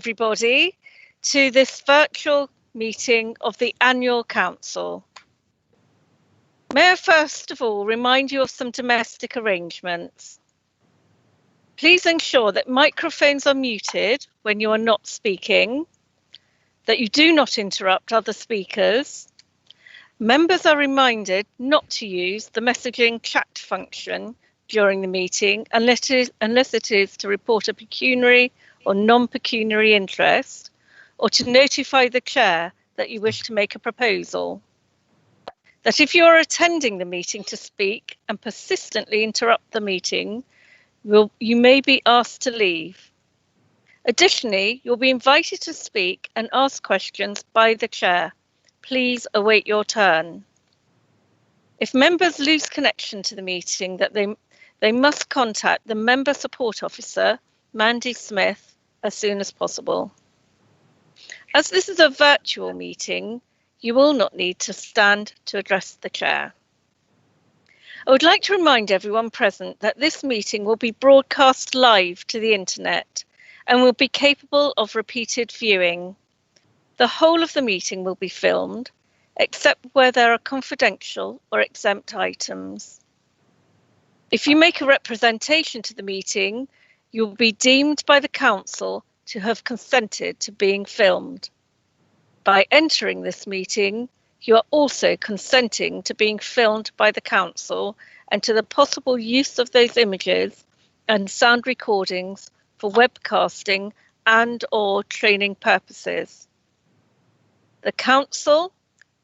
everybody to this virtual meeting of the Annual Council. May I first of all remind you of some domestic arrangements. Please ensure that microphones are muted when you are not speaking, that you do not interrupt other speakers. Members are reminded not to use the messaging chat function during the meeting unless it is to report a pecuniary or non-pecuniary interest, or to notify the chair that you wish to make a proposal. That if you are attending the meeting to speak and persistently interrupt the meeting, you may be asked to leave. Additionally, you'll be invited to speak and ask questions by the chair. Please await your turn. If members lose connection to the meeting, they must contact the Member Support Officer, Mandy Smith, as soon as possible. As this is a virtual meeting, you will not need to stand to address the chair. I would like to remind everyone present that this meeting will be broadcast live to the internet and will be capable of repeated viewing. The whole of the meeting will be filmed, except where there are confidential or exempt items. If you make a representation to the meeting, you will be deemed by the council to have consented to being filmed. By entering this meeting, you are also consenting to being filmed by the council and to the possible use of those images and sound recordings for webcasting and/or training purposes. The council,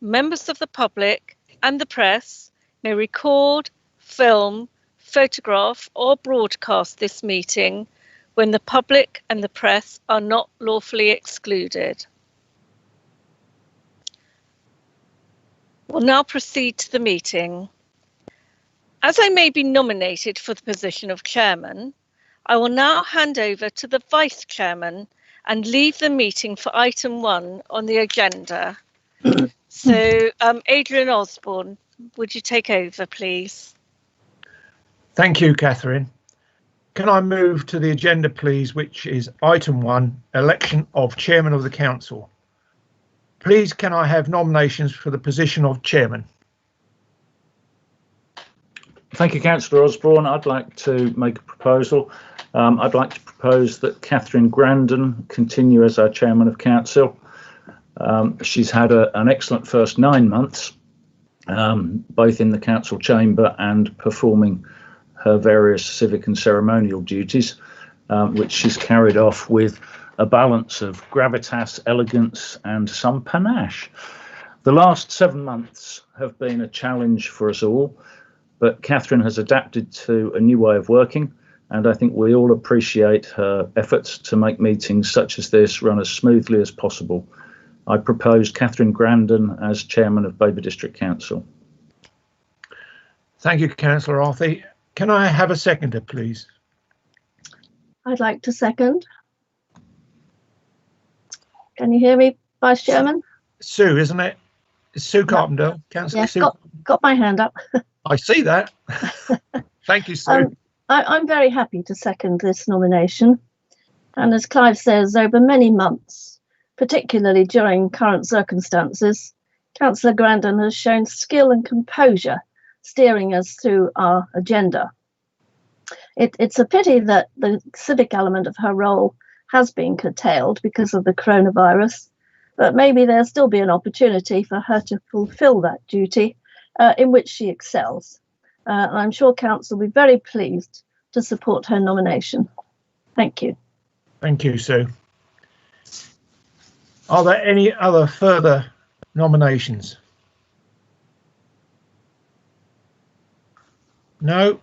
members of the public, and the press may record, film, photograph, or broadcast this meeting when the public and the press are not lawfully excluded. We'll now proceed to the meeting. As I may be nominated for the position of chairman, I will now hand over to the vice chairman and leave the meeting for item 1 on the agenda. So, Adrian Osborne, would you take over, please? Thank you, Catherine. Can I move to the agenda, please, which is item 1, election of chairman of the council. Please, can I have nominations for the position of chairman? Thank you, Councillor Osborne. I'd like to make a proposal. I'd like to propose that Catherine Grandon continue as our chairman of council. She's had an excellent first 9 months, both in the council chamber and performing her various civic and ceremonial duties, which she's carried off with a balance of gravitas, elegance, and some panache. The last 7 months have been a challenge for us all, but Catherine has adapted to a new way of working, and I think we all appreciate her efforts to make meetings such as this run as smoothly as possible. I propose Catherine Grandon as chairman of Babergh District Council. Thank you, Councillor Arthey. Can I have a seconder, please? I'd like to second. Can you hear me, Vice Chairman? Sue, isn't it? It's Sue Carpenter. Councillor Yes, Sue. got my hand up. I see that. Thank you, Sue. I'm very happy to second this nomination. And as Clive says, over many months, particularly during current circumstances, Councillor Grandon has shown skill and composure steering us through our agenda. It's a pity that the civic element of her role has been curtailed because of the coronavirus, but maybe there'll still be an opportunity for her to fulfil that duty in which she excels. And I'm sure Council will be very pleased to support her nomination. Thank you. Thank you, Sue. Are there any other further nominations? No?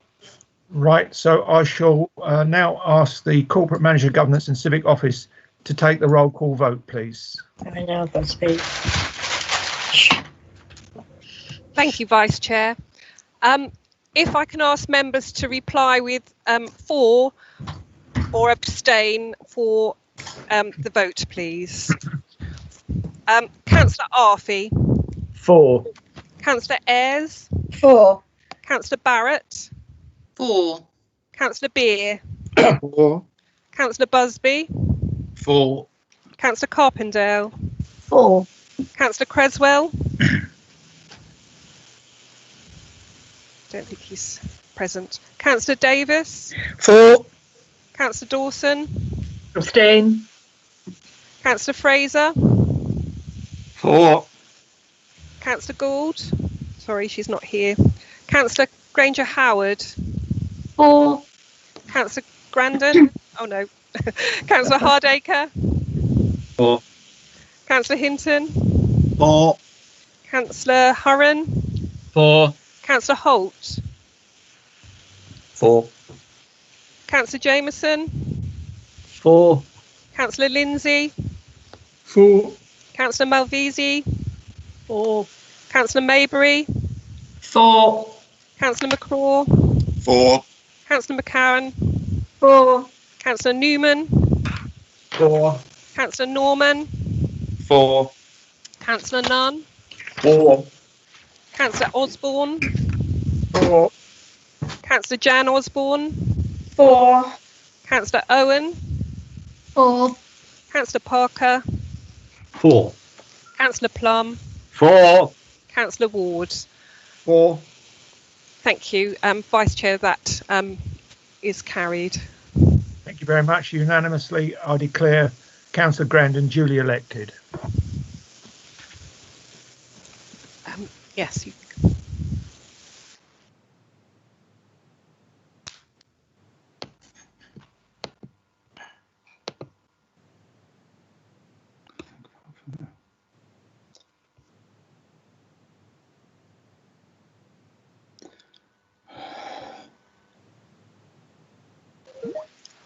Right, so I shall now ask the Corporate Manager, Governance and Civic Office to take the roll call vote, please. I now can speak. Thank you, Vice Chair. If I can ask members to reply with for or abstain for the vote, please. Councillor Arthey. For. Councillor Ayres. For. Councillor Barrett. For. Councillor Beer. For. Councillor Busby. For. Councillor Carpendale. 4. Councillor Creswell. Don't think he's present. Councillor Davis. 4. Councillor Dawson. Abstain. Councillor Fraser. 4. Councillor Gould. Sorry, she's not here. Councillor Granger Howard. 4. Councillor Grandon. Oh no. Councillor Hardacre. 4. Councillor Hinton. 4. Councillor Hurren. 4. Councillor Holt. 4. Councillor Jameson. 4. Councillor Lindsay. 4. Councillor Malvisi. 4. Councillor Maybury. 4. Councillor McCraw. 4. Councillor McCarran. 4. Councillor Newman. 4. Councillor Norman. 4. Councillor Nunn. 4. Councillor Osborne. 4. Councillor Jan Osborne. 4. Councillor Owen. 4. Councillor Parker. 4. Councillor Plum. 4. Councillor Ward. 4. Thank you. Vice Chair, that is carried. Thank you very much. Unanimously, I declare Councillor Grandon duly elected. Yes.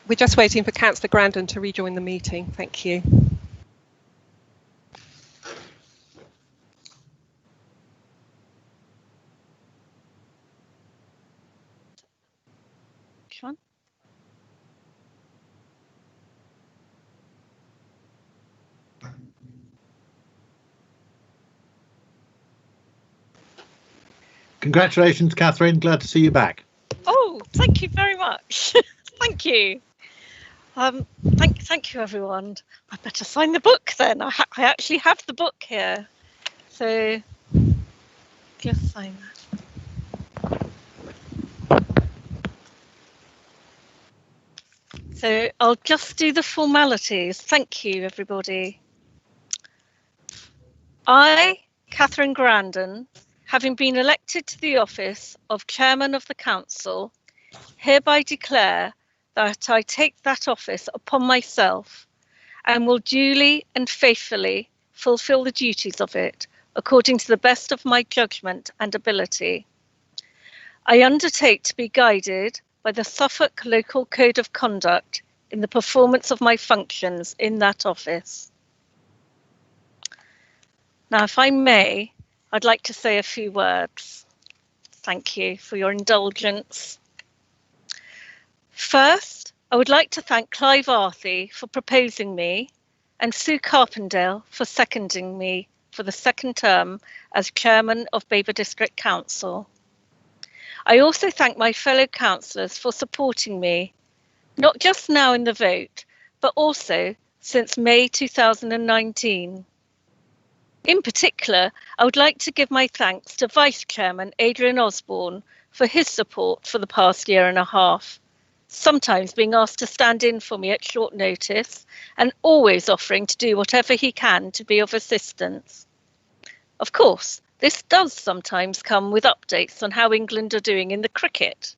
We're just waiting for Councillor Grandon to rejoin the meeting. Thank you. Which one? Congratulations, Catherine. Glad to see you back. Oh, thank you very much. Thank you. Thank you, everyone. I better sign the book then. I actually have the book here, so just sign that. So I'll just do the formalities. Thank you, everybody. I, Catherine Grandon, having been elected to the office of Chairman of the Council, hereby declare that I take that office upon myself and will duly and faithfully fulfil the duties of it according to the best of my judgment and ability. I undertake to be guided by the Suffolk Local Code of Conduct in the performance of my functions in that office. Now, if I may, I'd like to say a few words. Thank you for your indulgence. First, I would like to thank Clive Arthy for proposing me and Sue Carpendale for seconding me for the second term as Chairman of Babergh District Council. I also thank my fellow councillors for supporting me, not just now in the vote, but also since May 2019. In particular, I would like to give my thanks to Vice Chairman Adrian Osborne for his support for the past year and a half, sometimes being asked to stand in for me at short notice and always offering to do whatever he can to be of assistance. Of course, this does sometimes come with updates on how England are doing in the cricket.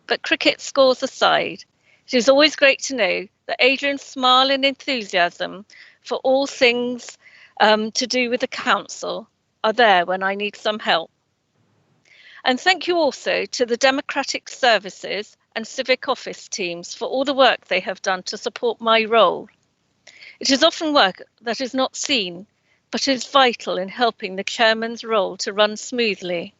But cricket scores aside, it is always great to know that Adrian's smile and enthusiasm for all things to do with the council are there when I need some help. And thank you also to the Democratic Services and Civic Office teams for all the work they have done to support my role. It is often work that is not seen, but is vital in helping the chairman's role to run smoothly.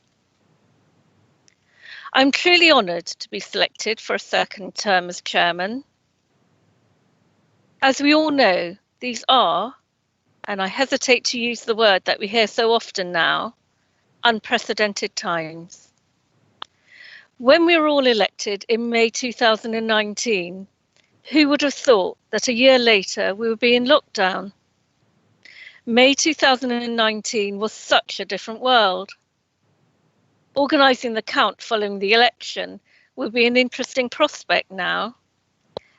I'm truly honoured to be selected for a second term as chairman. As we all know, these are, and I hesitate to use the word that we hear so often now, unprecedented times. When we were all elected in May 2019, Who would have thought that a year later we would be in lockdown? May 2019 was such a different world. Organising the count following the election will be an interesting prospect now.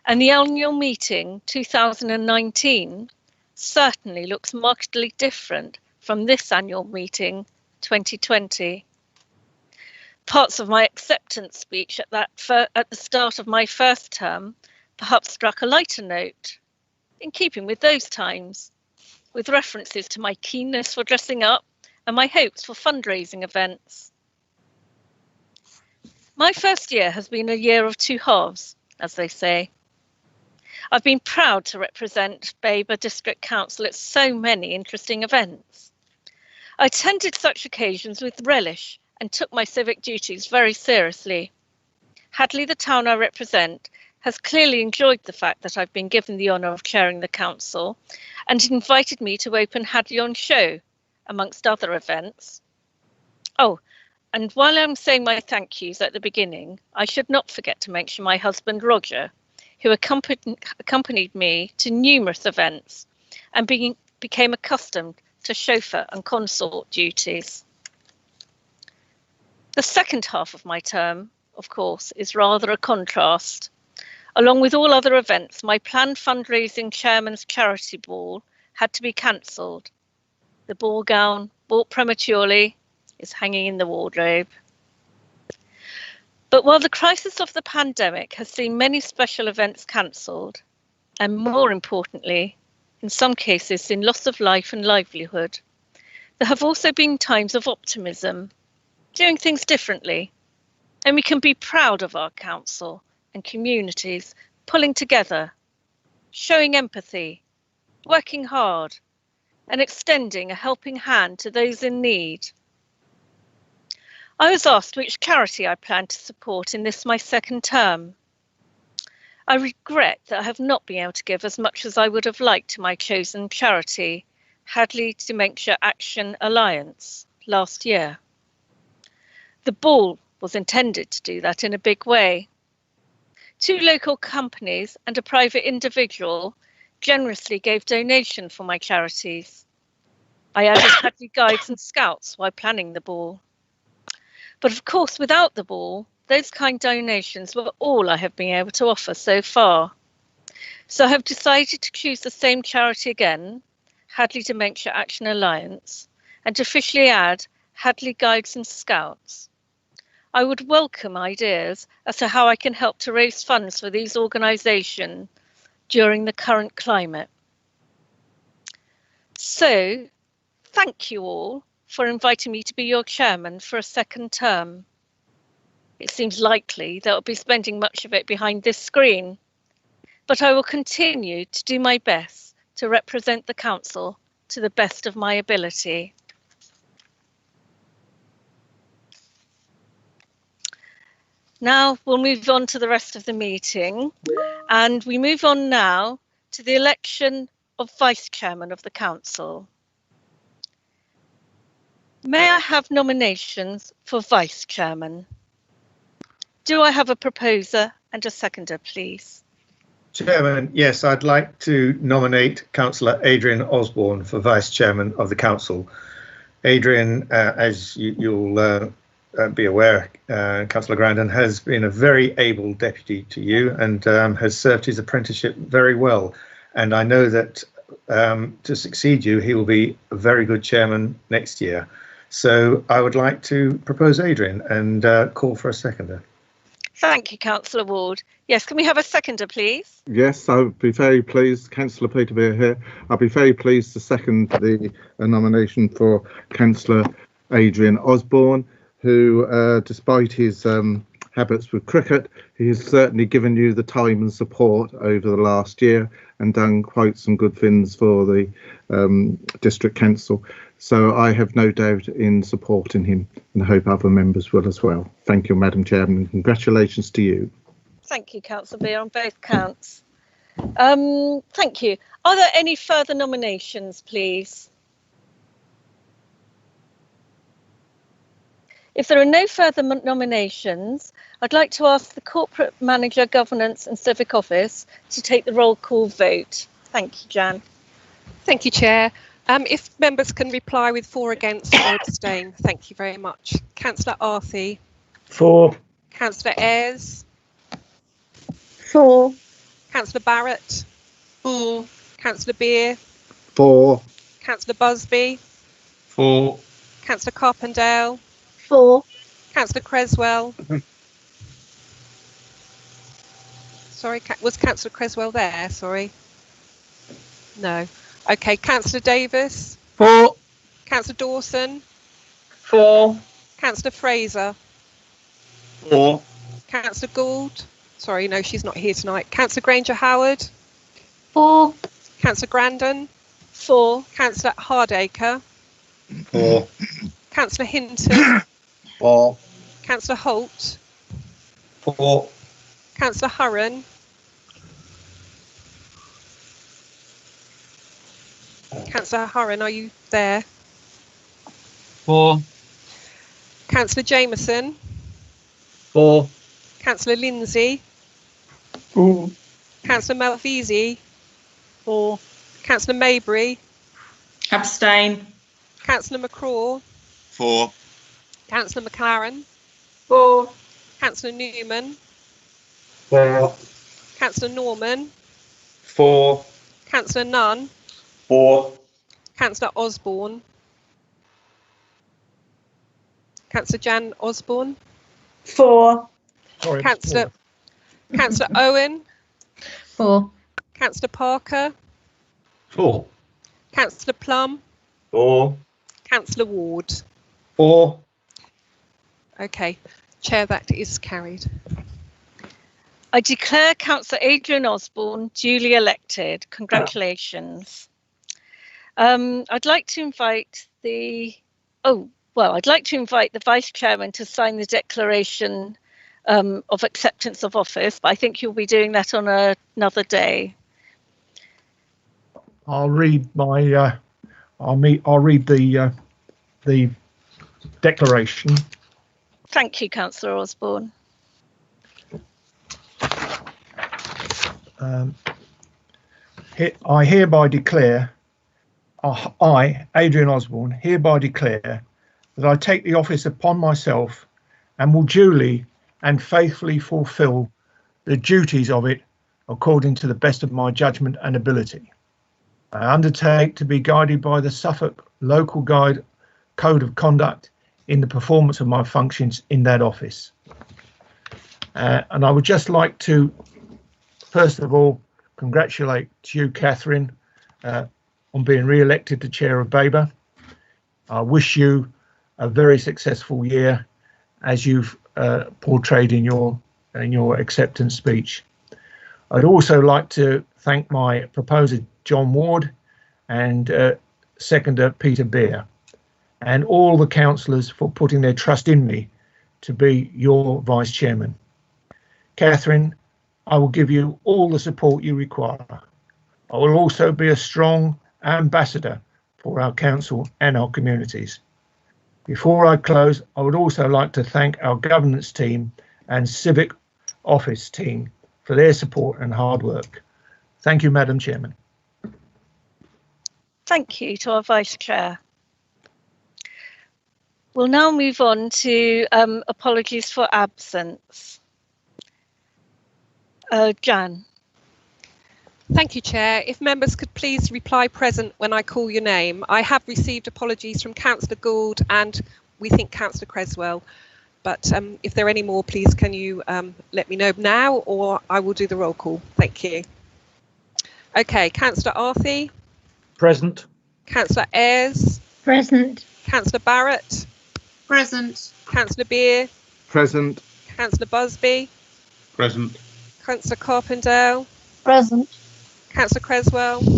And the annual meeting 2019 certainly looks markedly different from this annual meeting 2020. Parts of my acceptance speech at the start of my first term perhaps struck a lighter note, in keeping with those times, with references to my keenness for dressing up and my hopes for fundraising events. My first year has been a year of two halves, as they say. I've been proud to represent Babergh District Council at so many interesting events. I attended such occasions with relish and took my civic duties very seriously. Hadley, the town I represent, has clearly enjoyed the fact that I've been given the honour of chairing the council and invited me to open Hadley on Show, amongst other events. Oh, and while I'm saying my thank yous at the beginning, I should not forget to mention my husband Roger, who accompanied me to numerous events and became accustomed to chauffeur and consort duties. The second half of my term, of course, is rather a contrast. Along with all other events, my planned fundraising chairman's charity ball had to be cancelled. The ball gown, bought prematurely, is hanging in the wardrobe. But while the crisis of the pandemic has seen many special events cancelled, and more importantly, in some cases seen loss of life and livelihood, there have also been times of optimism, doing things differently, and we can be proud of our council and communities pulling together, showing empathy, working hard, and extending a helping hand to those in need. I was asked which charity I plan to support in this my second term. I regret that I have not been able to give as much as I would have liked to my chosen charity, Hadley Dementia Action Alliance, last year. The ball was intended to do that in a big way. 2 local companies and a private individual generously gave donation for my charities. I added Hadley Guides and Scouts while planning the ball. But of course, without the ball, those kind donations were all I have been able to offer so far. So I have decided to choose the same charity again, Hadley Dementia Action Alliance, and to officially add Hadley Guides and Scouts. I would welcome ideas as to how I can help to raise funds for these organisations during the current climate. So, thank you all for inviting me to be your chairman for a second term. It seems likely that I'll be spending much of it behind this screen, but I will continue to do my best to represent the council to the best of my ability. Now we'll move on to the rest of the meeting, and we move on now to the election of Vice Chairman of the Council. May I have nominations for Vice Chairman? Do I have a proposer and a seconder, please? Chairman, yes, I'd like to nominate Councillor Adrian Osborne for Vice Chairman of the Council. Adrian, as you'll be aware, Councillor Grandin has been a very able deputy to you and has served his apprenticeship very well. And I know that to succeed you, he will be a very good chairman next year. So I would like to propose Adrian and call for a seconder. Thank you, Councillor Ward. Yes, can we have a seconder, please? Yes, I would be very pleased, Councillor Peterbeer here. I'll be very pleased to second the nomination for Councillor Adrian Osborne, who, despite his habits with cricket, he has certainly given you the time and support over the last year and done quite some good things for the District Council. So I have no doubt in supporting him and I hope other members will as well. Thank you, Madam Chairman, and congratulations to you. Thank you, Councillor Beer, on both counts. Thank you. Are there any further nominations, please? If there are no further nominations, I'd like to ask the Corporate Manager, Governance and Civic Office to take the roll call vote. Thank you, Jan. Thank you, Chair. If members can reply with for, against or abstain, thank you very much. Councillor Arthey. For. Councillor Ayres. For. Councillor Barrett. For. Councillor Beer. For. Councillor Busby. For. Councillor Carpendale. For. Councillor Creswell. Sorry, was Councillor Creswell there? Sorry. No. Okay, Councillor Davis. For. Councillor Dawson. For. Councillor Fraser. For. Councillor Gould. Sorry, no, she's not here tonight. Councillor Granger Howard. For. Councillor Grandon. For. Councillor Hardacre. For. Councillor Hinton. For. Councillor Holt. For. Councillor Hurren. Councillor Hurren, are you there? For. Councillor Jameson. For. Councillor Lindsay. For. Councillor Malvisi. For. Councillor Maybury. Abstain. Councillor McCraw. For. Councillor McLaren. For. Councillor Newman. For. Councillor Norman. For. Councillor Nunn. For. Councillor Osborne. Councillor Jan Osborne. For. Sorry, Councillor Owen. For. Councillor Parker. For. Councillor Plum. For. Councillor Ward. For. Okay, Chair, that is carried. I declare Councillor Adrian Osborne duly elected. Congratulations. I'd like to invite the Vice Chairman to sign the declaration of acceptance of office, but I think you'll be doing that on another day. I'll read my. I'll read the declaration. Thank you, Councillor Osborne. I hereby declare, I, Adrian Osborne, hereby declare that I take the office upon myself and will duly and faithfully fulfil the duties of it according to the best of my judgment and ability. I undertake to be guided by the Suffolk Local Guide Code of Conduct in the performance of my functions in that office. And I would just like to, first of all, congratulate you, Catherine, on being re-elected to Chair of Babergh. I wish you a very successful year, as you've portrayed in your acceptance speech. I'd also like to thank my proposer, John Ward, and seconder, Peter Beer, and all the councillors for putting their trust in me to be your Vice Chairman. Catherine, I will give you all the support you require. I will also be a strong ambassador for our council and our communities. Before I close, I would also like to thank our governance team and civic office team for their support and hard work. Thank you, Madam Chairman. Thank you to our Vice Chair. We'll now move on to apologies for absence. Jan. Thank you, Chair. If members could please reply present when I call your name. I have received apologies from Councillor Gould and we think Councillor Creswell. But if there are any more, please can you let me know now, or I will do the roll call. Thank you. Okay, Councillor Arthey. Present. Councillor Ayres. Present. Councillor Barrett. Present. Councillor Beer. Present. Councillor Busby. Present. Councillor Carpendale. Present. Councillor Creswell. No,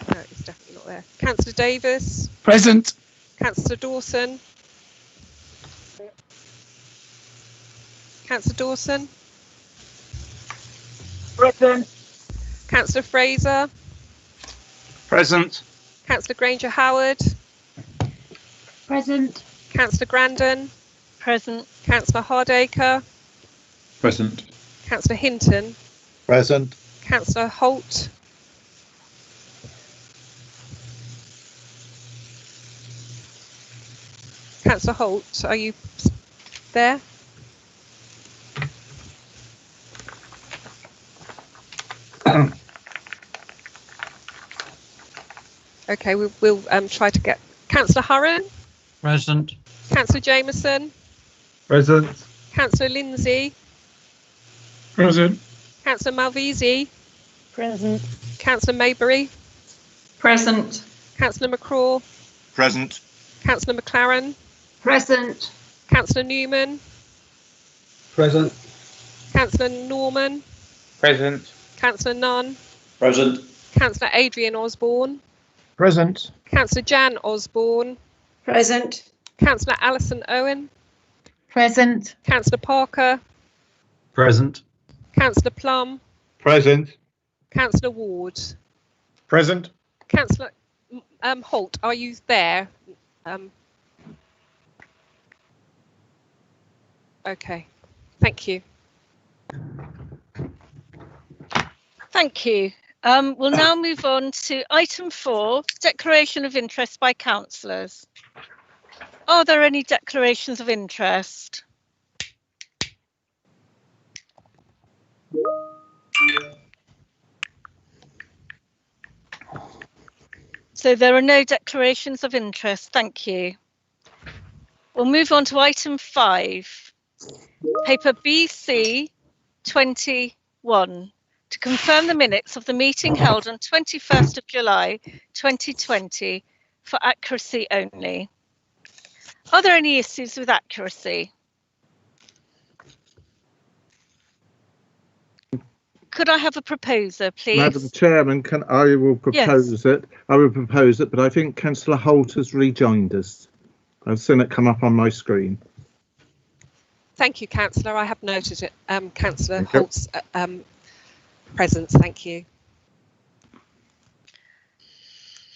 it's definitely not there. Councillor Davis. Present. Councillor Dawson. Councillor Dawson. Present. Councillor Fraser. Present. Councillor Granger Howard. Present. Councillor Grandon. Present. Councillor Hardacre. Present. Councillor Hinton. Present. Councillor Holt. Councillor Holt, are you there? Okay, we'll try to get Councillor Hurren. Present. Councillor Jameson. Present. Councillor Lindsay. Present. Councillor Malvisi. Present. Councillor Maybury. Present. Councillor McCraw. Present. Councillor McLaren. Present. Councillor Newman. Present. Councillor Norman. Present. Councillor Nunn. Present. Councillor Adrian Osborne. Present. Councillor Jan Osborne. Present. Councillor Alison Owen. Present. Councillor Parker. Present. Councillor Plum. Present. Councillor Ward. Present. Councillor Holt, are you there? Okay, thank you. Thank you. We'll now move on to item 4, declaration of interest by councillors. Are there any declarations of interest? So there are no declarations of interest. Thank you. We'll move on to item 5, paper BC 21, to confirm the minutes of the meeting held on 21st of July 2020 for accuracy only. Are there any issues with accuracy? Could I have a proposer, please? Madam Chairman, I will propose it. I will propose it, but I think Councillor Holt has rejoined us. I've seen it come up on my screen. Thank you, Councillor. I have noted it. Councillor Holt's presence. Thank you.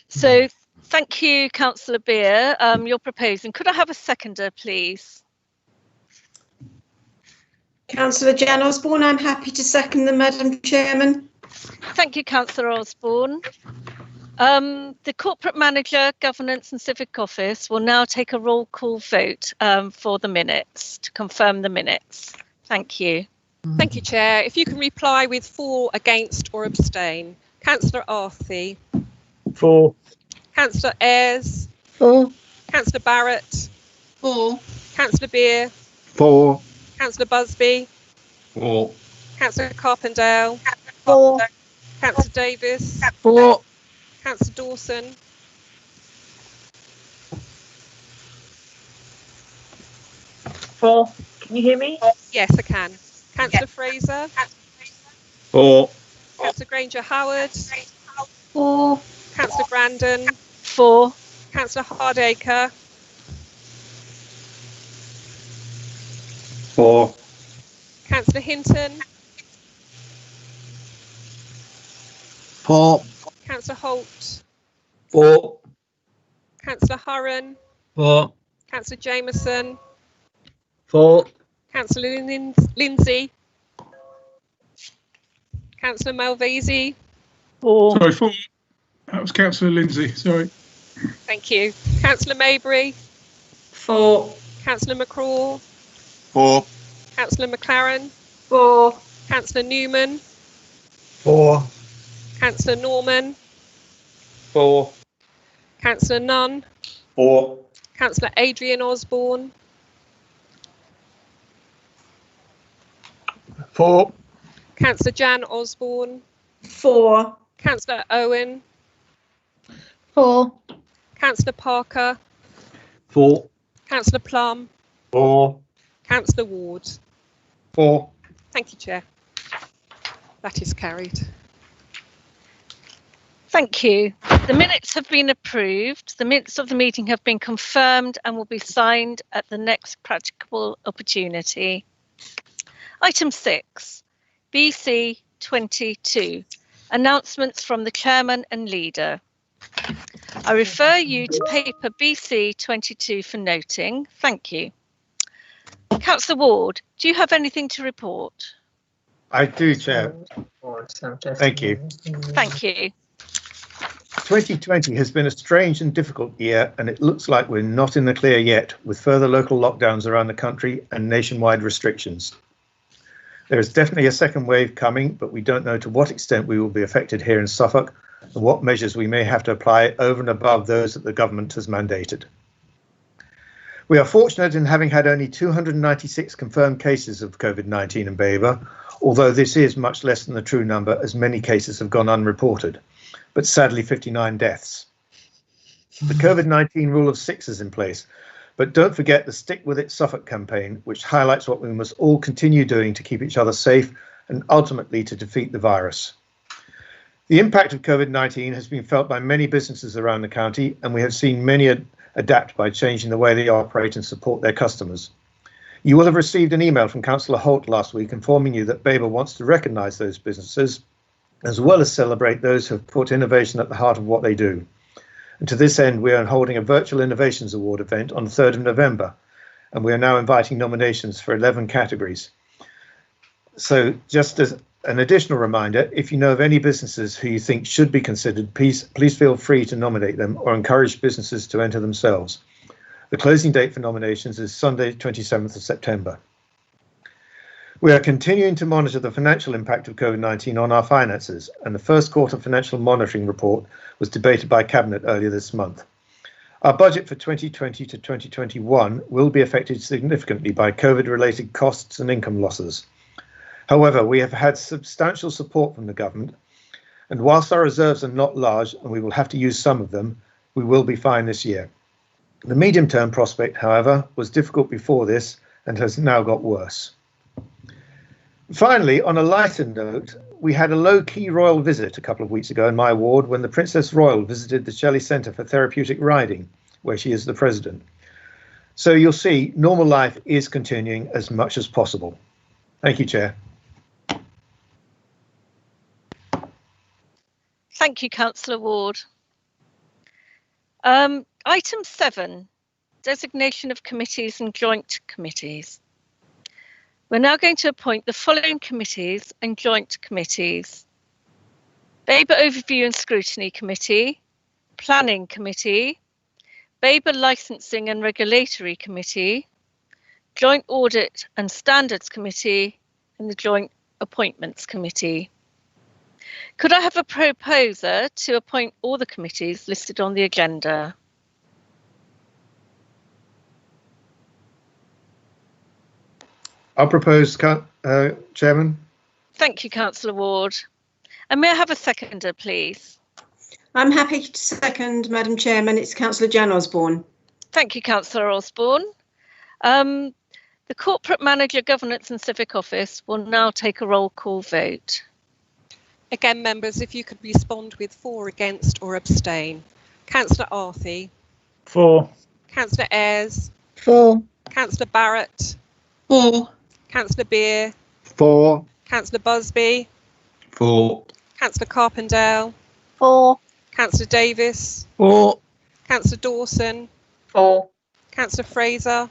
So thank you, Councillor Beer. You're proposing. Could I have a seconder, please? Councillor Jan Osborne, I'm happy to second the Madam Chairman. Thank you, Councillor Osborne. The Corporate Manager, Governance and Civic Office will now take a roll call vote for the minutes, to confirm the minutes. Thank you. Thank you, Chair. If you can reply with for, against or abstain. Councillor Arthy. For. Councillor Ayres. For. Councillor Barrett. For. Councillor Beer. For. Councillor Busby. For. Councillor Carpendale. For. Councillor Davis. For. Councillor Dawson. For. Can you hear me? Yes, I can. Councillor Fraser. For. Councillor Granger Howard. For. Councillor Grandon. For. Councillor Hardacre. For. Councillor Hinton. For. Councillor Holt. For. Councillor Hurren. For. Councillor Jameson. For. Councillor Lindsay. Councillor Malvisi. For. Sorry, for. That was Councillor Lindsay. Sorry. Thank you. Councillor Maybury. For. Councillor McCraw. For. Councillor McLaren. For. Councillor Newman. For. Councillor Norman. For. Councillor Nunn. For. Councillor Adrian Osborne. For. Councillor Jan Osborne. For. Councillor Owen. For. Councillor Parker. For. Councillor Plum. For. Councillor Ward. For. Thank you, Chair. That is carried. Thank you. The minutes have been approved. The minutes of the meeting have been confirmed and will be signed at the next practicable opportunity. Item 6, BC 22, announcements from the Chairman and Leader. I refer you to paper BC 22 for noting. Thank you. Councillor Ward, do you have anything to report? I do, Chair. Thank you. Thank you. 2020 has been a strange and difficult year, and it looks like we're not in the clear yet, with further local lockdowns around the country and nationwide restrictions. There is definitely a second wave coming, but we don't know to what extent we will be affected here in Suffolk and what measures we may have to apply over and above those that the government has mandated. We are fortunate in having had only 296 confirmed cases of COVID-19 in Babergh, although this is much less than the true number, as many cases have gone unreported, but sadly 59 deaths. The COVID-19 rule of 6 is in place, but don't forget the Stick With It Suffolk campaign, which highlights what we must all continue doing to keep each other safe and ultimately to defeat the virus. The impact of COVID-19 has been felt by many businesses around the county, and we have seen many adapt by changing the way they operate and support their customers. You will have received an email from Councillor Holt last week informing you that Babergh wants to recognise those businesses, as well as celebrate those who have put innovation at the heart of what they do. And to this end, we are holding a virtual Innovations Award event on the 3rd of November, and we are now inviting nominations for 11 categories. So just as an additional reminder, if you know of any businesses who you think should be considered, please feel free to nominate them or encourage businesses to enter themselves. The closing date for nominations is Sunday, 27th of September. We are continuing to monitor the financial impact of COVID-19 on our finances, and the first quarter financial monitoring report was debated by Cabinet earlier this month. Our budget for 2020 to 2021 will be affected significantly by COVID-related costs and income losses. However, we have had substantial support from the government, and whilst our reserves are not large and we will have to use some of them, we will be fine this year. The medium-term prospect, however, was difficult before this and has now got worse. Finally, on a lighter note, we had a low-key royal visit a couple of weeks ago in my ward when the Princess Royal visited the Shelley Centre for Therapeutic Riding, where she is the president. So you'll see, normal life is continuing as much as possible. Thank you, Chair. Thank you, Councillor Ward. Item 7, designation of committees and joint committees. We're now going to appoint the following committees and joint committees: Babergh Overview and Scrutiny Committee, Planning Committee, Babergh Licensing and Regulatory Committee, Joint Audit and Standards Committee, and the Joint Appointments Committee. Could I have a proposer to appoint all the committees listed on the agenda? I'll propose, Chairman. Thank you, Councillor Ward. And may I have a seconder, please? I'm happy to second, Madam Chairman. It's Councillor Jan Osborne. Thank you, Councillor Osborne. The Corporate Manager Governance and Civic Office will now take a roll call vote. Again, members, if you could respond with for, against or abstain. Councillor Arthey. For. Councillor Ayres. For. Councillor Barrett. For. Councillor Beer. For. Councillor Busby. For. Councillor Carpendale. For. Councillor Davis. For. Councillor Dawson. For. Councillor Fraser.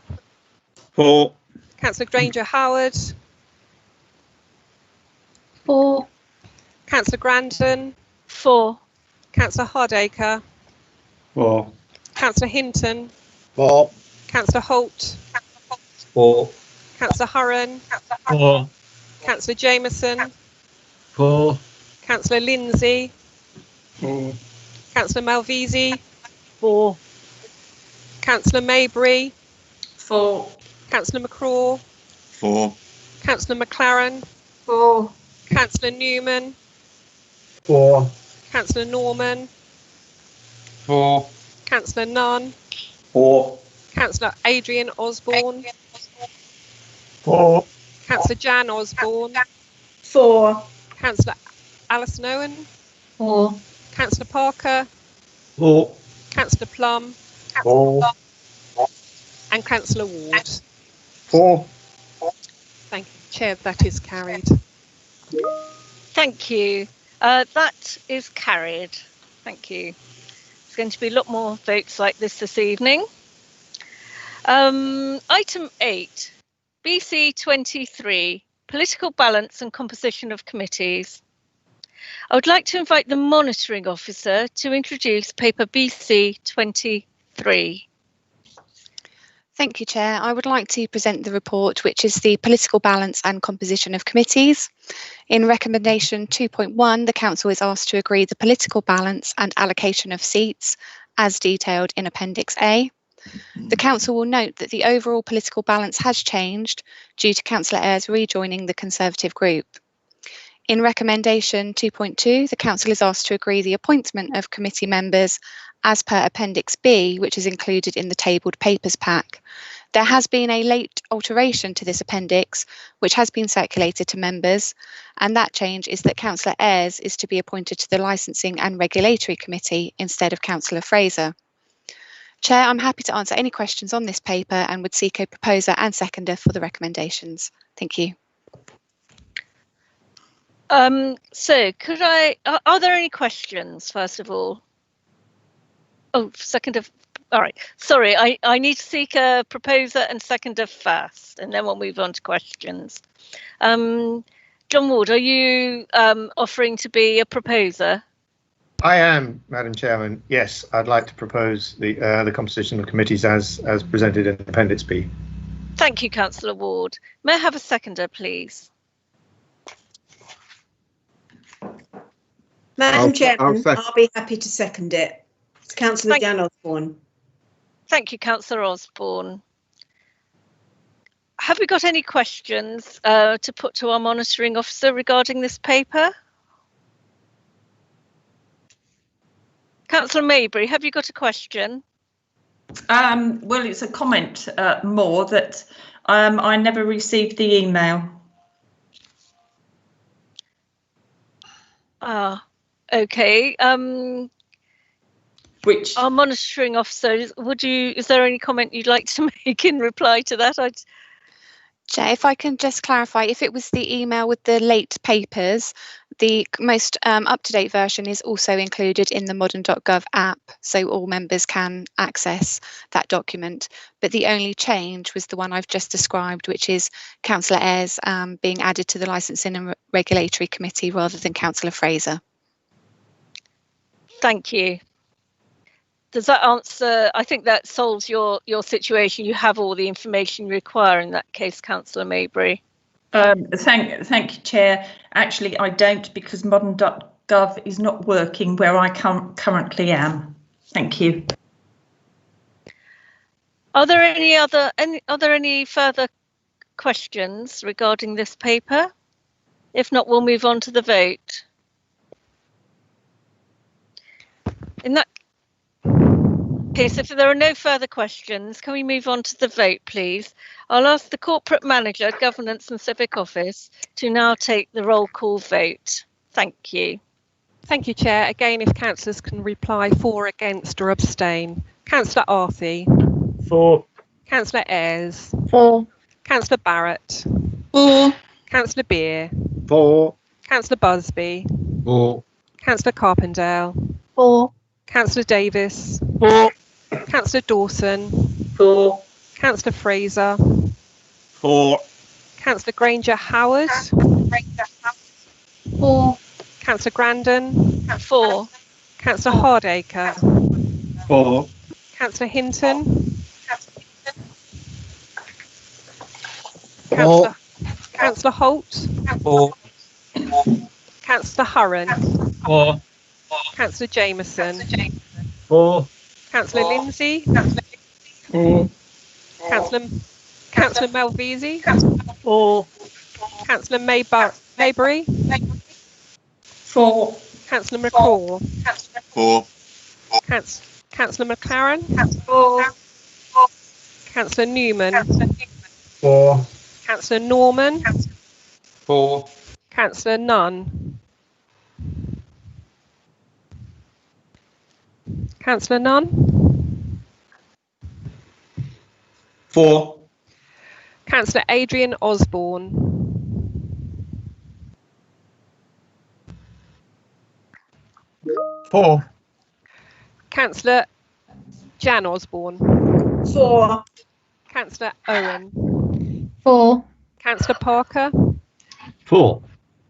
For. Councillor Granger Howard. For. Councillor Grandon. For. Councillor Hardacre. For. Councillor Hinton. For. Councillor Holt. For. Councillor Hurren. For. Councillor Jameson. For. Councillor Lindsay. For. Councillor Malvisi. For. Councillor Maybury. For. Councillor McCraw. For. Councillor McLaren. For. Councillor Newman. For. Councillor Norman. For. Councillor Nunn. For. Councillor Adrian Osborne. For. Councillor Jan Osborne. For. Councillor Alison Owen. For. Councillor Parker. For. Councillor Plum. For. And Councillor Ward. For. Thank you, Chair. That is carried. Thank you. That is carried. Thank you. There's going to be a lot more votes like this evening. Item 8, BC 23, political balance and composition of committees. I would like to invite the monitoring officer to introduce paper BC 23. Thank you, Chair. I would like to present the report, which is the political balance and composition of committees. In recommendation 2.1, the Council is asked to agree the political balance and allocation of seats as detailed in Appendix A. The Council will note that the overall political balance has changed due to Councillor Ayres rejoining the Conservative group. In recommendation 2.2, the Council is asked to agree the appointment of committee members as per Appendix B, which is included in the tabled papers pack. There has been a late alteration to this appendix, which has been circulated to members, and that change is that Councillor Ayres is to be appointed to the Licensing and Regulatory Committee instead of Councillor Fraser. Chair, I'm happy to answer any questions on this paper and would seek a proposer and seconder for the recommendations. Thank you. So could are there any questions, first of all? Oh, seconder, all right. Sorry, I need to seek a proposer and seconder first, and then we'll move on to questions. John Ward, are you offering to be a proposer? I am, Madam Chairman. Yes, I'd like to propose the composition of committees as presented in Appendix B. Thank you, Councillor Ward. May I have a seconder, please? Madam Chairman, I'll be happy to second it. It's Councillor Jan Osborne. Thank you, Councillor Osborne. Have we got any questions to put to our monitoring officer regarding this paper? Councillor Maybury, have you got a question? Well, it's a comment more that I never received the email. Okay. Which our monitoring officer, is there any comment you'd like to make in reply to that? Chair, if I can just clarify, if it was the email with the late papers, the most up-to-date version is also included in the modern.gov app, so all members can access that document. But the only change was the one I've just described, which is Councillor Ayres being added to the Licensing and Regulatory Committee rather than Councillor Fraser. Thank you. Does that answer? I think that solves your situation. You have all the information you require in that case, Councillor Maybury. Thank you, Chair. Actually, I don't, because modern.gov is not working where I currently am. Thank you. Are there any further questions regarding this paper? If not, we'll move on to the vote. In that case, if there are no further questions, can we move on to the vote, please? I'll ask the Corporate Manager, Governance and Civic Office to now take the roll call vote. Thank you. Thank you, Chair. Again, if councillors can reply for, against or abstain. Councillor Arthey. For. Councillor Ayres. For. Councillor Barrett. For. Councillor Beer. For. Councillor Busby. For. Councillor Carpendale. For. Councillor Davis. For. Councillor Dawson. For. Councillor Fraser. For. Councillor Granger Howard. For. Councillor Grandon. For. Councillor Hardacre. For. Councillor Hinton. For. Councillor Holt. For. Councillor Hurren. For. Councillor Jameson. For. Councillor Lindsay. For. Councillor Malvisi. For. Councillor Maybury. For. Councillor McCaw. For. Councillor McLaren. Councillor Newman. For. Councillor Norman. For. Councillor Nunn. Councillor Nunn. For. Councillor Adrian Osborne. For. Councillor Jan Osborne. 4. Councillor Owen. 4. Councillor Parker. 4.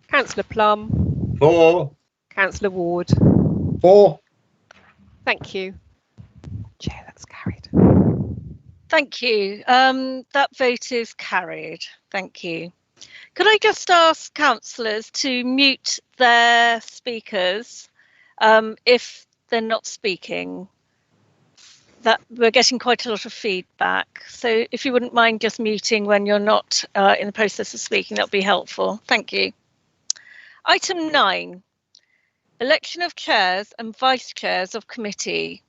Councillor Plum. 4. Councillor Ward. 4. Thank you. Chair, that's carried. Thank you. That vote is carried. Thank you. Could I just ask councillors to mute their speakers if they're not speaking? That we're getting quite a lot of feedback. So if you wouldn't mind just muting when you're not in the process of speaking, that would be helpful. Thank you. Item 9, election of chairs and vice chairs of committee.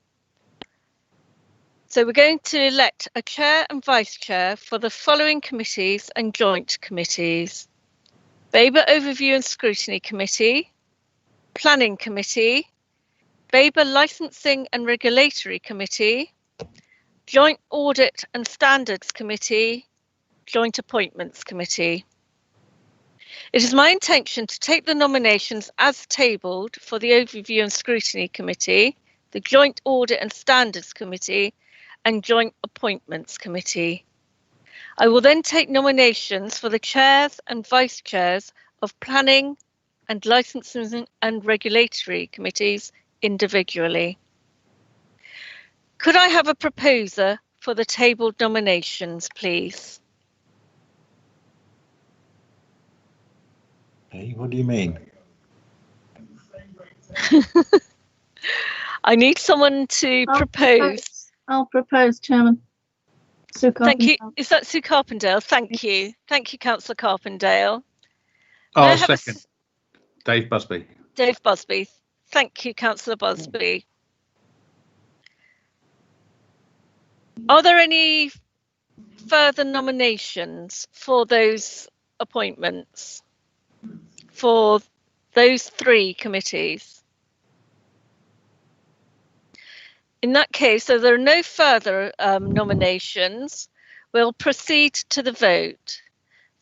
So we're going to elect a chair and vice chair for the following committees and joint committees: Babergh Overview and Scrutiny Committee, Planning Committee, Babergh Licensing and Regulatory Committee, Joint Audit and Standards Committee, Joint Appointments Committee. It is my intention to take the nominations as tabled for the Overview and Scrutiny Committee, the Joint Audit and Standards Committee, and Joint Appointments Committee. I will then take nominations for the chairs and vice chairs of Planning and Licensing and Regulatory Committees individually. Could I have a proposer for the tabled nominations, please? Hey, what do you mean? I need someone to propose. I'll propose, Chairman. Sue Thank you. Carpendale. Is that Sue Carpendale? Thank you. Thank you, Councillor Carpendale. Oh, second. Dave Busby. Dave Busby. Thank you, Councillor Busby. Are there any further nominations for those appointments for those 3 committees? In that case, so there are no further nominations, we'll proceed to the vote.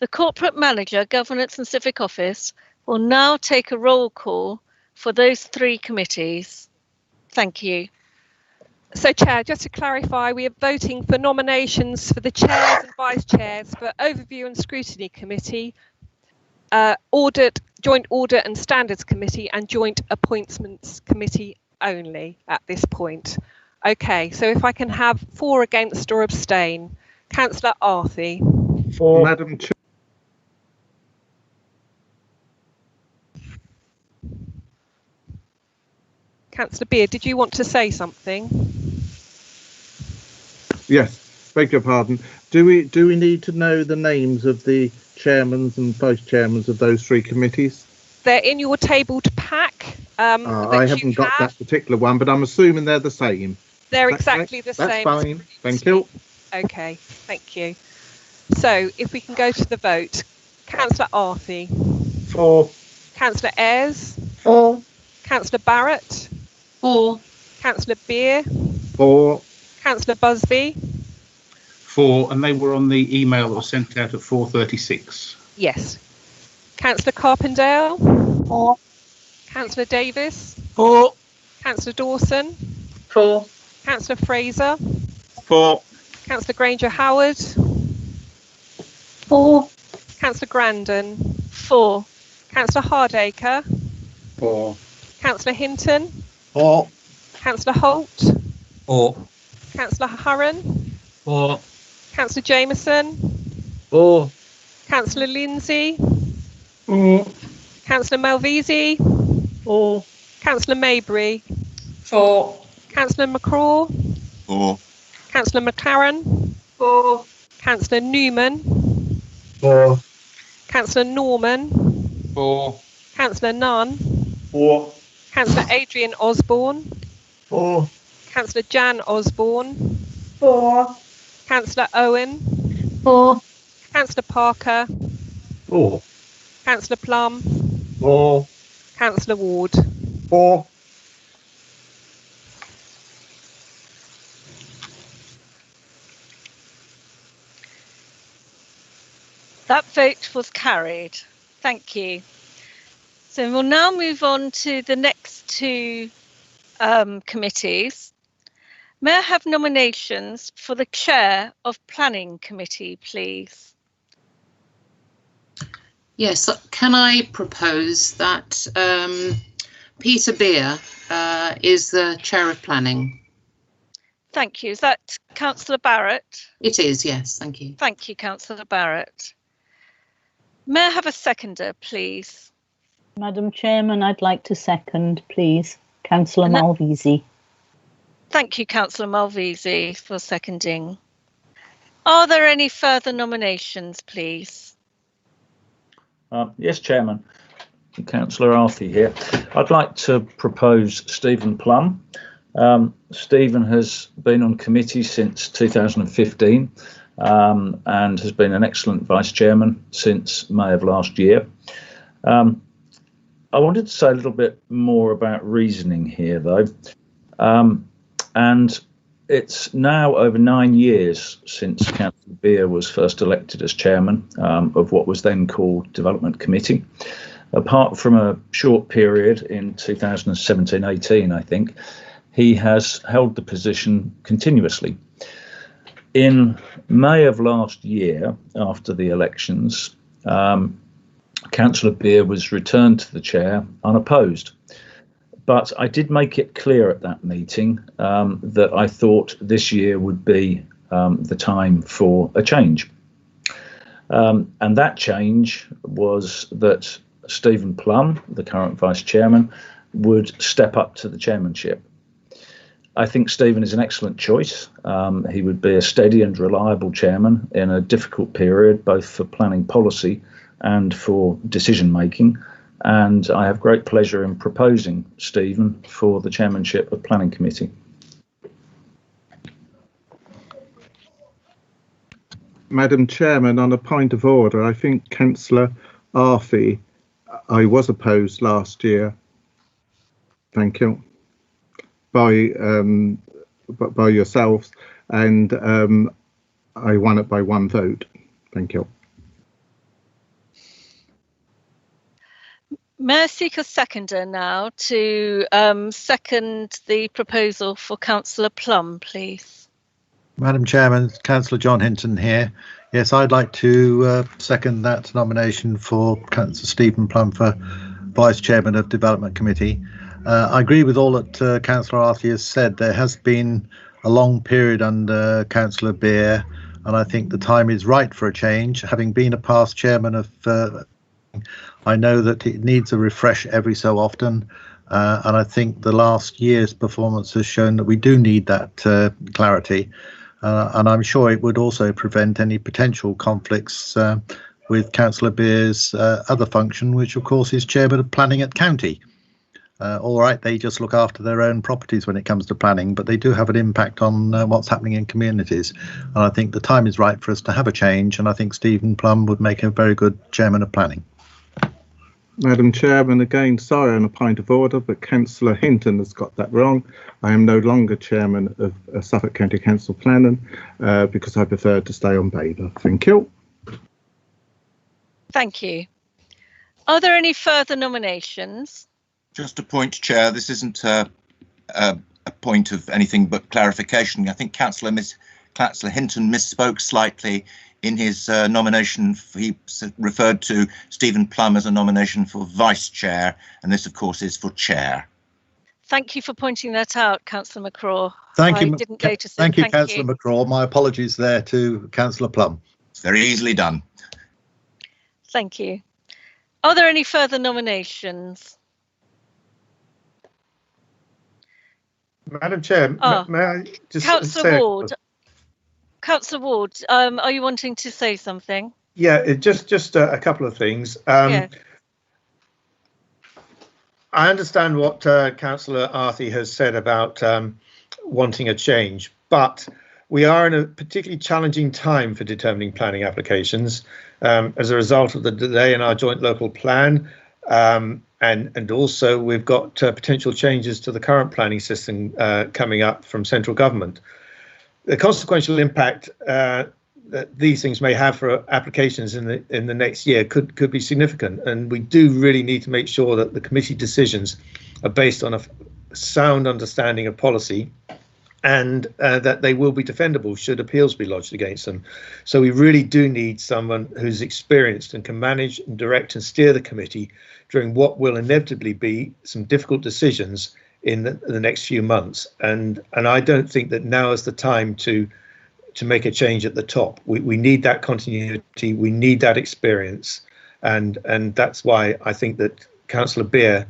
The Corporate Manager, Governance and Civic Office will now take a roll call for those 3 committees. Thank you. So, Chair, just to clarify, we are voting for nominations for the chairs and vice chairs for Overview and Scrutiny Committee, Joint Audit and Standards Committee, and Joint Appointments Committee only at this point. Okay, so if I can have 4 against or abstain. Councillor Arthey. For Madam Chair. Councillor Beard, did you want to say something? Yes, beg your pardon. Do we need to know the names of the chairmen and vice chairmen of those 3 committees? They're in your tabled pack. I haven't got that particular one, but I'm assuming they're the same. They're exactly the That's same. That's fine. Thank you. Okay, thank you. So if we can go to the vote. Councillor Arthey. For. Councillor Ayres. 4. Councillor Barrett. 4. Councillor Beer. 4. Councillor Busby. 4, and they were on the email that was sent out at 4:36. Yes. Councillor Carpendale. 4. Councillor Davis. 4. Councillor Dawson. 4. Councillor Fraser. 4. Councillor Granger Howard. 4. Councillor Grandon. 4. Councillor Hardacre. 4. Councillor Hinton. 4. Councillor Holt. 4. Councillor Hurren. 4. Councillor Jameson. 4. Councillor Lindsay. 4. Councillor Malvisi. 4. Councillor Maybury. 4. Councillor McCraw. 4. Councillor McLaren. 4. Councillor Newman. 4. Councillor Norman. 4. Councillor Nunn. 4. Councillor Adrian Osborne. 4. Councillor Jan Osborne. 4. Councillor Owen. 4. Councillor Parker. 4. Councillor Plum. 4. Councillor Ward. 4. That vote was carried. Thank you. So we'll now move on to the next 2 committees. May I have nominations for the chair of Planning Committee, please? Yes, can I propose that Peter Beer is the chair of planning? Thank you. Is that Councillor Barrett? It is, yes, thank you. Thank you, Councillor Barrett. May I have a seconder, please? Madam Chairman, I'd like to second, please. Councillor Malvisi. Thank you, Councillor Malvisi, for seconding. Are there any further nominations, please? Yes, Chairman. Councillor Arthey here. I'd like to propose Stephen Plum. Stephen has been on committee since 2015 and has been an excellent vice chairman since May of last year. I wanted to say a little bit more about reasoning here, though. And it's now over 9 years since Councillor Beer was first elected as chairman of what was then called Development Committee. Apart from a short period in 2017-18, I think, he has held the position continuously. In May of last year, after the elections, Councillor Beer was returned to the chair unopposed. But I did make it clear at that meeting that I thought this year would be the time for a change. And that change was that Stephen Plum, the current vice chairman, would step up to the chairmanship. I think Stephen is an excellent choice. He would be a steady and reliable chairman in a difficult period, both for planning policy and for decision making. And I have great pleasure in proposing Stephen for the chairmanship of Planning Committee. Madam Chairman, on a point of order, I think Councillor Arthey, I was opposed last year. Thank you. By yourselves, and I won it by 1 vote. Thank you. May I seek a seconder now to second the proposal for Councillor Plum, please? Madam Chairman, Councillor John Hinton here. Yes, I'd like to second that nomination for Councillor Stephen Plum for Vice Chairman of Development Committee. I agree with all that Councillor Arthey has said. There has been a long period under Councillor Beer, and I think the time is right for a change. Having been a past chairman of I know that it needs a refresh every so often, and I think the last year's performance has shown that we do need that clarity, and I'm sure it would also prevent any potential conflicts with Councillor Beer's other function, which of course is chairman of planning at county. All right, they just look after their own properties when it comes to planning, but they do have an impact on what's happening in communities. And I think the time is right for us to have a change, and I think Stephen Plum would make a very good chairman of planning. Madam Chairman, again, sorry on a point of order, but Councillor Hinton has got that wrong. I am no longer chairman of Suffolk County Council Planning because I prefer to stay on Babergh. Thank you. Thank you. Are there any further nominations? Just a point, Chair. This isn't a point of anything but clarification. I think Councillor Hinton misspoke slightly in his nomination. He referred to Stephen Plum as a nomination for Vice Chair, and this, of course, is for Chair. Thank you for pointing that out, Councillor McCraw. Thank you. I didn't notice it. Thank you, Councillor McCraw. My apologies there to Councillor Plum. It's very easily done. Thank you. Are there any further nominations? Madam Chair, may I just Councillor Ward. Councillor Ward, are you wanting to say something? Yeah, just a couple of things. Yeah. I understand what Councillor Arthey has said about wanting a change, but we are in a particularly challenging time for determining planning applications as a result of the delay in our joint local plan. And also we've got potential changes to the current planning system coming up from central government. The consequential impact that these things may have for applications in the next year could be significant, and we do really need to make sure that the committee decisions are based on a sound understanding of policy, and that they will be defendable should appeals be lodged against them. So we really do need someone who's experienced and can manage and direct and steer the committee during what will inevitably be some difficult decisions in the next few months. And I don't think that now is the time to make a change at the top. We need that continuity, we need that experience, and that's why I think that Councillor Beer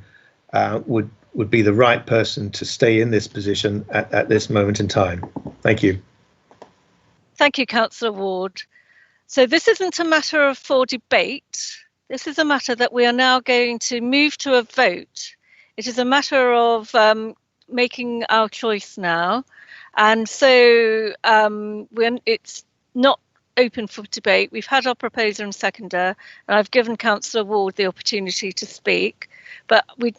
would be the right person to stay in this position at this moment in time. Thank you. Thank you, Councillor Ward. So this isn't a matter for debate. This is a matter that we are now going to move to a vote. It is a matter of making our choice now. And so it's not open for debate. We've had our proposer and seconder, and I've given Councillor Ward the opportunity to speak. But I'd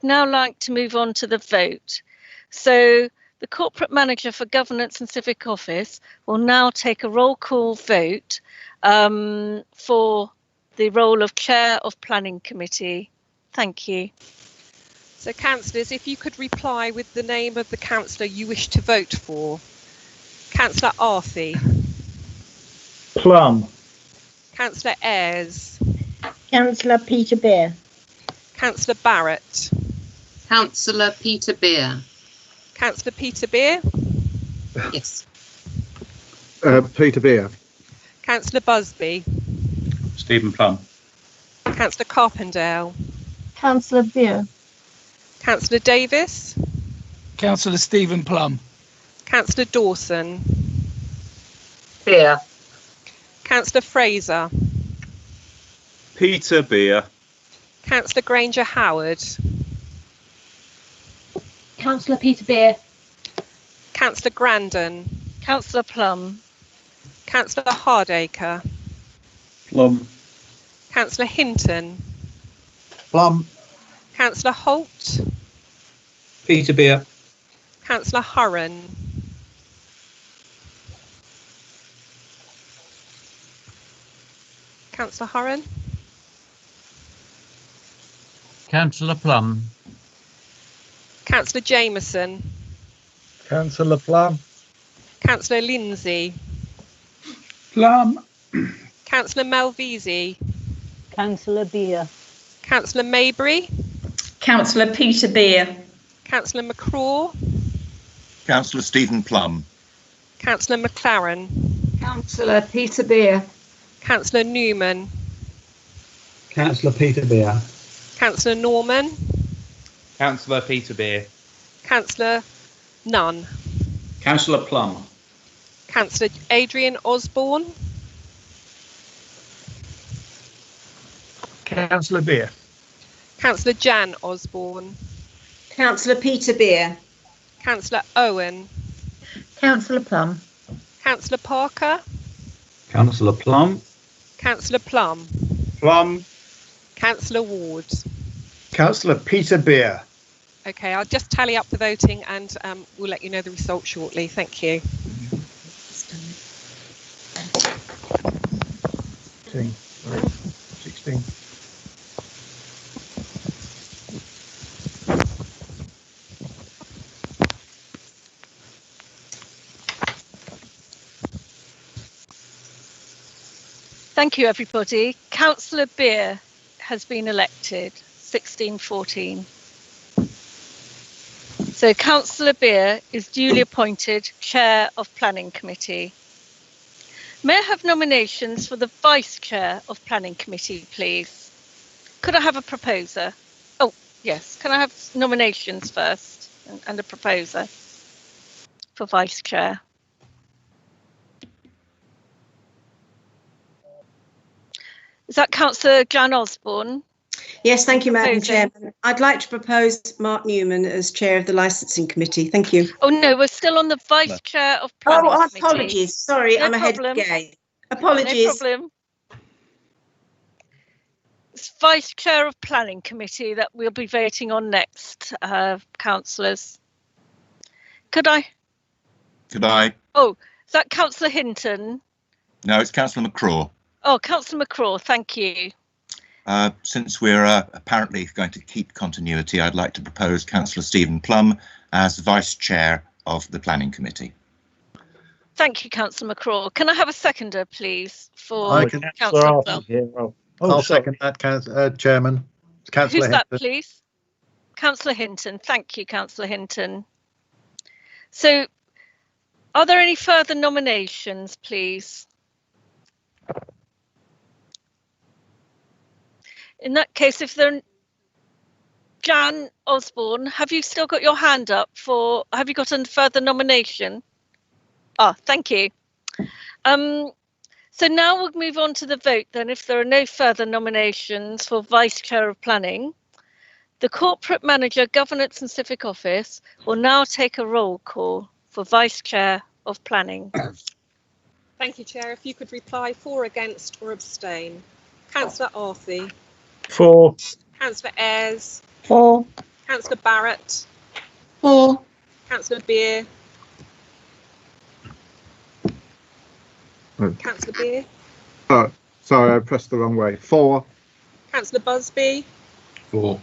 now like to move on to the vote. So the Corporate Manager for Governance and Civic Office will now take a roll call vote for the role of Chair of Planning Committee. Thank you. So, councillors, if you could reply with the name of the councillor you wish to vote for. Councillor Arthey. Plum. Councillor Ayres. Councillor Peter Beer. Councillor Barrett. Councillor Peter Beer. Councillor Peter Beer. Yes. Peter Beer. Councillor Busby. Stephen Plum. Councillor Carpendale. Councillor Beer. Councillor Davis. Councillor Stephen Plum. Councillor Dawson. Beer. Councillor Fraser. Peter Beer. Councillor Granger Howard. Councillor Peter Beer. Councillor Grandon. Councillor Plum. Councillor Hardacre. Plum. Councillor Hinton. Plum. Councillor Holt. Peter Beer. Councillor Hurren. Councillor Hurren. Councillor Plum. Councillor Jameson. Councillor Plum. Councillor Lindsay. Plum. Councillor Malvisi. Councillor Beer. Councillor Maybury. Councillor Peter Beer. Councillor McCraw. Councillor Stephen Plum. Councillor McLaren. Councillor Peter Beer. Councillor Newman. Councillor Peter Beer. Councillor Norman. Councillor Peter Beer. Councillor Nunn. Councillor Plum. Councillor Adrian Osborne. Councillor Beer. Councillor Jan Osborne. Councillor Peter Beer. Councillor Owen. Councillor Plum. Councillor Parker. Councillor Plum. Councillor Plum. Plum. Councillor Ward. Councillor Peter Beer. Okay, I'll just tally up the voting and we'll let you know the result shortly. Thank you. 16. Thank you, everybody. Councillor Beer has been elected, 1614. So Councillor Beer is duly appointed Chair of Planning Committee. May I have nominations for the Vice Chair of Planning Committee, please? Could I have a proposer? Oh, yes. Can I have nominations first and a proposer for Vice Chair? Is that Councillor Jan Osborne? Yes, thank you, Madam Proposing. Chairman. I'd like to propose Mark Newman as Chair of the Licensing Committee. Thank you. Oh, no, we're still on the Vice Chair of Planning Committee. Apologies. Sorry, No I'm ahead of the problem. game. Apologies. No problem. It's Vice Chair of Planning Committee that we'll be voting on next, councillors. Could I? Oh, is that Councillor Hinton? No, it's Councillor McCraw. Oh, Councillor McCraw, thank you. Since we're apparently going to keep continuity, I'd like to propose Councillor Stephen Plum as Vice Chair of the Planning Committee. Thank you, Councillor McCraw. Can I have a seconder, please, for Councillor Plum? I'll second that, Chairman. Councillor Who's that, Hinton. please? Councillor Hinton. Thank you, Councillor Hinton. So, are there any further nominations, please? In that case, if there, Jan Osborne, have you still got your hand up for? Have you got a further nomination? Ah, thank you. So now we'll move on to the vote then. If there are no further nominations for Vice Chair of Planning, the Corporate Manager, Governance and Civic Office will now take a roll call for Vice Chair of Planning. Thank you, Chair. If you could reply for, against or abstain. Councillor Arthey. For. Councillor Ayres. For. Councillor Barrett. For. Councillor Beer. Councillor Beer. Oh, sorry, I pressed the wrong way. 4. Councillor Busby. 4.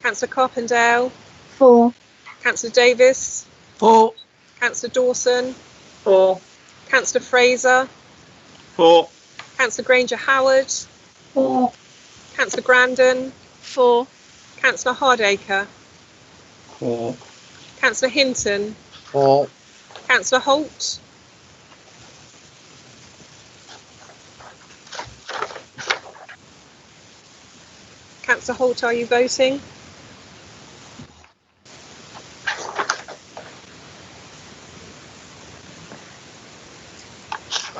Councillor Carpendale. For. Councillor Davis. For. Councillor Dawson. 4. Councillor Fraser. 4. Councillor Granger Howard. 4. Councillor Grandon. 4. Councillor Hardacre. 4. Councillor Hinton. 4. Councillor Holt. Councillor Holt, are you voting?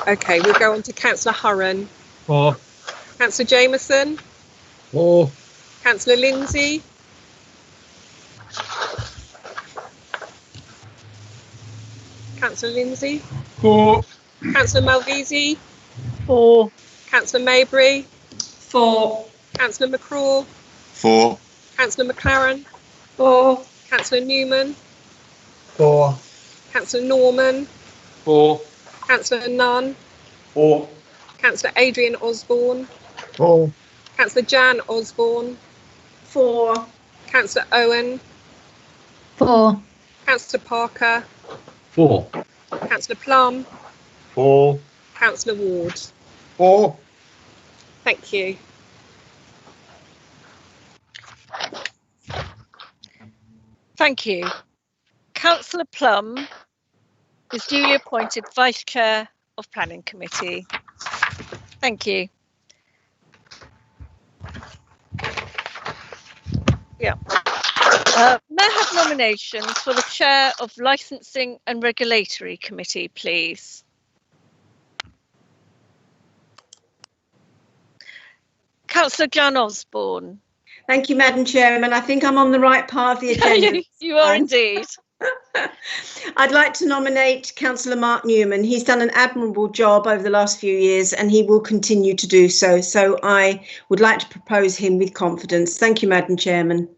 Okay, we'll go on to Councillor Hurren. 4. Councillor Jameson. 4. Councillor Lindsay. Councillor Lindsay. 4. Councillor Malvisi. 4. Councillor Maybury. 4. Councillor McCraw. 4. Councillor McLaren. 4. Councillor Newman. 4. Councillor Norman. 4. Councillor Nunn. 4. Councillor Adrian Osborne. 4. Councillor Jan Osborne. 4. Councillor Owen. 4. Councillor Parker. 4. Councillor Plum. 4. Councillor Ward. 4. Thank you. Thank you. Councillor Plum is duly appointed Vice Chair of Planning Committee. Thank you. Yeah. May I have nominations for the Chair of Licensing and Regulatory Committee, please? Councillor Jan Osborne. Thank you, Madam Chairman. I think I'm on the right part of the agenda. You are indeed. I'd like to nominate Councillor Mark Newman. He's done an admirable job over the last few years and he will continue to do so. So I would like to propose him with confidence. Thank you, Madam Chairman.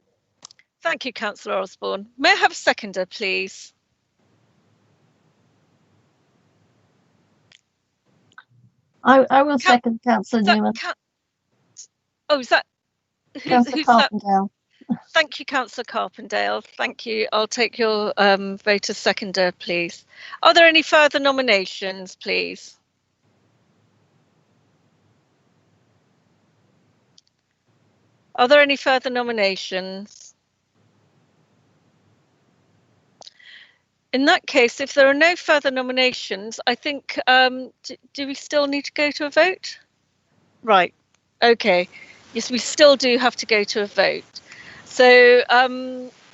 Thank you, Councillor Osborne. May I have a seconder, please? I will second Councillor Newman. Oh, is that? Councillor Carpendale. Thank you, Councillor Carpendale. Thank you. I'll take your vote as seconder, please. Are there any further nominations, please? Are there any further nominations? In that case, if there are no further nominations, I think, do we still need to go to a vote? Right. Okay. Yes, we still do have to go to a vote. So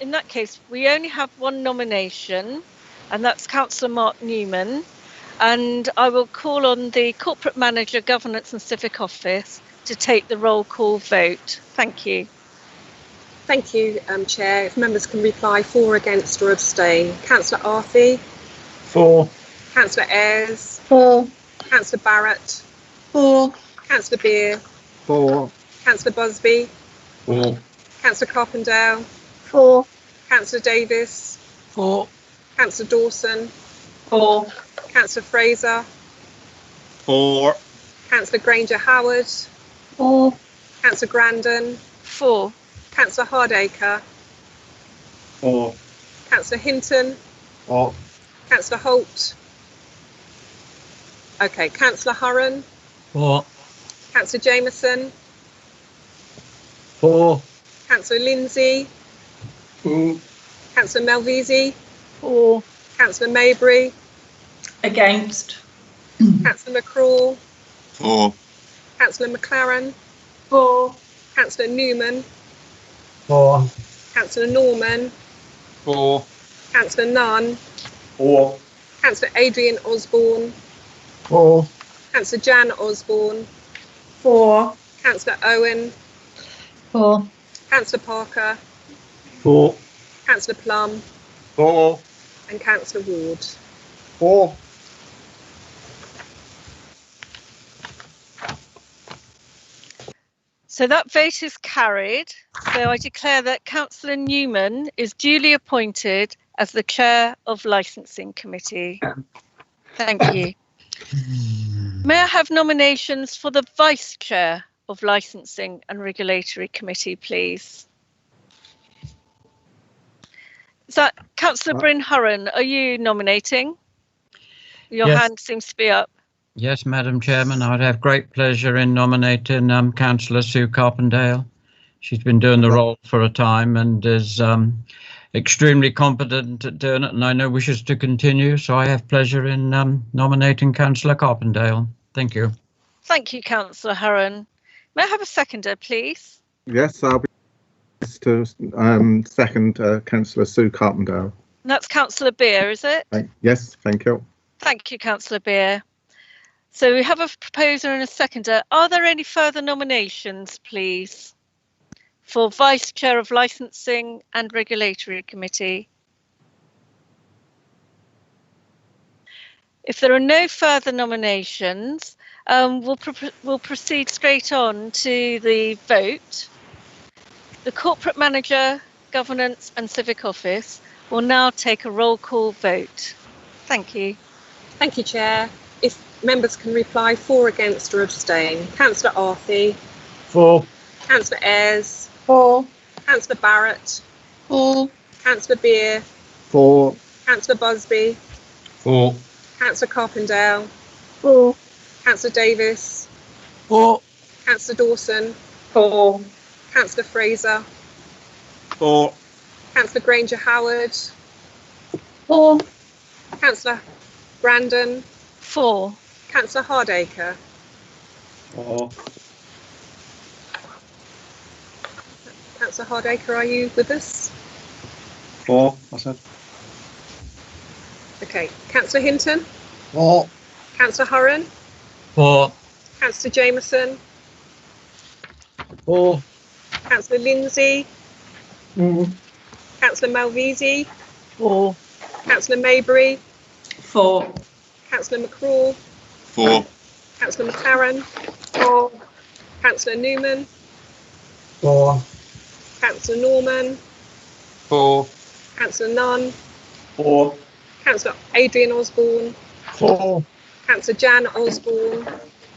in that case, we only have one nomination, and that's Councillor Mark Newman. And I will call on the Corporate Manager, Governance and Civic Office to take the roll call vote. Thank you. Thank you, Chair. If members can reply for, against or abstain. Councillor Arthey. 4. Councillor Ayres. 4. Councillor Barrett. 4. Councillor Beer. 4. Councillor Busby. 4. Councillor Carpendale. 4. Councillor Davis. 4. Councillor Dawson. 4. Councillor Fraser. 4. Councillor Granger Howard. 4. Councillor Grandon. 4. Councillor Hardacre. 4. Councillor Hinton. 4. Councillor Holt. Okay, Councillor Hurren. 4. Councillor Jameson. 4. Councillor Lindsay. 4. Councillor Malvisi. 4. Councillor Maybury. Against. Councillor McCraw. 4. Councillor McLaren. 4. Councillor Newman. 4. Councillor Norman. 4. Councillor Nunn. 4. Councillor Adrian Osborne. 4. Councillor Jan Osborne. 4. Councillor Owen. 4. Councillor Parker. 4. Councillor Plum. 4. And Councillor Ward. 4. So that vote is carried. So I declare that Councillor Newman is duly appointed as the Chair of Licensing Committee. Thank you. May I have nominations for the Vice Chair of Licensing and Regulatory Committee, please? Is that Councillor Bryn Hurren? Are you nominating? Your Yes. hand seems to be up. Yes, Madam Chairman, I'd have great pleasure in nominating Councillor Sue Carpendale. She's been doing the role for a time and is extremely competent at doing it, and I know wishes to continue, so I have pleasure in nominating Councillor Carpendale. Thank you. Thank you, Councillor Hurren. May I have a seconder, please? Yes, I'll be pleased to second Councillor Sue Carpendale. And that's Councillor Beer, is it? Yes, thank you. Thank you, Councillor Beer. So we have a proposer and a seconder. Are there any further nominations, please, for Vice Chair of Licensing and Regulatory Committee? If there are no further nominations, we'll proceed straight on to the vote. The Corporate Manager, Governance and Civic Office will now take a roll call vote. Thank you. Thank you, Chair. If members can reply for, against or abstain. Councillor Arthey. 4. Councillor Ayres. 4. Councillor Barrett. 4. Councillor Beer. 4. Councillor Busby. 4. Councillor Carpendale. 4. Councillor Davis. 4. Councillor Dawson. 4. Councillor Fraser. 4. Councillor Granger Howard. 4. Councillor Brandon. 4. Councillor Hardacre. 4. Councillor Hardacre, are you with us? 4. I said. Okay. Councillor Hinton. 4. Councillor Hurren. 4. Councillor Jameson. 4. Councillor Lindsay. 4. Councillor Malvisi. 4. Councillor Maybury. 4. Councillor McCraw. 4. Councillor McLaren. 4. Councillor Newman. 4. Councillor Norman. 4. Councillor Nunn. 4. Councillor Adrian Osborne. 4. Councillor Jan Osborne.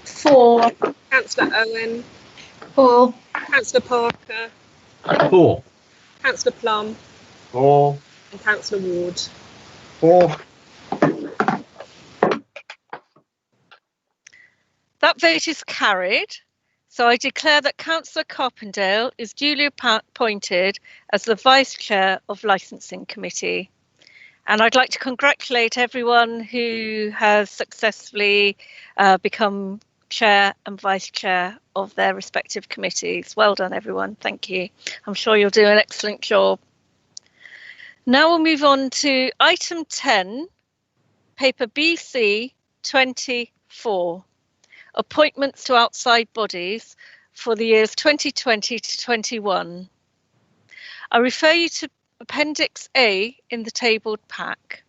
4. Councillor Owen. 4. Councillor Parker. 4. Councillor Plum. 4. And Councillor Ward. 4. That vote is carried. So I declare that Councillor Carpendale is duly appointed as the Vice Chair of Licensing Committee. And I'd like to congratulate everyone who has successfully become Chair and Vice Chair of their respective committees. Well done, everyone. Thank you. I'm sure you'll do an excellent job. Now we'll move on to item 10, paper BC 24. Appointments to outside bodies for the years 2020 to 21. I refer you to Appendix A in the tabled pack.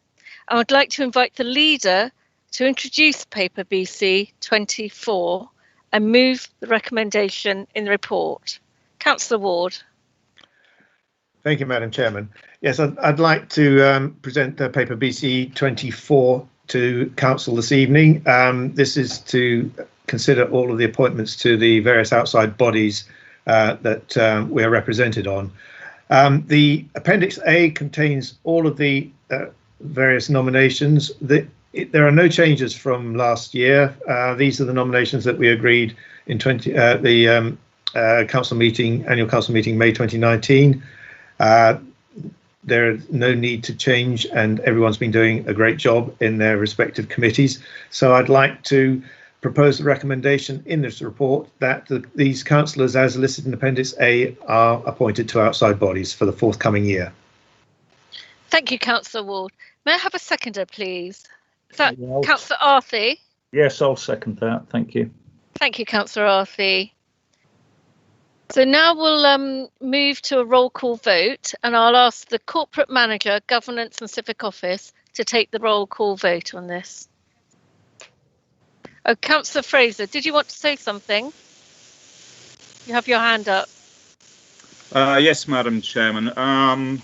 I would like to invite the leader to introduce paper BC 24 and move the recommendation in the report. Councillor Ward. Thank you, Madam Chairman. Yes, I'd like to present the paper BC 24 to Council this evening. This is to consider all of the appointments to the various outside bodies that we're represented on. The Appendix A contains all of the various nominations. There are no changes from last year. These are the nominations that we agreed in the annual council meeting May 2019. There is no need to change, and everyone's been doing a great job in their respective committees. So I'd like to propose the recommendation in this report that these councillors, as listed in Appendix A, are appointed to outside bodies for the forthcoming year. Thank you, Councillor Ward. May I have a seconder, please? Is that Councillor Arthey? Yes, I'll second that. Thank you. Thank you, Councillor Arthey. So now we'll move to a roll call vote, and I'll ask the Corporate Manager, Governance and Civic Office to take the roll call vote on this. Oh, Councillor Fraser, did you want to say something? You have your hand up. Yes, Madam Chairman. I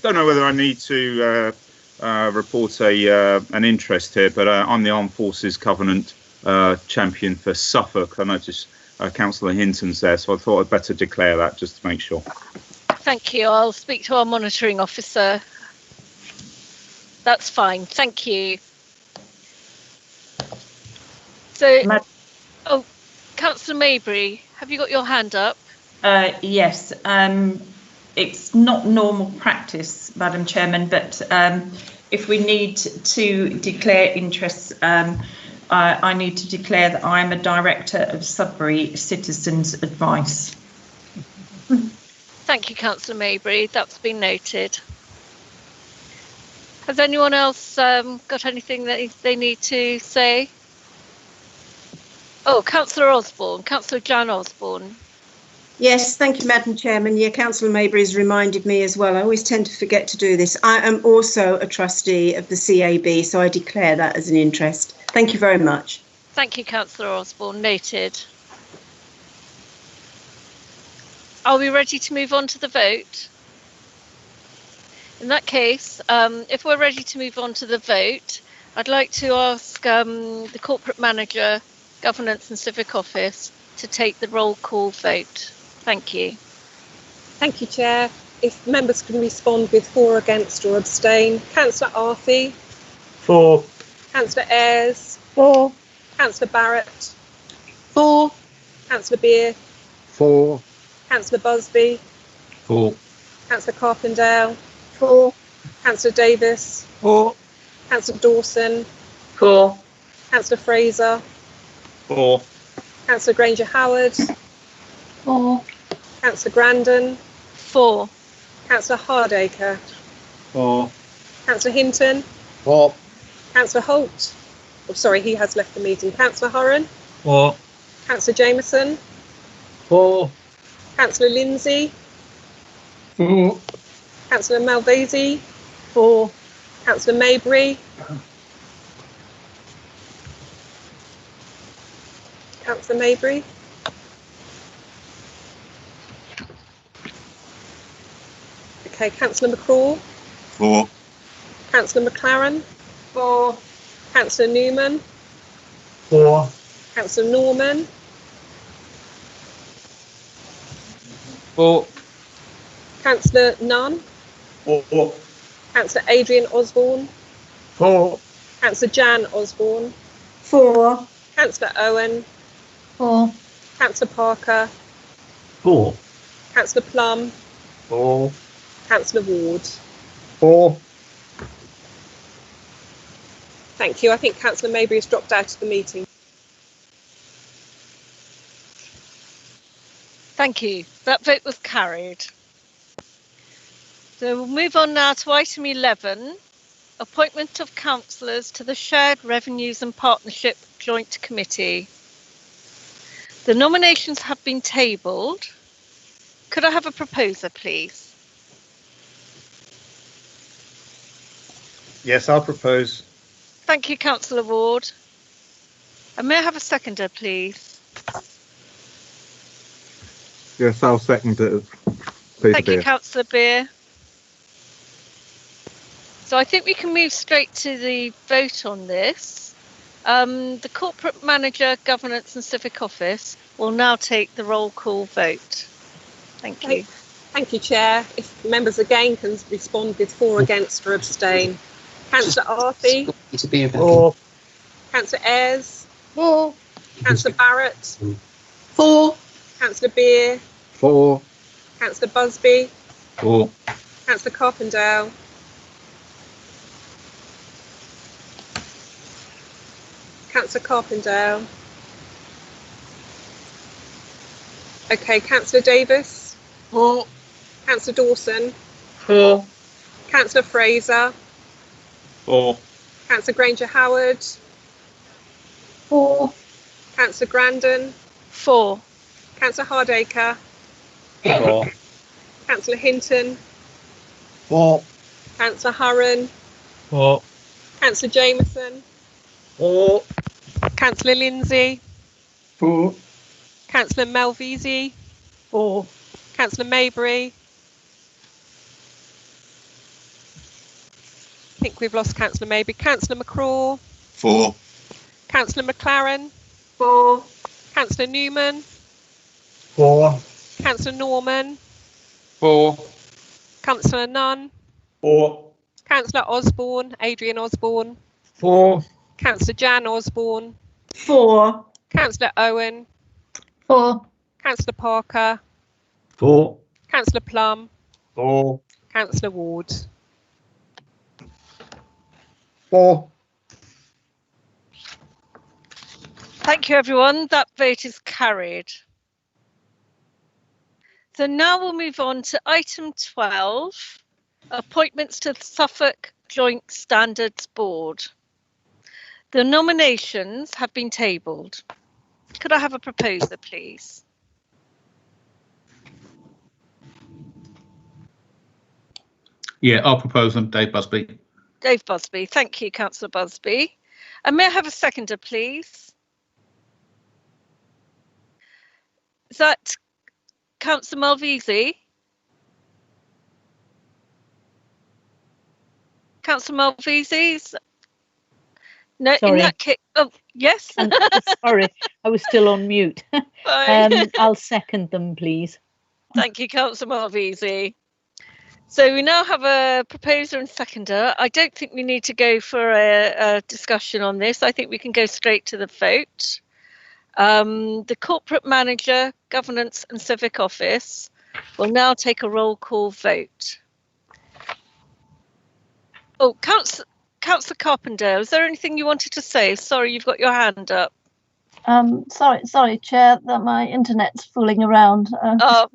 don't know whether I need to report an interest here, but I'm the Armed Forces Covenant champion for Suffolk. I noticed Councillor Hinton's there, so I thought I'd better declare that just to make sure. Thank you. I'll speak to our monitoring officer. That's fine. Thank you. So, oh, Councillor Maybury, have you got your hand up? Yes. It's not normal practice, Madam Chairman, but if we need to declare interests, I need to declare that I am a director of Sudbury Citizens Advice. Thank you, Councillor Maybury. That's been noted. Has anyone else got anything that they need to say? Oh, Councillor Osborne, Councillor Jan Osborne. Yes, thank you, Madam Chairman. Yeah, Councillor Maybury has reminded me as well. I always tend to forget to do this. I am also a trustee of the CAB, so I declare that as an interest. Thank you very much. Thank you, Councillor Osborne. Noted. Are we ready to move on to the vote? In that case, if we're ready to move on to the vote, I'd like to ask the Corporate Manager, Governance and Civic Office to take the roll call vote. Thank you. Thank you, Chair. If members can respond with for, against or abstain. Councillor Arthey. For. Councillor Ayres. For. Councillor Barrett. For. Councillor Beer. For. Councillor Busby. For. Councillor Carpendale. For. Councillor Davis. For. Councillor Dawson. For. Councillor Fraser. For. Councillor Granger Howard. For. Councillor Grandon. For. Councillor Hardacre. For. Councillor Hinton. For. Councillor Holt. Oh, sorry, he has left the meeting. Councillor Horan. For. Councillor Jameson. For. Councillor Lindsay. For. Councillor Malvesi. For. Councillor Maybury. Councillor Maybury. Okay, Councillor McCraw. For. Councillor McLaren. For. Councillor Newman. For. Councillor Norman. For. Councillor Nunn. For. Councillor Adrian Osborne. For. Councillor Jan Osborne. For. Councillor Owen. For. Councillor Parker. For. Councillor Plum. For. Councillor Ward. For. Thank you. I think Councillor Maybury has dropped out of the meeting. Thank you. That vote was carried. So we'll move on now to item 11, appointment of councillors to the Shared Revenues and Partnership Joint Committee. The nominations have been tabled. Could I have a proposer, please? Yes, I'll propose. Thank you, Councillor Ward. And may I have a seconder, please? Yes, I'll second it. Thank you, Councillor Beer. So I think we can move straight to the vote on this. The Corporate Manager, Governance and Civic Office We'll now take the roll call vote. Thank you. Thank you, Chair. If members again can respond with for, against or abstain. Councillor Arthey. For. Councillor Ayres. For. Councillor Barrett. For. Councillor Beer. For. Councillor Busby. For. Councillor Carpendale. Councillor Carpendale. Okay, Councillor Davis. For. Councillor Dawson. For. Councillor Fraser. For. Councillor Granger Howard. For. Councillor Grandon. For. Councillor Hardacre. For. Councillor Hinton. For. Councillor Hurren. For. Councillor Jameson. For. Councillor Lindsay. For. Councillor Malvisi. For. Councillor Maybury. I think we've lost Councillor Maybury. Councillor McCraw. For. Councillor McLaren. For. Councillor Newman. For. Councillor Norman. For. Councillor Nunn. For. Councillor Osborne, Adrian Osborne. For. Councillor Jan Osborne. For. Councillor Owen. For. Councillor Parker. For. Councillor Plum. For. Councillor Ward. For. Thank you, everyone. That vote is carried. So now we'll move on to item 12, appointments to the Suffolk Joint Standards Board. The nominations have been tabled. Could I have a proposer, please? Yeah, I'll propose them, Dave Busby. Dave Busby. Thank you, Councillor Busby. And may I have a seconder, please? Is that Councillor Malvisi? Councillor Malvisi? No, Sorry. in that case, oh, yes. Sorry, I was still on mute. I'll second them, please. Thank you, Councillor Malvisi. So we now have a proposer and seconder. I don't think we need to go for a discussion on this. I think we can go straight to the vote. The Corporate Manager, Governance and Civic Office will now take a roll call vote. Oh, Councillor Carpendale, is there anything you wanted to say? Sorry, you've got your hand up. Sorry, Chair, that my internet's fooling around. Oh,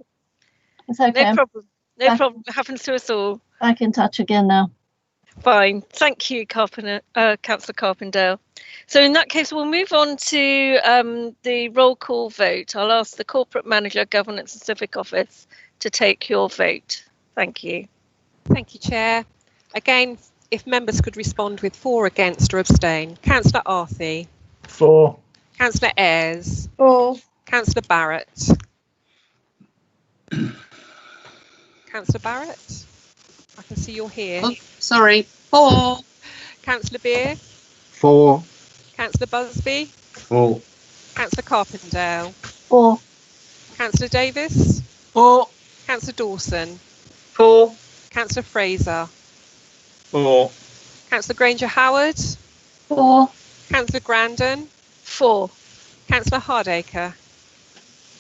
it's okay. no problem. No problem. It happens to us all. Back in touch again now. Fine. Thank you, Councillor Carpendale. So in that case, we'll move on to the roll call vote. I'll ask the Corporate Manager, Governance and Civic Office to take your vote. Thank you. Thank you, Chair. Again, if members could respond with for, against or abstain. Councillor Arthey. For. Councillor Ayres. For. Councillor Barrett. Councillor Barrett. I can see you're here. Oh, sorry. For. Councillor Beer. For. Councillor Busby. For. Councillor Carpendale. For. Councillor Davis. For. Councillor Dawson. For. Councillor Fraser. For. Councillor Granger Howard. For. Councillor Grandon. For. Councillor Hardacre.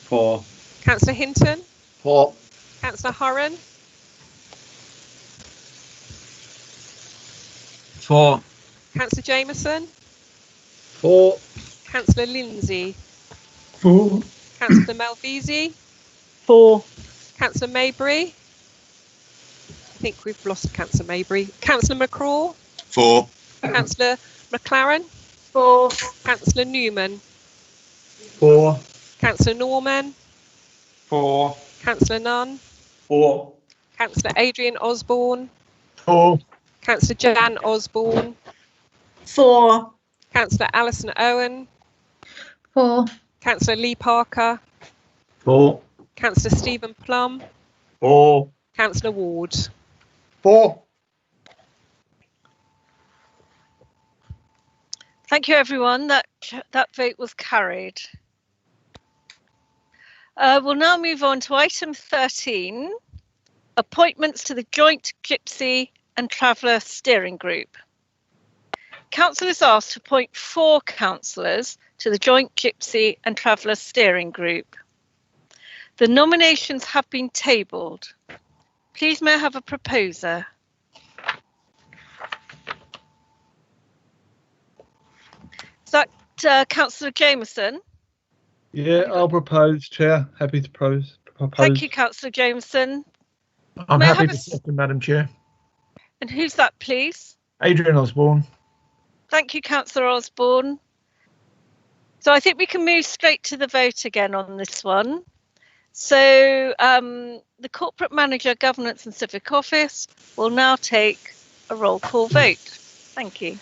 For. Councillor Hinton. For. Councillor Hurren. For. Councillor Jameson. For. Councillor Lindsay. For. Councillor Malvisi. For. Councillor Maybury. I think we've lost Councillor Maybury. Councillor McCraw. For. Councillor McLaren. For. Councillor Newman. For. Councillor Norman. For. Councillor Nunn. For. Councillor Adrian Osborne. For. Councillor Jan Osborne. For. Councillor Alison Owen. For. Councillor Lee Parker. For. Councillor Stephen Plum. For. Councillor Ward. For. Thank you, everyone. That vote was carried. We'll now move on to item 13, appointments to the Joint Gypsy and Traveller Steering Group. Council is asked to appoint 4 councillors to the Joint Gypsy and Traveller Steering Group. The nominations have been tabled. Please may I have a proposer? Is that Councillor Jameson? Yeah, I'll propose, Chair. Happy to propose. Thank you, Councillor Jameson. I'm May I happy have to a s- second, Madam Chair. And who's that, please? Adrian Osborne. Thank you, Councillor Osborne. So I think we can move straight to the vote again on this one. So the Corporate Manager, Governance and Civic Office will now take a roll call vote. Thank you.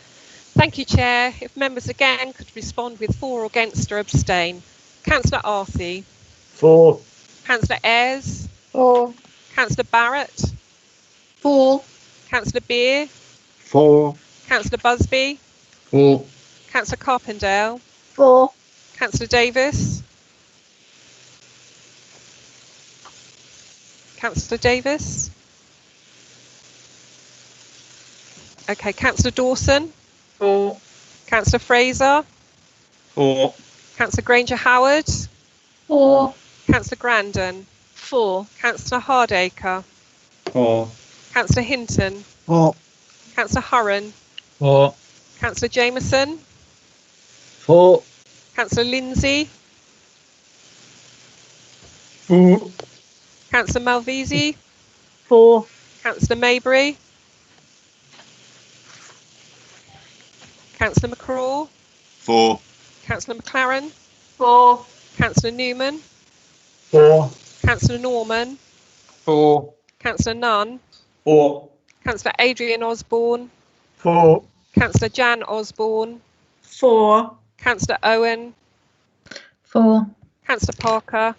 Thank you, Chair. If members again could respond with for, against or abstain. Councillor Arthey. For. Councillor Ayres. For. Councillor Barrett. For. Councillor Beer. For. Councillor Busby. For. Councillor Carpendale. For. Councillor Davis. Councillor Davis. Okay, Councillor Dawson. For. Councillor Fraser. For. Councillor Granger Howard. For. Councillor Grandon. For. Councillor Hardacre. For. Councillor Hinton. For. Councillor Hurren. For. Councillor Jameson. For. Councillor Lindsay. For. Councillor Malvisi. For. Councillor Maybury. Councillor McCraw. For. Councillor McLaren. For. Councillor Newman. For. Councillor Norman. For. Councillor Nunn. For. Councillor Adrian Osborne. For. Councillor Jan Osborne. For. Councillor Owen. For. Councillor Parker.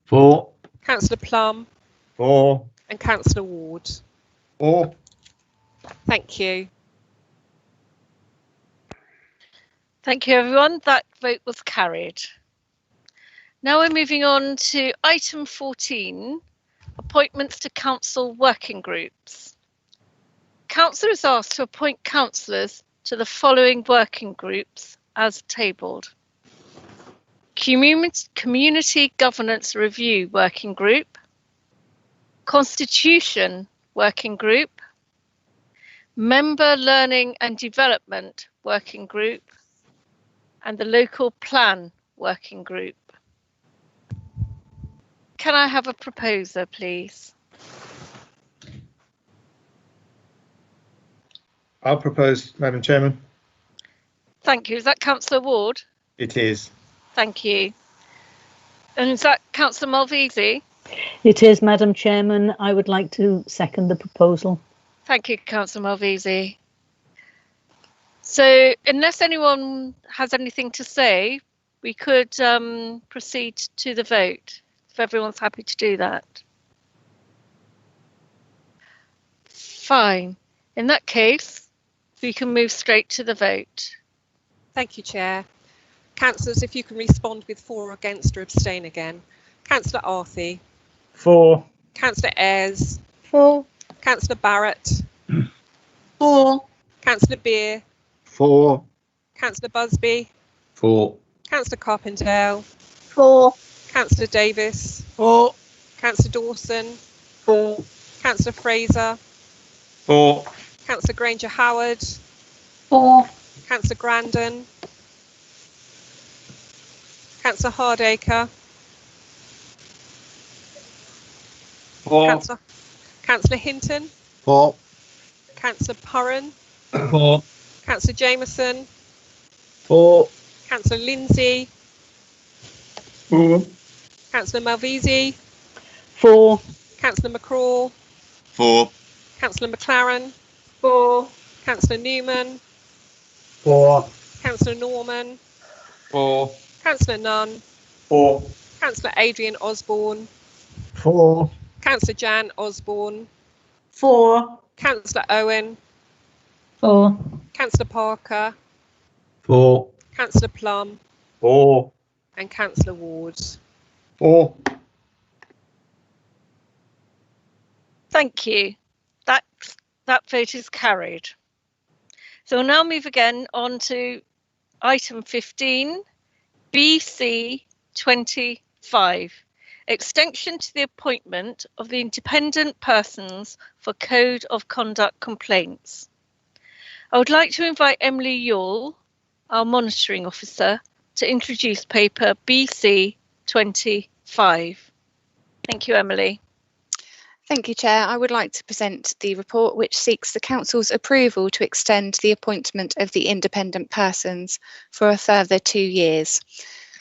For. Councillor Plum. For. And Councillor Ward. For. Thank you. Thank you, everyone. That vote was carried. Now we're moving on to item 14, appointments to council working groups. Council is asked to appoint councillors to the following working groups as tabled. Community Governance Review Working Group, Constitution Working Group, Member Learning and Development Working Group, and the Local Plan Working Group. Can I have a proposer, please? I'll propose, Madam Chairman. Thank you. Is that Councillor Ward? It is. Thank you. And is that Councillor Malvisi? It is, Madam Chairman. I would like to second the proposal. Thank you, Councillor Malvisi. So unless anyone has anything to say, we could proceed to the vote, if everyone's happy to do that. Fine. In that case, we can move straight to the vote. Thank you, Chair. Councillors, if you can respond with for, against or abstain again. Councillor Arthey. For. Councillor Ayres. For. Councillor Barrett. For. Councillor Beer. For. Councillor Busby. For. Councillor Carpendale. For. Councillor Davis. For. Councillor Dawson. For. Councillor Fraser. For. Councillor Granger Howard. For. Councillor Grandon. Councillor Hardacre. For. Councillor Hinton. For. Councillor Purren. For. Councillor Jameson. For. Councillor Lindsay. For. Councillor Malvisi. For. Councillor McCraw. For. Councillor McLaren. For. Councillor Newman. For. Councillor Norman. For. Councillor Nunn. For. Councillor Adrian Osborne. For. Councillor Jan Osborne. For. Councillor Owen. For. Councillor Parker. For. Councillor Plum. For. And Councillor Ward. 4. Thank you. That vote is carried. So we'll now move again on to item 15, BC 25, extension to the appointment of the independent persons for Code of Conduct complaints. I would like to invite Emily Yule, our monitoring officer, to introduce paper BC 25. Thank you, Emily. Thank you, Chair. I would like to present the report which seeks the Council's approval to extend the appointment of the independent persons for a further 2 years.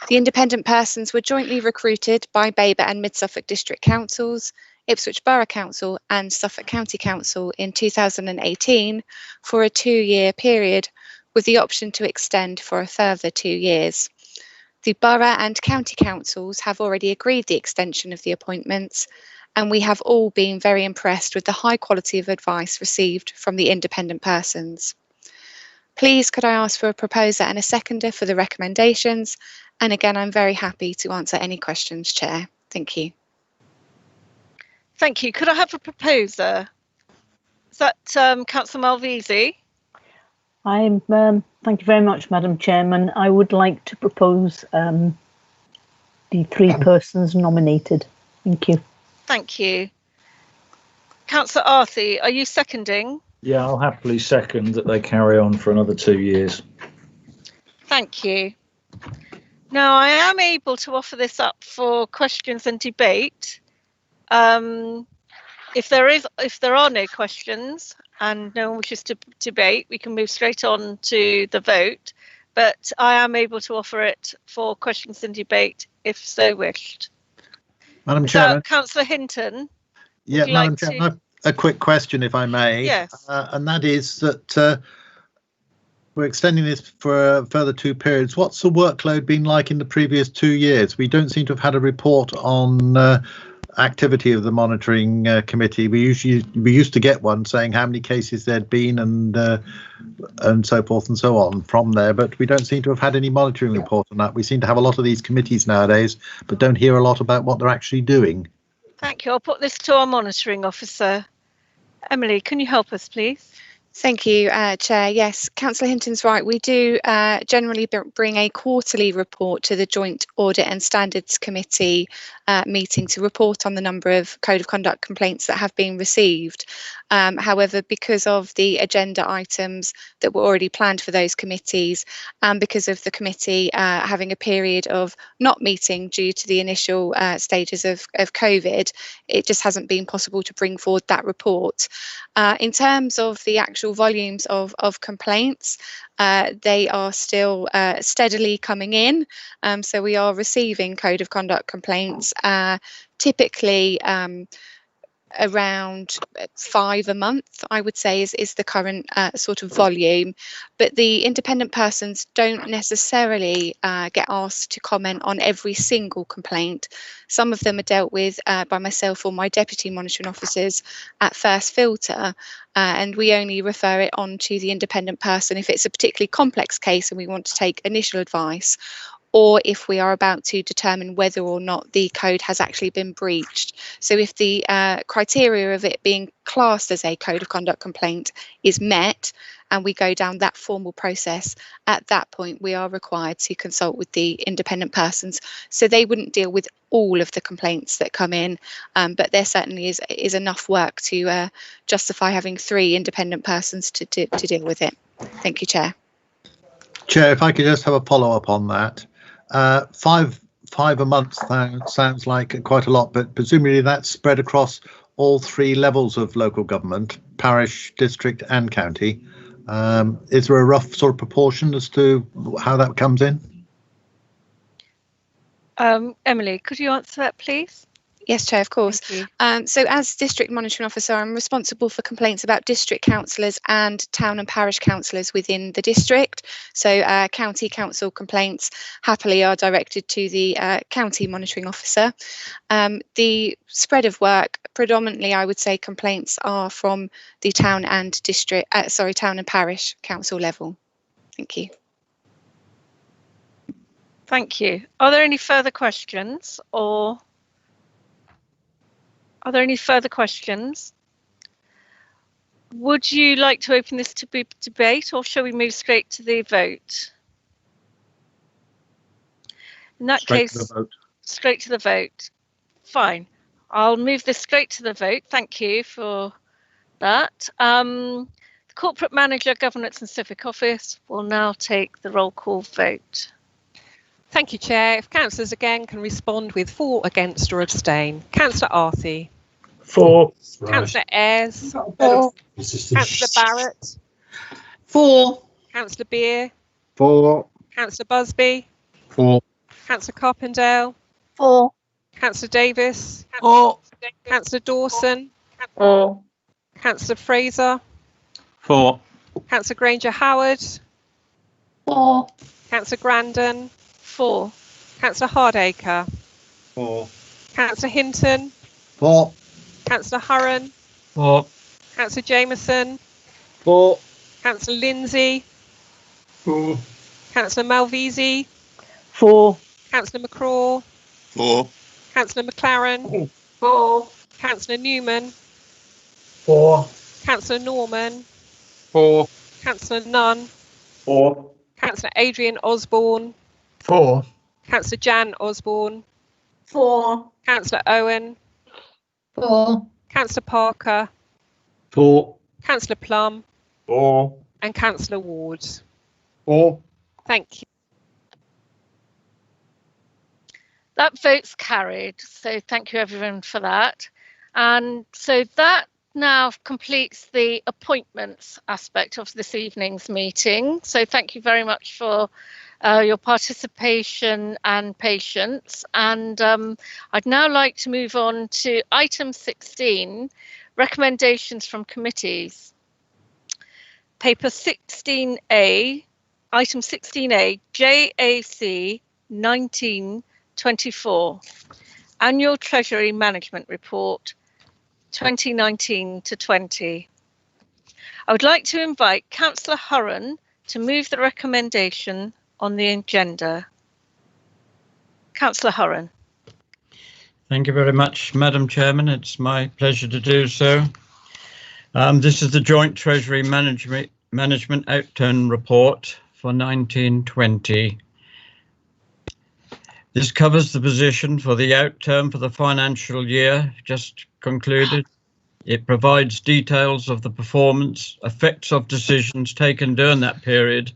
The independent persons were jointly recruited by Babergh and Mid-Suffolk District Councils, Ipswich Borough Council and Suffolk County Council in 2018 for a 2-year period with the option to extend for a further 2 years. The Borough and County Councils have already agreed the extension of the appointments, and we have all been very impressed with the high quality of advice received from the independent persons. Please could I ask for a proposer and a seconder for the recommendations? And again, I'm very happy to answer any questions, Chair. Thank you. Thank you. Could I have a proposer? Is that Councillor Malvisi? Thank you very much, Madam Chairman. I would like to propose the 3 persons nominated. Thank you. Thank you. Councillor Arthey, are you seconding? Yeah, I'll happily second that they carry on for another 2 years. Thank you. Now, I am able to offer this up for questions and debate. If there are no questions and no one wishes to debate, we can move straight on to the vote. But I am able to offer it for questions and debate if so wished. Madam Chairman. Councillor Hinton. Yeah, Madam Chairman, a quick question, if I may. Yes. And that is that we're extending this for a further 2 periods. What's the workload been like in the previous 2 years? We don't seem to have had a report on activity of the monitoring committee. We used to get one saying how many cases there'd been and so forth and so on from there, but we don't seem to have had any monitoring report on that. We seem to have a lot of these committees nowadays, but don't hear a lot about what they're actually doing. Thank you. I'll put this to our monitoring officer. Emily, can you help us, please? Thank you, Chair. Yes, Councillor Hinton's right. We do generally bring a quarterly report to the Joint Audit and Standards Committee meeting to report on the number of Code of Conduct complaints that have been received. However, because of the agenda items that were already planned for those committees, and because of the committee having a period of not meeting due to the initial stages of COVID, it just hasn't been possible to bring forward that report. In terms of the actual volumes of complaints, they are still steadily coming in. So we are receiving Code of Conduct complaints, typically around 5 a month, I would say is the current sort of volume. But the independent persons don't necessarily get asked to comment on every single complaint. Some of them are dealt with by myself or my deputy monitoring officers at first filter, and we only refer it on to the independent person if it's a particularly complex case and we want to take initial advice, or if we are about to determine whether or not the code has actually been breached. So if the criteria of it being classed as a Code of Conduct complaint is met, and we go down that formal process, at that point we are required to consult with the independent persons. So they wouldn't deal with all of the complaints that come in, but there certainly is enough work to justify having 3 independent persons to deal with it. Thank you, Chair. Chair, if I could just have a follow-up on that. 5 a month sounds like quite a lot, but presumably that's spread across all 3 levels of local government, parish, district and county. Is there a rough sort of proportion as to how that comes in? Emily, could you answer that, please? Yes, Chair, of course. So as District Monitoring Officer, I'm responsible for complaints about district councillors and town and parish councillors within the district. So county council complaints happily are directed to the county monitoring officer. The spread of work, predominantly I would say complaints are from the town and town and parish council level. Thank you. Thank you. Are there any further questions or are there any further questions? Would you like to open this to debate, or shall we move straight to the vote? In that case, straight to the vote. Fine. I'll move this straight to the vote. Thank you for that. The Corporate Manager, Governance and Civic Office will now take the roll call vote. Thank you, Chair. If councillors again can respond with for, against or abstain. Councillor Arthey. For. Councillor Ayres. For. Councillor Barrett. For. Councillor Beer. For. Councillor Busby. For. Councillor Carpendale. For. Councillor Davis. For. Councillor Dawson. For. Councillor Fraser. For. Councillor Granger Howard. For. Councillor Grandon. For. Councillor Hardacre. For. Councillor Hinton. For. Councillor Hurren. For. Councillor Jameson. For. Councillor Lindsay. For. Councillor Malvisi. For. Councillor McCraw. For. Councillor McLaren. For. Councillor Newman. For. Councillor Norman. For. Councillor Nunn. For. Councillor Adrian Osborne. For. Councillor Jan Osborne. For. Councillor Owen. For. Councillor Parker. For. Councillor Plum. For. And Councillor Ward. For. Thank you. That vote's carried, so thank you everyone for that. And so that now completes the appointments aspect of this evening's meeting. So thank you very much for your participation and patience. And I'd now like to move on to item 16, recommendations from committees. Paper 16A, item 16A, JAC 1924, Annual Treasury Management Report 2019 to 20. I would like to invite Councillor Hurren to move the recommendation on the agenda. Councillor Hurren. Thank you very much, Madam Chairman. It's my pleasure to do so. This is the Joint Treasury Management Outturn Report for 1920. This covers the position for the outturn for the financial year just concluded. It provides details of the performance, effects of decisions taken during that period,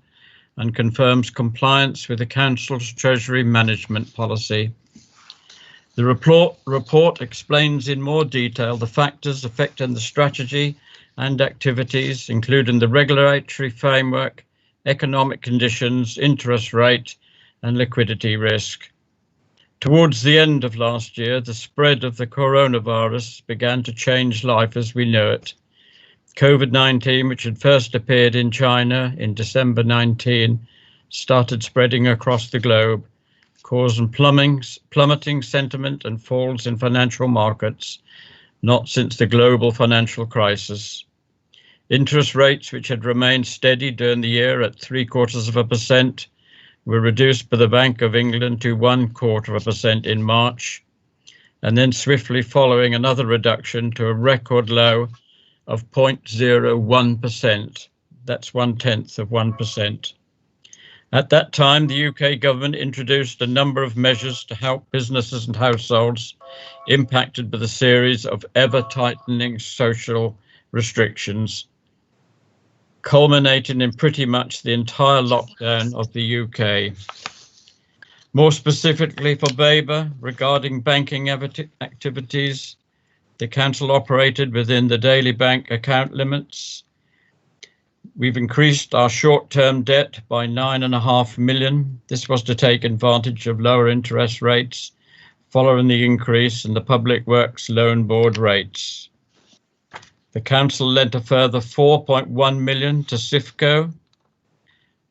and confirms compliance with the Council's Treasury Management Policy. The report explains in more detail the factors affecting the strategy and activities, including the regulatory framework, economic conditions, interest rate, and liquidity risk. Towards the end of last year, the spread of the coronavirus began to change life as we know it. COVID-19, which had first appeared in China in December 19, started spreading across the globe, causing plummeting sentiment and falls in financial markets, not since the global financial crisis. Interest rates, which had remained steady during the year at 0.75%, were reduced by the Bank of England to 0.25% in March, and then swiftly following another reduction to a record low of 0.01%. That's 0.1%. At that time, the UK government introduced a number of measures to help businesses and households impacted by the series of ever-tightening social restrictions, culminating in pretty much the entire lockdown of the UK. More specifically for Babergh, regarding banking activities, the council operated within the daily bank account limits. We've increased our short-term debt by 9.5 million. This was to take advantage of lower interest rates following the increase in the Public Works Loan Board rates. The council lent a further 4.1 million to SIFCO.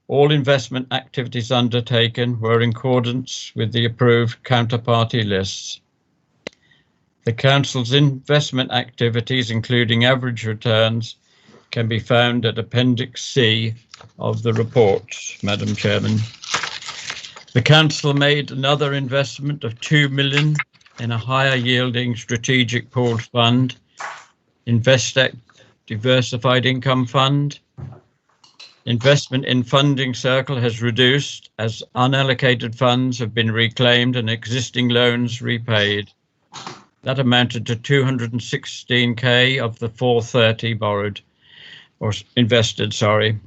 All investment activities undertaken were in accordance with the approved counterparty lists. The council's investment activities, including average returns, can be found at Appendix C of the report, Madam Chairman. The council made another investment of 2 million in a higher yielding strategic pooled fund, Investec Diversified Income Fund. Investment in Funding Circle has reduced as unallocated funds have been reclaimed and existing loans repaid. That amounted to 216k of the 430 borrowed or invested,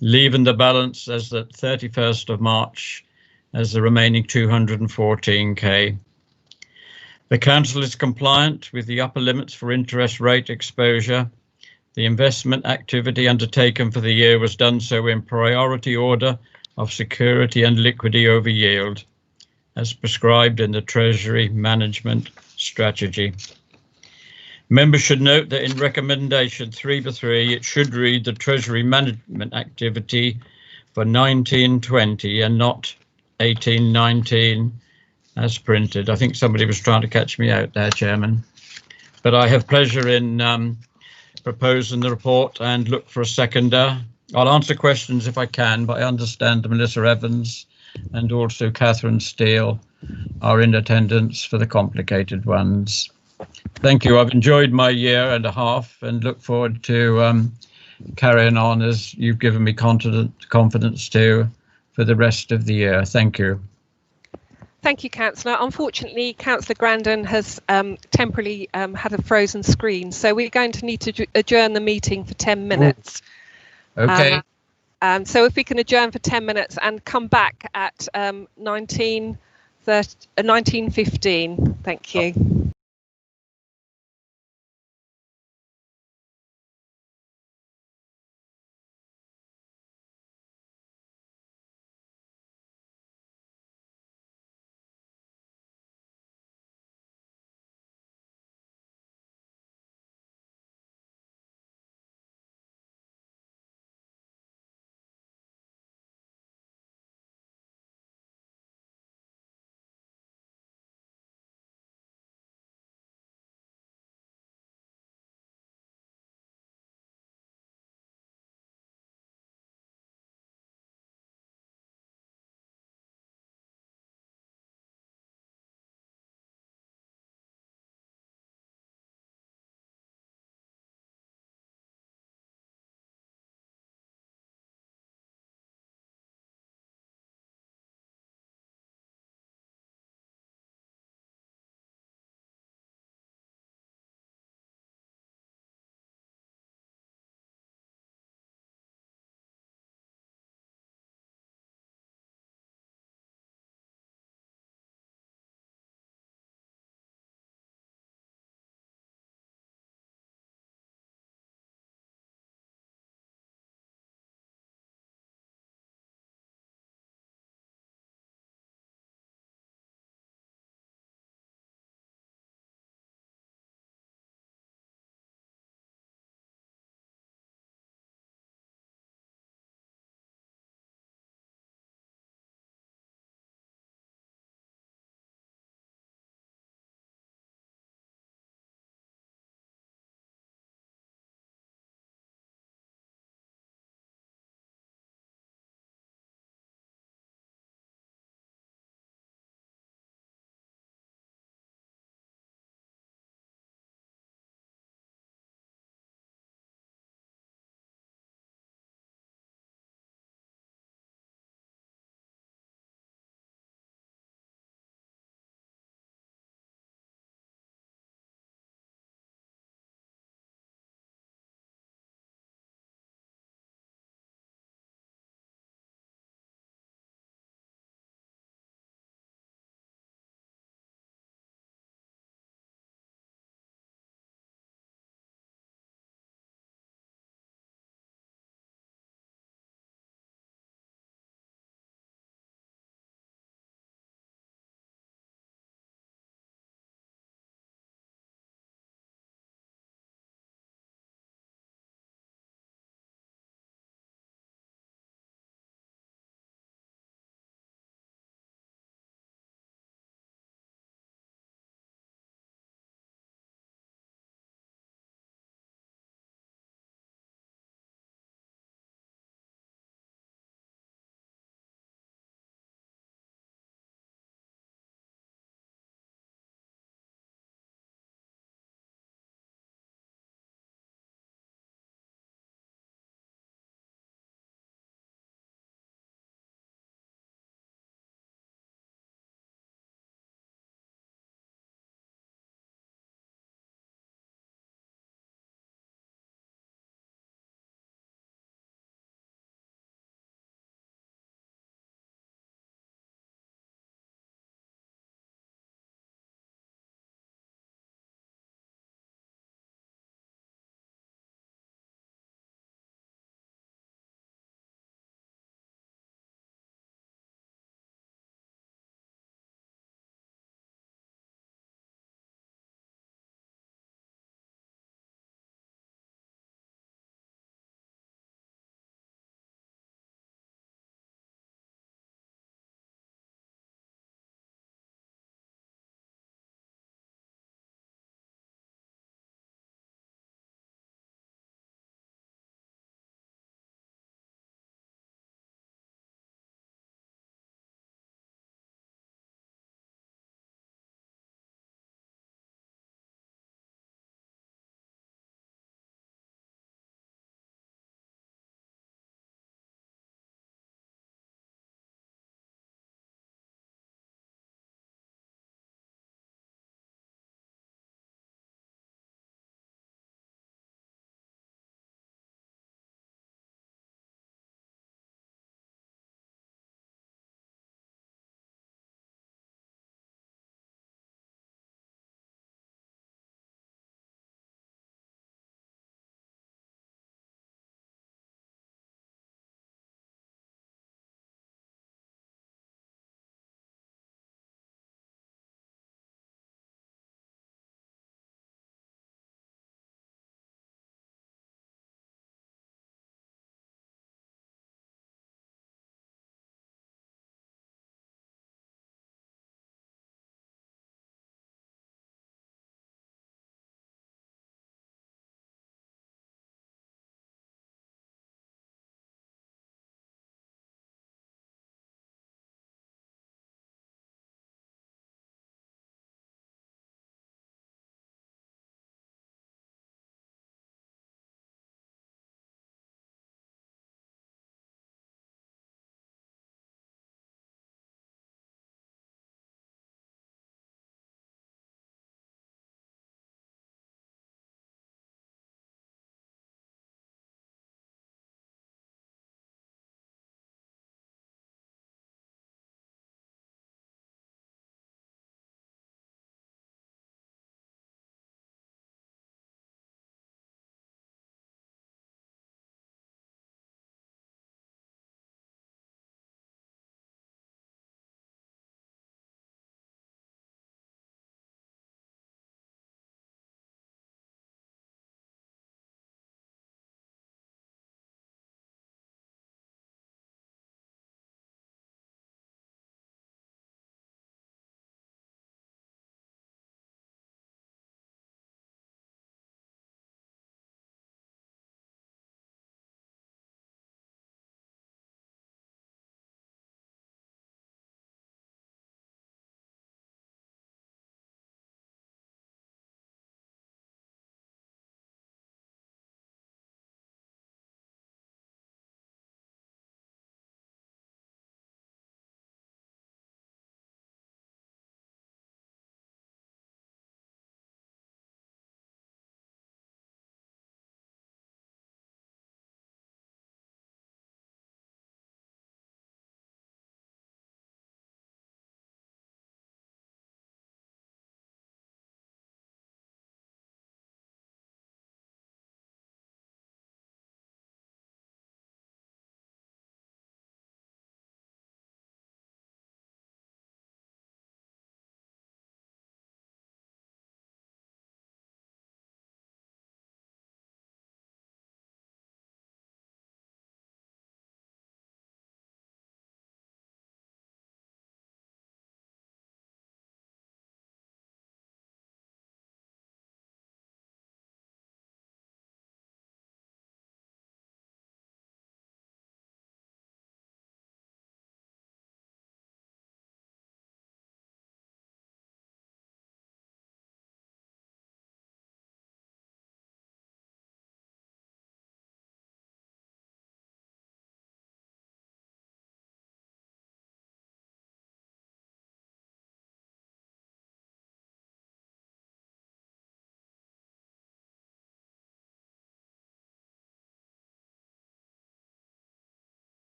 leaving the balance as the 31st of March as the remaining 214k. The council is compliant with the upper limits for interest rate exposure. The investment activity undertaken for the year was done so in priority order of security and liquidity over yield, as prescribed in the Treasury Management Strategy. Members should note that in recommendation 3/3, it should read the Treasury Management activity for 1920 and not 1819 as printed. I think somebody was trying to catch me out there, Chairman. But I have pleasure in proposing the report and look for a seconder. I'll answer questions if I can, but I understand that Melissa Evans and also Catherine Steele are in attendance for the complicated ones. Thank you. I've enjoyed my year and a half and look forward to carrying on as you've given me confidence to for the rest of the year. Thank you. Thank you, Councillor. Unfortunately, Councillor Grandin has temporarily had a frozen screen, so we're going to need to adjourn the meeting for 10 minutes. Okay. So if we can adjourn for 10 minutes and come back at 19:15. Thank you.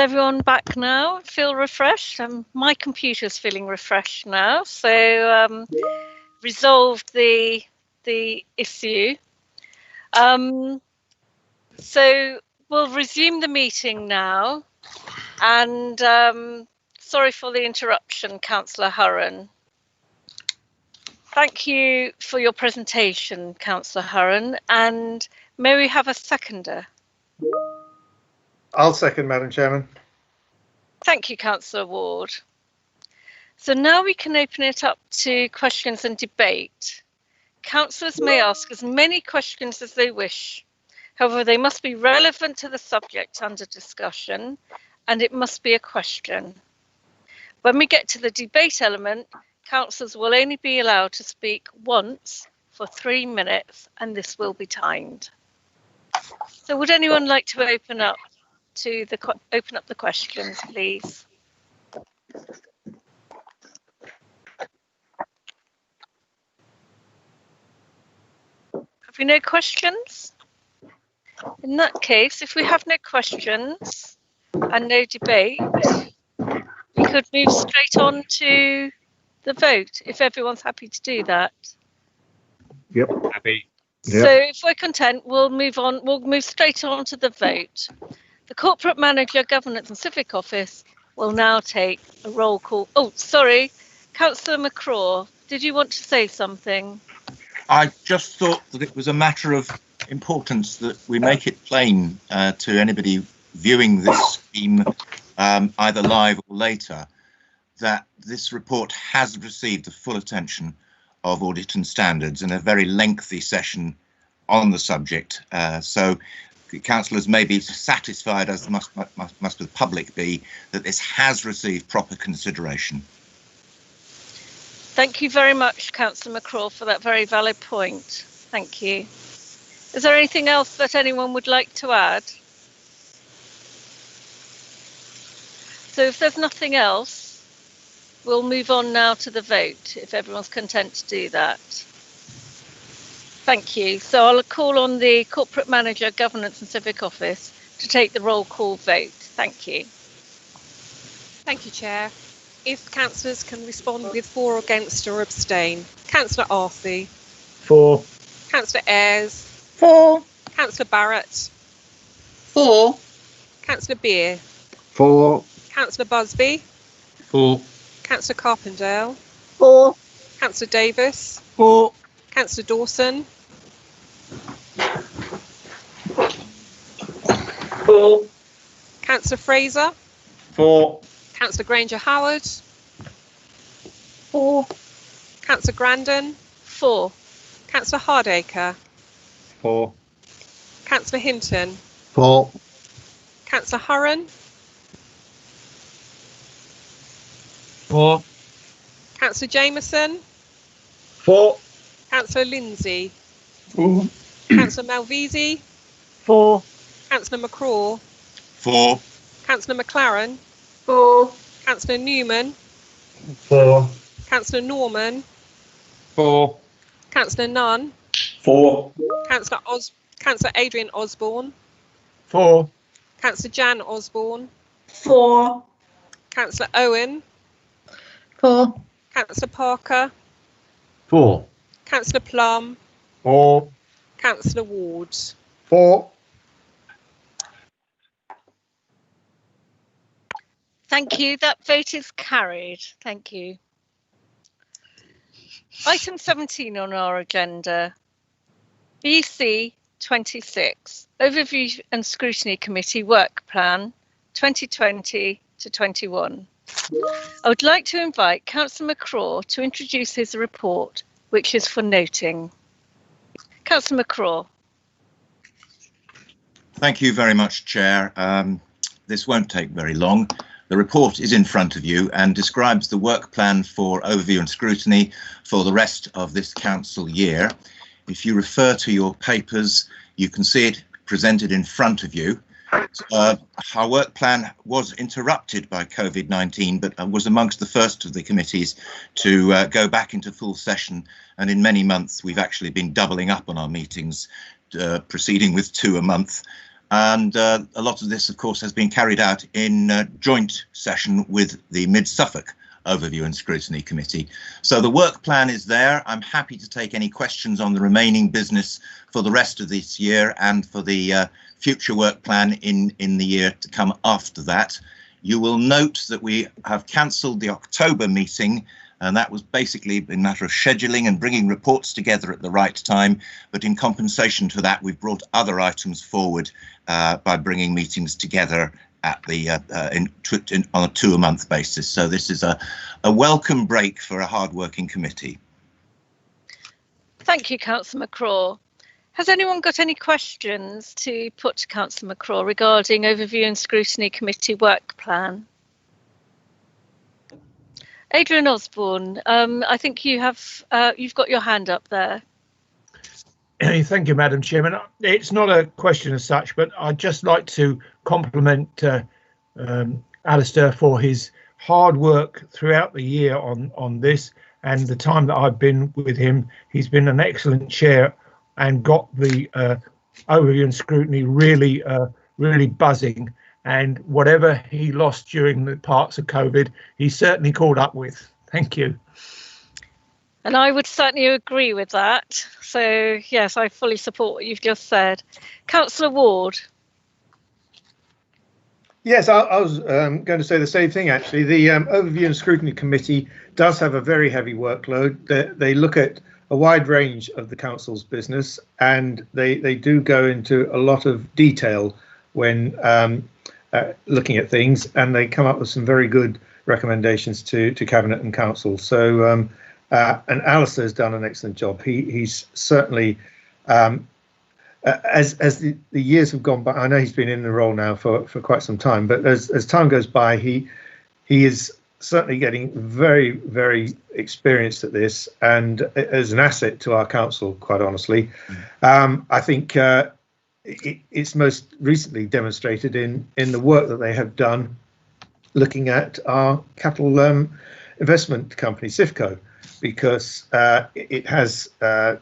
Everyone back now? Feel refreshed? My computer's feeling refreshed now. So resolved the issue. So we'll resume the meeting now. And sorry for the interruption, Councillor Hurren. Thank you for your presentation, Councillor Hurren. And may we have a seconder? I'll second, Madam Chairman. Thank you, Councillor Ward. So now we can open it up to questions and debate. Councillors may ask as many questions as they wish. However, they must be relevant to the subject under discussion, and it must be a question. When we get to the debate element, councillors will only be allowed to speak once for 3 minutes, and this will be timed. So would anyone like to open up the questions, please? Have we no questions? In that case, if we have no questions and no debate, we could move straight on to the vote, if everyone's happy to do that. Yep. Happy. Yep. So if we're content, we'll move straight on to the vote. The Corporate Manager, Governance and Civic Office will now take a roll call. Oh, sorry, Councillor McCraw, did you want to say something? I just thought that it was a matter of importance that we make it plain to anybody viewing this scheme either live or later that this report has received the full attention of Audit and Standards in a very lengthy session on the subject. So councillors may be satisfied, as must the public be, that this has received proper consideration. Thank you very much, Councillor McCraw, for that very valid point. Thank you. Is there anything else that anyone would like to add? So if there's nothing else, we'll move on now to the vote, if everyone's content to do that. Thank you. So I'll call on the Corporate Manager, Governance and Civic Office to take the roll call vote. Thank you. Thank you, Chair. If councillors can respond with for, against or abstain. Councillor Arthey. For. Councillor Ayres. For. Councillor Barrett. For. Councillor Beer. For. Councillor Busby. For. Councillor Carpendale. For. Councillor Davis. For. Councillor Dawson. For. Councillor Fraser. For. Councillor Granger Howard. For. Councillor Grandon. For. Councillor Hardacre. For. Councillor Hinton. For. Councillor Hurren. For. Councillor Jameson. For. Councillor Lindsay. For. Councillor Malvisi. For. Councillor McCraw. For. Councillor McLaren. For. Councillor Newman. For. Councillor Norman. For. Councillor Nunn. For. Councillor Adrian Osborne. For. Councillor Jan Osborne. For. Councillor Owen. For. Councillor Parker. For. Councillor Plum. For. Councillor Ward. For. Thank you. That vote is carried. Thank you. Item 17 on our agenda. BC 26, Overview and Scrutiny Committee Work Plan 2020 to 21. I would like to invite Councillor McCraw to introduce his report, which is for noting. Councillor McCraw. Thank you very much, Chair. This won't take very long. The report is in front of you and describes the work plan for overview and scrutiny for the rest of this council year. If you refer to your papers, you can see it presented in front of you. Our work plan was interrupted by COVID-19, but was amongst the first of the committees to go back into full session. And in many months, we've actually been doubling up on our meetings, proceeding with 2 a month. And a lot of this, of course, has been carried out in joint session with the Mid-Suffolk Overview and Scrutiny Committee. So the work plan is there. I'm happy to take any questions on the remaining business for the rest of this year and for the future work plan in the year to come after that. You will note that we have cancelled the October meeting, and that was basically a matter of scheduling and bringing reports together at the right time. But in compensation for that, we've brought other items forward by bringing meetings together at the on a 2-a-month basis. So this is a welcome break for a hard-working committee. Thank you, Councillor McCraw. Has anyone got any questions to put to Councillor McCraw regarding Overview and Scrutiny Committee work plan? Adrian Osborne, I think you have you've got your hand up there. Thank you, Madam Chairman. It's not a question as such, but I'd just like to compliment Alistair for his hard work throughout the year on this, and the time that I've been with him. He's been an excellent chair and got the Overview and Scrutiny really buzzing. And whatever he lost during the parts of COVID, he certainly caught up with. Thank you. And I would certainly agree with that. So, yes, I fully support what you've just said. Councillor Ward. Yes, I was going to say the same thing, actually. The Overview and Scrutiny Committee does have a very heavy workload. They look at a wide range of the council's business, and they do go into a lot of detail when looking at things, and they come up with some very good recommendations to Cabinet and Council. So, and Alistair has done an excellent job. He's certainly, as the years have gone by, I know he's been in the role now for quite some time, but as time goes by, he is certainly getting very, very experienced at this, and as an asset to our council, quite honestly. I think it's most recently demonstrated in the work that they have done looking at our capital investment company, Sifco, because it has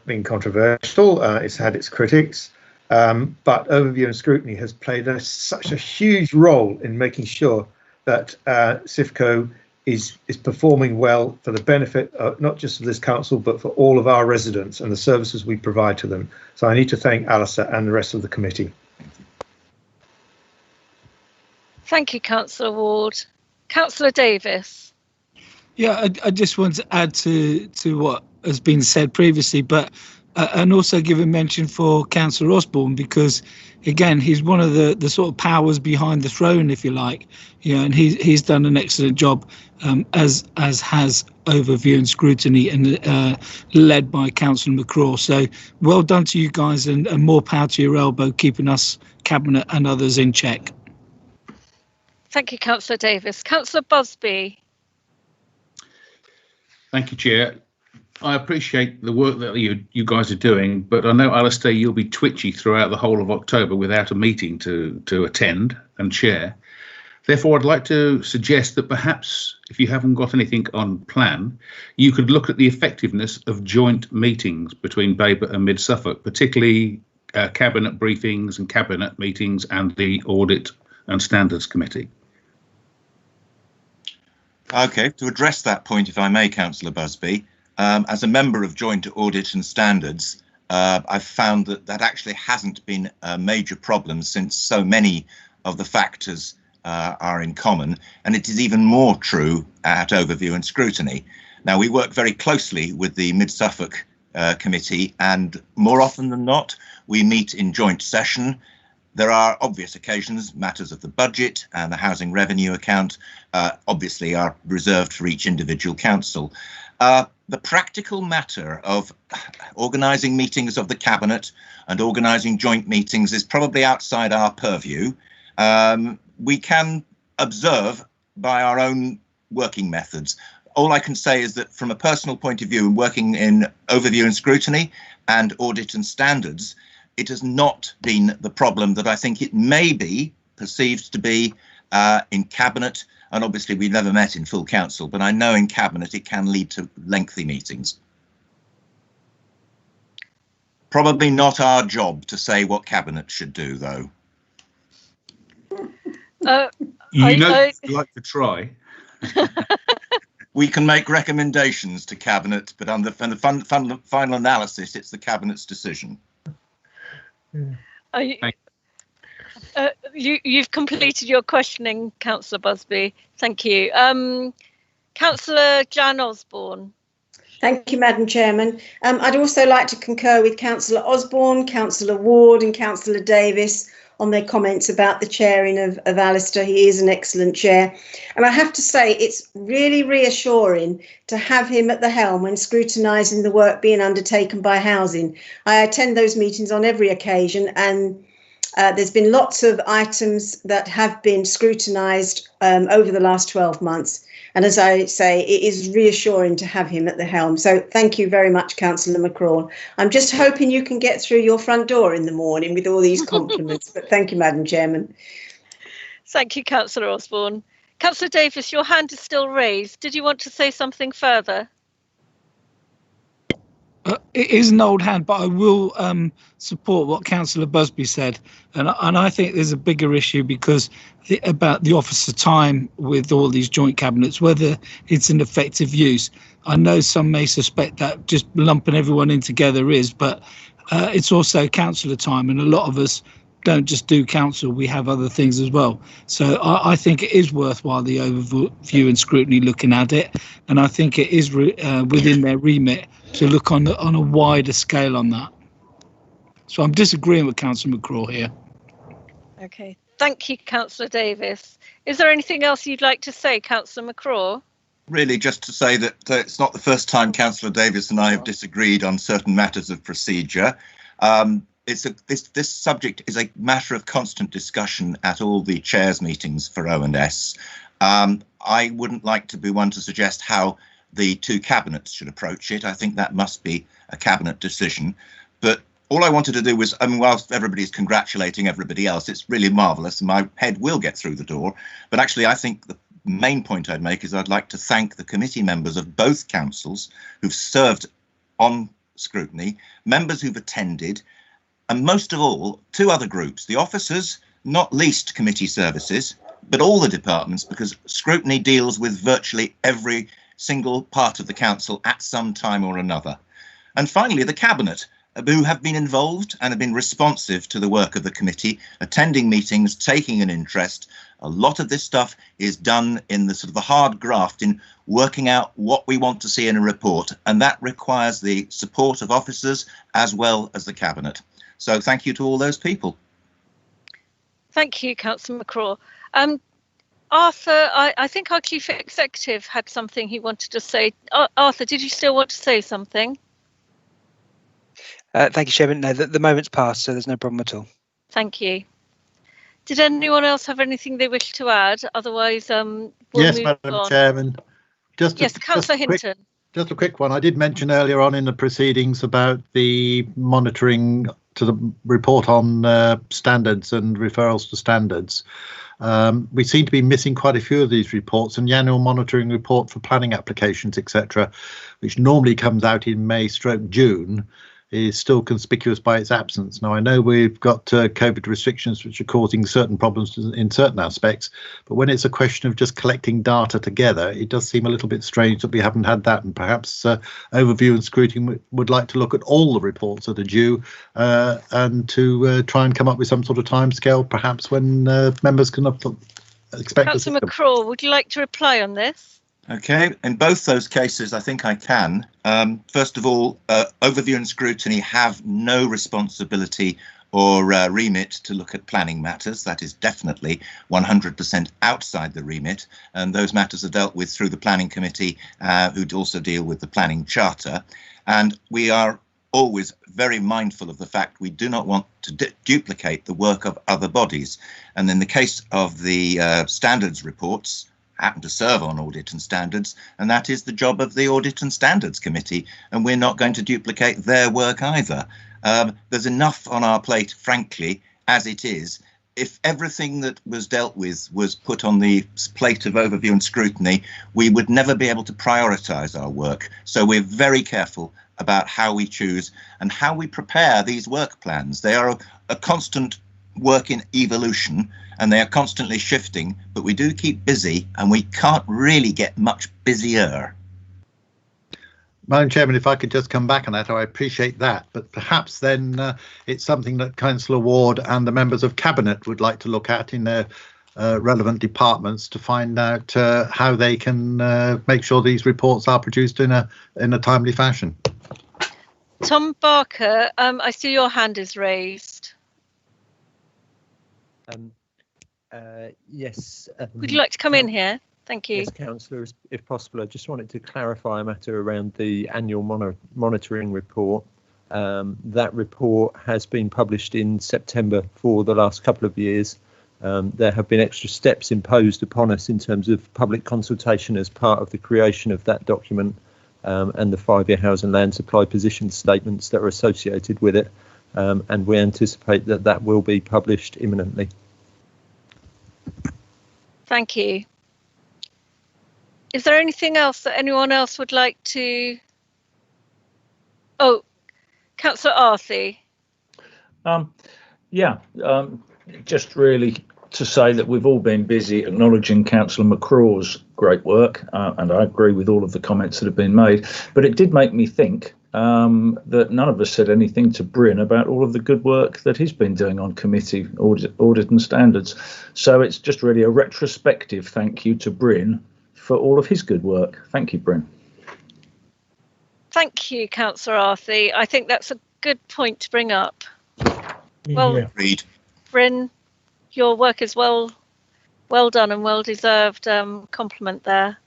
been controversial, it's had its critics, but Overview and Scrutiny has played such a huge role in making sure that Sifco is performing well for the benefit of not just of this council, but for all of our residents and the services we provide to them. So I need to thank Alistair and the rest of the committee. Thank you, Councillor Ward. Councillor Davis. Yeah, I just want to add to what has been said previously, but and also give a mention for Councillor Osborne, because again, he's one of the sort of powers behind the throne, if you like, and he's done an excellent job, as has Overview and Scrutiny, and led by Councillor McCraw. So well done to you guys, and more power to your elbow, keeping us, Cabinet and others, in check. Thank you, Councillor Davis. Councillor Busby. Thank you, Chair. I appreciate the work that you guys are doing, but I know, Alistair, you'll be twitchy throughout the whole of October without a meeting to attend and chair. Therefore, I'd like to suggest that perhaps, if you haven't got anything on plan, you could look at the effectiveness of joint meetings between Babergh and Mid-Suffolk, particularly Cabinet briefings and Cabinet meetings and the Audit and Standards Committee. OK, to address that point, if I may, Councillor Busby, as a member of Joint Audit and Standards, I've found that actually hasn't been a major problem, since so many of the factors are in common, and it is even more true at Overview and Scrutiny. Now, we work very closely with the Mid-Suffolk Committee, and more often than not, we meet in joint session. There are obvious occasions, matters of the budget and the housing revenue account obviously are reserved for each individual council. The practical matter of organising meetings of the Cabinet and organising joint meetings is probably outside our purview. We can observe by our own working methods. All I can say is that from a personal point of view, working in Overview and Scrutiny and Audit and Standards, it has not been the problem that I think it may be perceived to be in Cabinet. And obviously we've never met in full council, but I know in Cabinet it can lead to lengthy meetings. Probably not our job to say what Cabinet should do, though. You like to try. We can make recommendations to Cabinet, but on the final analysis, it's the Cabinet's decision. You've completed your questioning, Councillor Busby. Thank you. Councillor Jan Osborne. Thank you, Madam Chairman. I'd also like to concur with Councillor Osborne, Councillor Ward and Councillor Davis on their comments about the chairing of Alistair. He is an excellent chair. And I have to say, it's really reassuring to have him at the helm when scrutinising the work being undertaken by housing. I attend those meetings on every occasion, and there's been lots of items that have been scrutinised over the last 12 months. And as I say, it is reassuring to have him at the helm. So thank you very much, Councillor McCraw. I'm just hoping you can get through your front door in the morning with all these compliments. But thank you, Madam Chairman. Thank you, Councillor Osborne. Councillor Davis, your hand is still raised. Did you want to say something further? It is an old hand, but I will support what Councillor Busby said. And I think there's a bigger issue because about the officer time with all these joint cabinets, whether it's an effective use. I know some may suspect that just lumping everyone in together is, but it's also councillor time, and a lot of us don't just do council, we have other things as well. So I think it is worthwhile the overview and scrutiny looking at it, and I think it is within their remit to look on a wider scale on that. So I'm disagreeing with Councillor McCraw here. Okay, thank you, Councillor Davis. Is there anything else you'd like to say, Councillor McCraw? Really, just to say that it's not the first time Councillor Davis and I have disagreed on certain matters of procedure. This subject is a matter of constant discussion at all the chairs' meetings for O&S. I wouldn't like to be one to suggest how the two cabinets should approach it. I think that must be a cabinet decision. But all I wanted to do was, whilst everybody's congratulating everybody else, it's really marvellous and my head will get through the door. But actually, I think the main point I'd make is I'd like to thank the committee members of both councils who've served on scrutiny, members who've attended, and most of all, two other groups, the officers, not least committee services, but all the departments, because scrutiny deals with virtually every single part of the council at some time or another. And finally, the cabinet, who have been involved and have been responsive to the work of the committee, attending meetings, taking an interest. A lot of this stuff is done in the sort of the hard graft in working out what we want to see in a report, and that requires the support of officers as well as the cabinet. So thank you to all those people. Thank you, Councillor McCraw. Arthur, I think our Chief Executive had something he wanted to say. Arthur, did you still want to say something? Thank you, Chairman. No, the moment's passed, so there's no problem at all. Thank you. Did anyone else have anything they wish to add? Otherwise, we'll yes, move Madam on. Chairman. Councillor Hinton. Just a quick one. I did mention earlier on in the proceedings about the monitoring to the report on standards and referrals to standards. We seem to be missing quite a few of these reports, and the annual monitoring report for planning applications, etc., which normally comes out in May/June, is still conspicuous by its absence. Now, I know we've got COVID restrictions which are causing certain problems in certain aspects, but when it's a question of just collecting data together, it does seem a little bit strange that we haven't had that. And perhaps Overview and Scrutiny would like to look at all the reports that are due and to try and come up with some sort of timescale, perhaps when members can expect. Councillor McCraw, would you like to reply on this? Okay, in both those cases, I think I can. First of all, Overview and Scrutiny have no responsibility or remit to look at planning matters. That is definitely 100% outside the remit, and those matters are dealt with through the Planning Committee, who also deal with the Planning Charter. And we are always very mindful of the fact we do not want to duplicate the work of other bodies. And in the case of the standards reports, happen to serve on audit and standards, and that is the job of the Audit and Standards Committee, and we're not going to duplicate their work either. There's enough on our plate, frankly, as it is. If everything that was dealt with was put on the plate of Overview and Scrutiny, we would never be able to prioritise our work. So we're very careful about how we choose and how we prepare these work plans. They are a constant work in evolution, and they are constantly shifting, but we do keep busy and we can't really get much busier. Madam Chairman, if I could just come back on that, I appreciate that, but perhaps then it's something that Councillor Ward and the members of Cabinet would like to look at in their relevant departments to find out how they can make sure these reports are produced in a timely fashion. Tom Barker, I see your hand is raised. Yes. Would you like to come in here? Thank you. Yes, Councillor, if possible. I just wanted to clarify a matter around the annual monitoring report. That report has been published in September for the last couple of years. There have been extra steps imposed upon us in terms of public consultation as part of the creation of that document, and the 5-year house and land supply position statements that are associated with it. And we anticipate that that will be published imminently. Thank you. Is there anything else that anyone else would like to? Oh, Councillor Arthey. Just really to say that we've all been busy acknowledging Councillor McCraw's great work, and I agree with all of the comments that have been made. But it did make me think that none of us said anything to Bryn about all of the good work that he's been doing on committee audit and standards. So it's just really a retrospective thank you to Bryn for all of his good work. Thank you, Bryn. Thank you, Councillor Arthey. I think that's a good point to bring up. Well, Agreed. Bryn, your work is well done and well deserved compliment there.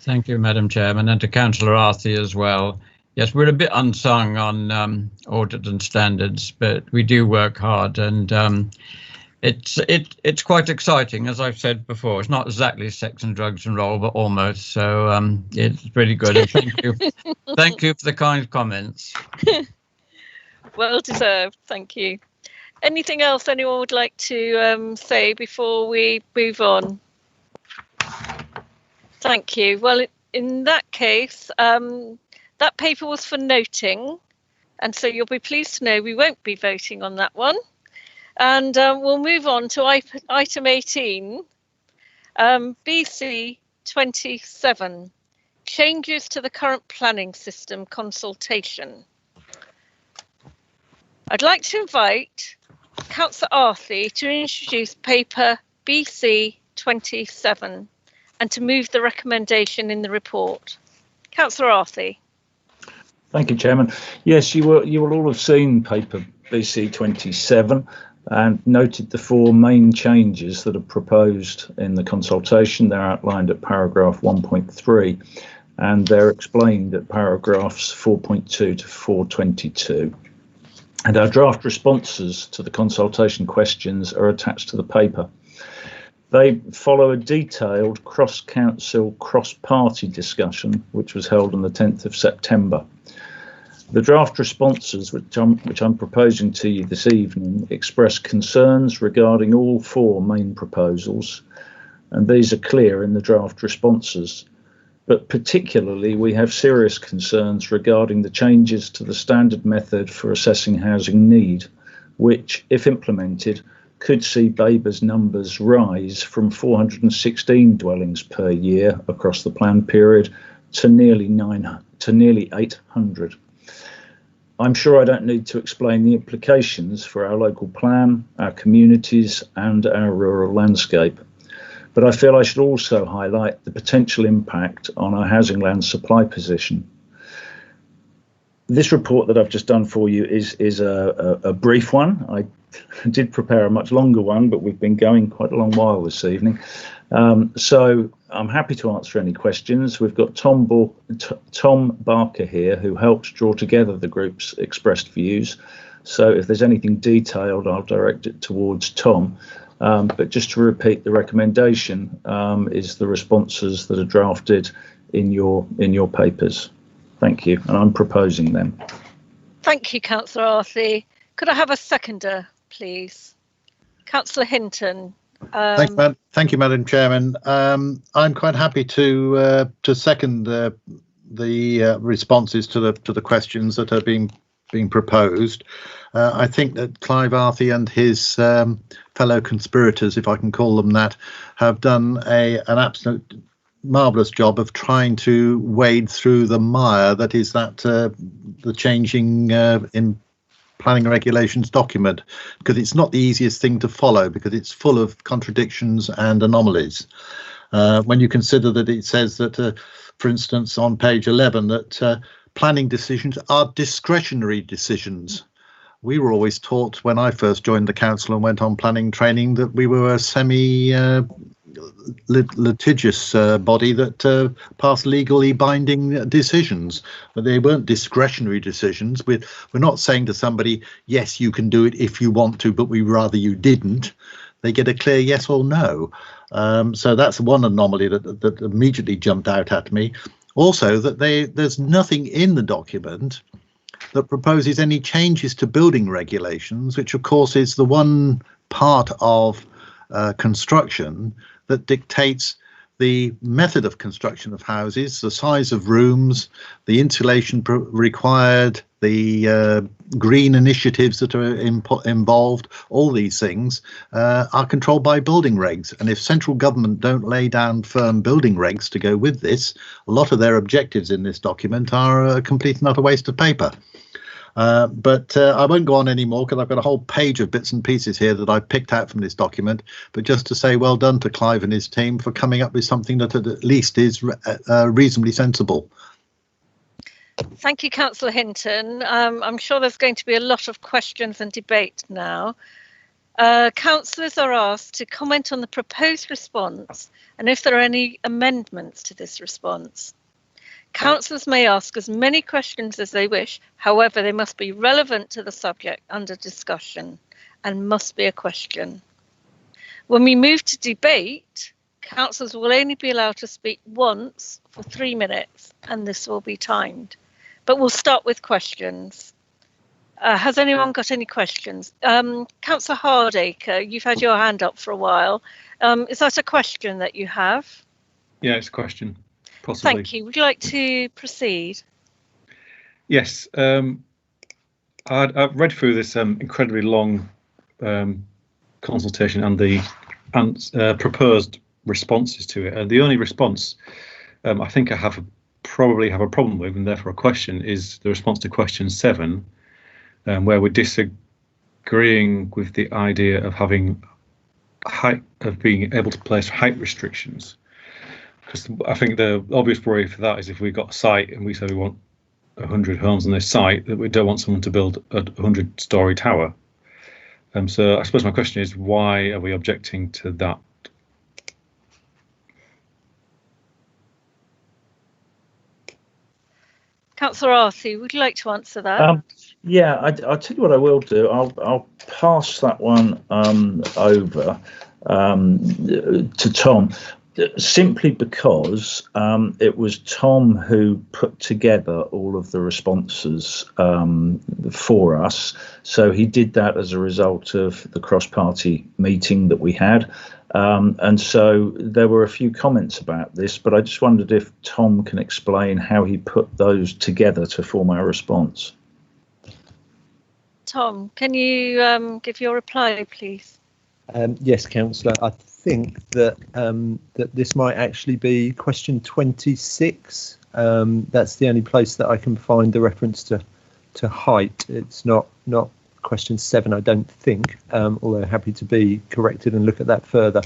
Thank you, Madam Chairman, and to Councillor Arthey as well. Yes, we're a bit unsung on audit and standards, but we do work hard, and it's quite exciting, as I've said before. It's not exactly sex and drugs and roll, but almost. So it's pretty good. And thank you, thank you for the kind comments. Well deserved. Thank you. Anything else anyone would like to say before we move on? Thank you. Well, in that case, that paper was for noting, and so you'll be pleased to know we won't be voting on that one. And we'll move on to item 18, BC 27, changes to the current planning system consultation. I'd like to invite Councillor Arthey to introduce paper BC 27 and to move the recommendation in the report. Councillor Arthey. Thank you, Chairman. Yes, you will all have seen paper BC 27 and noted the 4 main changes that are proposed in the consultation. They're outlined at paragraph 1.3 and they're explained at paragraphs 4.2 to 422. And our draft responses to the consultation questions are attached to the paper. They follow a detailed cross-council, cross-party discussion, which was held on the 10th of September. The draft responses, which I'm proposing to you this evening, express concerns regarding all 4 main proposals, and these are clear in the draft responses. But particularly, we have serious concerns regarding the changes to the standard method for assessing housing need, which, if implemented, could see Babergh's numbers rise from 416 dwellings per year across the plan period to nearly 800. I'm sure I don't need to explain the implications for our local plan, our communities, and our rural landscape. But I feel I should also highlight the potential impact on our housing land supply position. This report that I've just done for you is a brief one. I did prepare a much longer one, but we've been going quite a long while this evening. So I'm happy to answer any questions. We've got Tom Barker here, who helped draw together the group's expressed views. So if there's anything detailed, I'll direct it towards Tom. But just to repeat, the recommendation is the responses that are drafted in your papers. Thank you, and I'm proposing them. Thank you, Councillor Arthey. Could I have a seconder, please? Councillor Hinton. Thank you, Madam Chairman. I'm quite happy to second the responses to the questions that are being proposed. I think that Clive Arthy and his fellow conspirators, if I can call them that, have done an absolute marvellous job of trying to wade through the mire that is the changing in planning regulations document, because it's not the easiest thing to follow, because it's full of contradictions and anomalies. When you consider that it says that, for instance, on page 11, that planning decisions are discretionary decisions. We were always taught when I first joined the council and went on planning training that we were a litigious body that passed legally binding decisions, but they weren't discretionary decisions. We're not saying to somebody, yes, you can do it if you want to, but we rather you didn't. They get a clear yes or no. So that's one anomaly that immediately jumped out at me. Also, that there's nothing in the document that proposes any changes to building regulations, which of course is the one part of construction that dictates the method of construction of houses, the size of rooms, the insulation required, the green initiatives that are involved. All these things are controlled by building regs, and if central government don't lay down firm building regs to go with this, a lot of their objectives in this document are a complete and utter waste of paper. But I won't go on anymore because I've got a whole page of bits and pieces here that I've picked out from this document. But just to say well done to Clive and his team for coming up with something that at least is reasonably sensible. Thank you, Councillor Hinton. I'm sure there's going to be a lot of questions and debate now. Councillors are asked to comment on the proposed response and if there are any amendments to this response. Councillors may ask as many questions as they wish, however, they must be relevant to the subject under discussion and must be a question. When we move to debate, councillors will only be allowed to speak once for 3 minutes, and this will be timed. But we'll start with questions. Has anyone got any questions? Councillor Hardacre, you've had your hand up for a while. Is that a question that you have? Yeah, it's a question. Possibly. Thank you. Would you like to proceed? Yes. I've read through this incredibly long consultation and the proposed responses to it. And the only response I think I probably have a problem with, and therefore a question, is the response to question 7, where we're disagreeing with the idea of being able to place height restrictions. Because I think the obvious worry for that is if we've got a site and we say we want 100 homes on this site, that we don't want someone to build a 100-storey tower. So I suppose my question is, why are we objecting to that? Councillor Arthy, would you like to answer that? Yeah, I'll tell you what I will do. I'll pass that one over to Tom. Simply because it was Tom who put together all of the responses for us. So he did that as a result of the cross-party meeting that we had. And so there were a few comments about this, but I just wondered if Tom can explain how he put those together to form our response. Tom, can you give your reply, please? Yes, Councillor. I think that that this might actually be question 26. That's the only place that I can find the reference to height. It's not question 7, I don't think. Although happy to be corrected and look at that further.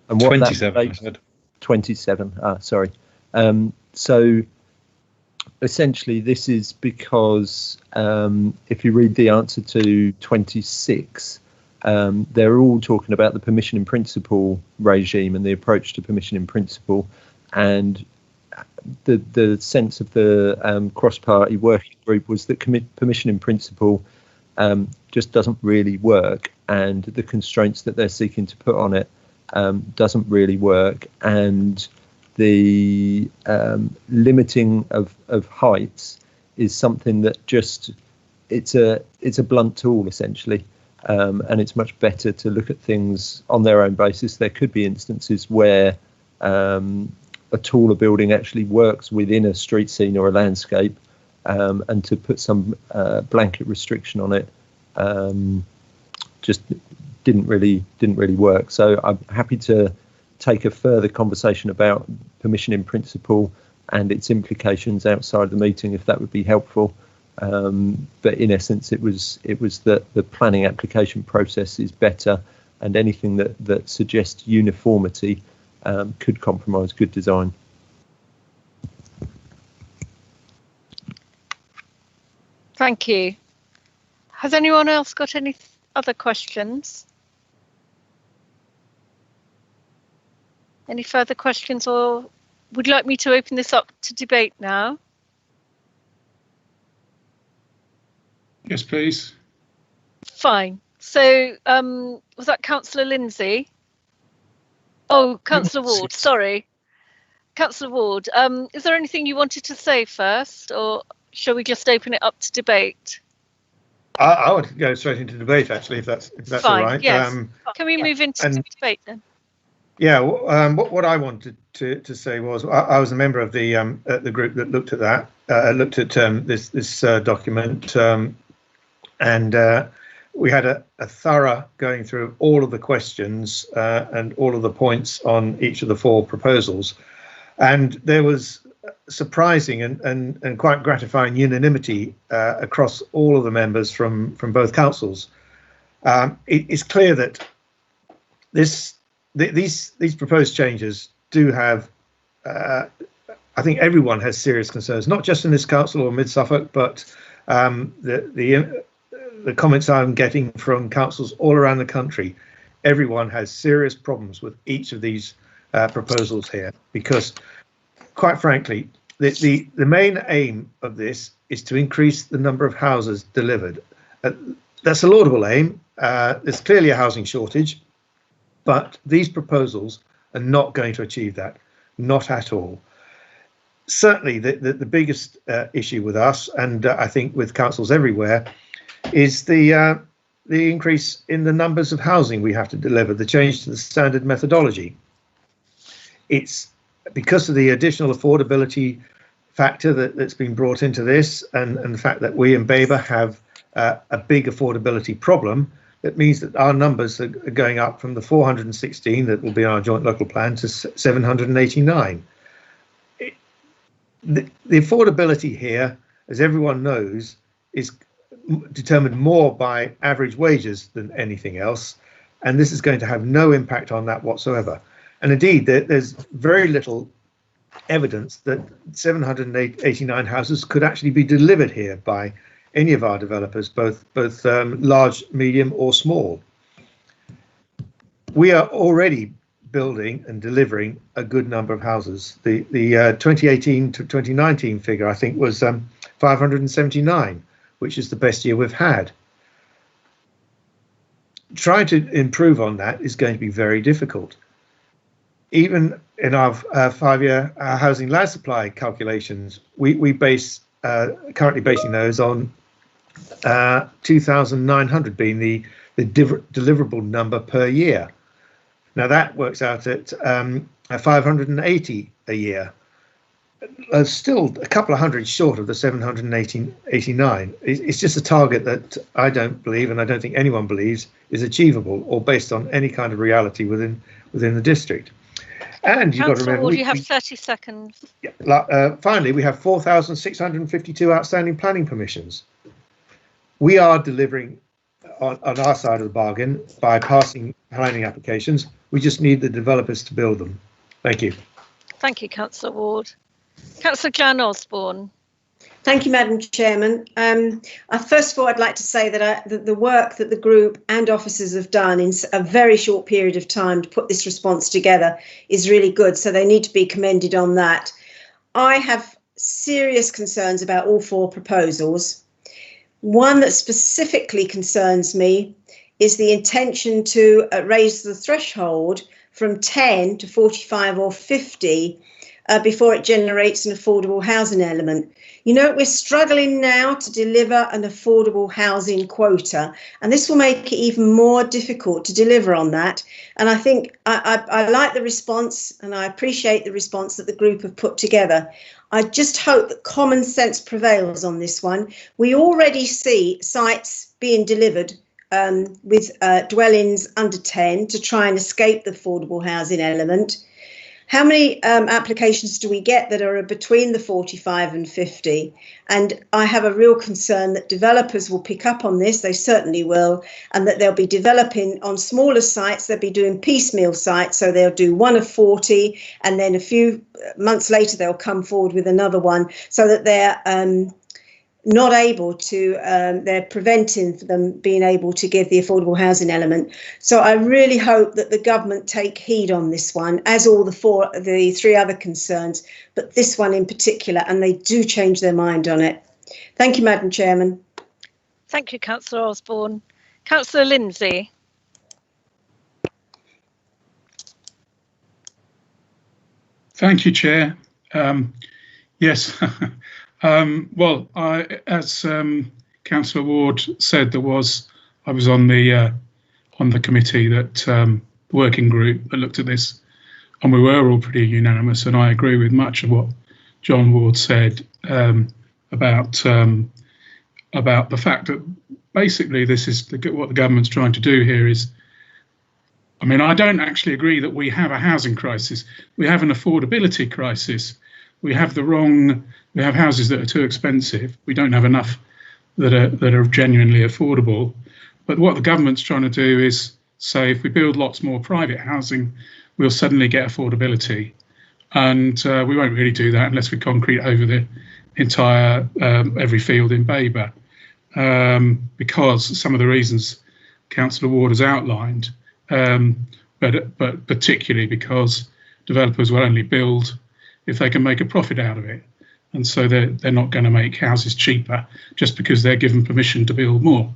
And what 27. I said 27. Sorry. So essentially, this is because if you read the answer to 26. They're all talking about the permission in principle regime and the approach to permission in principle, and the sense of the cross-party working group was that permission in principle just doesn't really work, and the constraints that they're seeking to put on it doesn't really work, and the limiting of heights is something that just it's a blunt tool essentially. And it's much better to look at things on their own basis. There could be instances where a taller building actually works within a street scene or a landscape, and to put some blanket restriction on it just didn't really work. So I'm happy to take a further conversation about permission in principle and its implications outside the meeting, if that would be helpful. But in essence, it was that the planning application process is better, and anything that suggests uniformity could compromise good design. Thank you. Has anyone else got any other questions? Any further questions, or would you like me to open this up to debate now? Yes, please. Fine. So was that Councillor Lindsay? Oh, Councillor Ward, sorry. Councillor Ward, is there anything you wanted to say first, or shall we just open it up to debate? I want to go straight into debate, actually, if that's Fine, all right. yes. Can we move into debate then? Yeah, what I wanted to say was I was a member of the group that looked at that, this document, and we had a thorough going through all of the questions and all of the points on each of the 4 proposals, and there was surprising and quite gratifying unanimity across all of the members from both councils. It's clear that these proposed changes do have, I think everyone has serious concerns, not just in this council or Mid-Suffolk, but the comments I'm getting from councils all around the country. Everyone has serious problems with each of these proposals here, because quite frankly, the main aim of this is to increase the number of houses delivered. That's a laudable aim. There's clearly a housing shortage, but these proposals are not going to achieve that, not at all. Certainly, the biggest issue with us, and I think with councils everywhere, is the increase in the numbers of housing we have to deliver, the change to the standard methodology. It's because of the additional affordability factor that's been brought into this, and the fact that we in Babergh have a big affordability problem. That means that our numbers are going up from the 416 that will be our joint local plan to 789. The affordability here, as everyone knows, is determined more by average wages than anything else, and this is going to have no impact on that whatsoever. And indeed, there's very little evidence that 789 houses could actually be delivered here by any of our developers, both large, medium or small. We are already building and delivering a good number of houses. The 2018 to 2019 figure, I think, was 579, which is the best year we've had. Trying to improve on that is going to be very difficult. Even in our 5-year housing land supply calculations, we currently basing those on 2,900 being the deliverable number per year. Now that works out at 580 a year. Still a couple of hundred short of the 789. It's just a target that I don't believe, and I don't think anyone believes, is achievable or based on any kind of reality within the district. And you've got to remember, you have 30 seconds. Finally, we have 4,652 outstanding planning permissions. We are delivering on our side of the bargain by passing planning applications. We just need the developers to build them. Thank you. Thank you, Councillor Ward. Councillor Jan Osborne. Thank you, Madam Chairman. First of all, I'd like to say that the work that the group and officers have done in a very short period of time to put this response together is really good. So they need to be commended on that. I have serious concerns about all 4 proposals. One that specifically concerns me is the intention to raise the threshold from 10 to 45 or 50 before it generates an affordable housing element. You know, we're struggling now to deliver an affordable housing quota, and this will make it even more difficult to deliver on that. And I think I like the response, and I appreciate the response that the group have put together. I just hope that common sense prevails on this one. We already see sites being delivered with dwellings under 10 to try and escape the affordable housing element. How many applications do we get that are between the 45 and 50? And I have a real concern that developers will pick up on this, they certainly will, and that they'll be developing on smaller sites, they'll be doing piecemeal sites, so they'll do one of 40, and then a few months later they'll come forward with another one, so that they're not able to, they're preventing them being able to give the affordable housing element. So I really hope that the government take heed on this one, as all the three other concerns, but this one in particular, and they do change their mind on it. Thank you, Madam Chairman. Thank you, Councillor Osborne. Councillor Lindsay. Thank you, Chair. Yes. Well, as Councillor Ward said, I was on the committee that working group that looked at this, and we were all pretty unanimous. And I agree with much of what John Ward said about the fact that basically this is what the government's trying to do here is. I mean, I don't actually agree that we have a housing crisis. We have an affordability crisis. We have houses that are too expensive. We don't have enough that are genuinely affordable. But what the government's trying to do is say, if we build lots more private housing, we'll suddenly get affordability. And we won't really do that unless we concrete over the entire every field in Babergh, because some of the reasons Councillor Ward has outlined, but particularly because developers will only build if they can make a profit out of it. And so they're not going to make houses cheaper just because they're given permission to build more.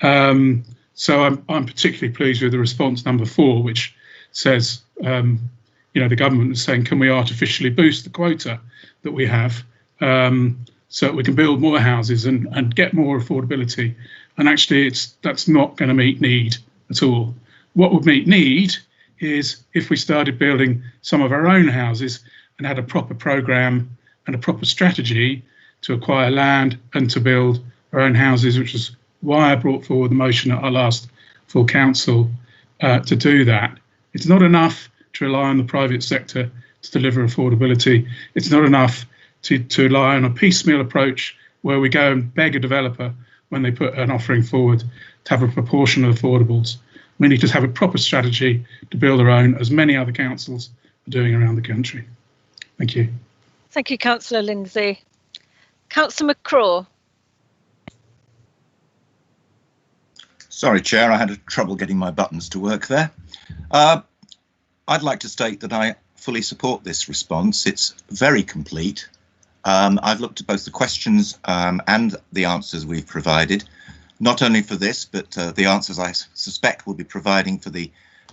So I'm particularly pleased with the response number 4, which says, the government is saying, can we artificially boost the quota that we have so that we can build more houses and get more affordability? And actually, that's not going to meet need at all. What would meet need is if we started building some of our own houses and had a proper programme and a proper strategy to acquire land and to build our own houses, which is why I brought forward the motion at our last full council to do that. It's not enough to rely on the private sector to deliver affordability. It's not enough to rely on a piecemeal approach where we go and beg a developer when they put an offering forward to have a proportion of affordables. We need to have a proper strategy to build our own, as many other councils are doing around the country. Thank you. Thank you, Councillor Lindsay. Councillor McCraw. Sorry, Chair, I had trouble getting my buttons to work there. I'd like to state that I fully support this response. It's very complete. I've looked at both the questions and the answers we've provided, not only for this, but the answers I suspect we'll be providing for the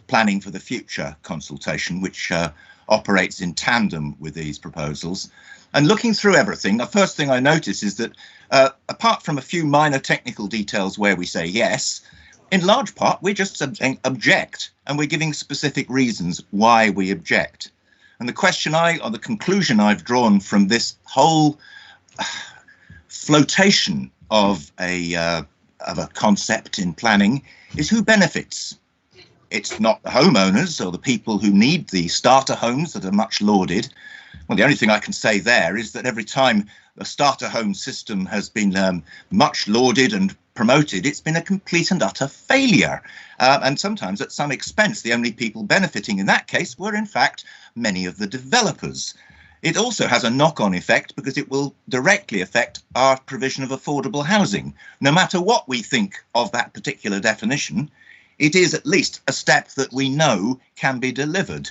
planning for the future consultation, which operates in tandem with these proposals. And looking through everything, the first thing I notice is that apart from a few minor technical details where we say yes, in large part we're just saying object, and we're giving specific reasons why we object. And the the conclusion I've drawn from this whole flotation of a concept in planning is who benefits. It's not the homeowners or the people who need the starter homes that are much lauded. Well, the only thing I can say there is that every time the starter home system has been much lauded and promoted, it's been a complete and utter failure. And sometimes at some expense. The only people benefiting in that case were, in fact, many of the developers. It also has a knock-on effect because it will directly affect our provision of affordable housing. No matter what we think of that particular definition, it is at least a step that we know can be delivered.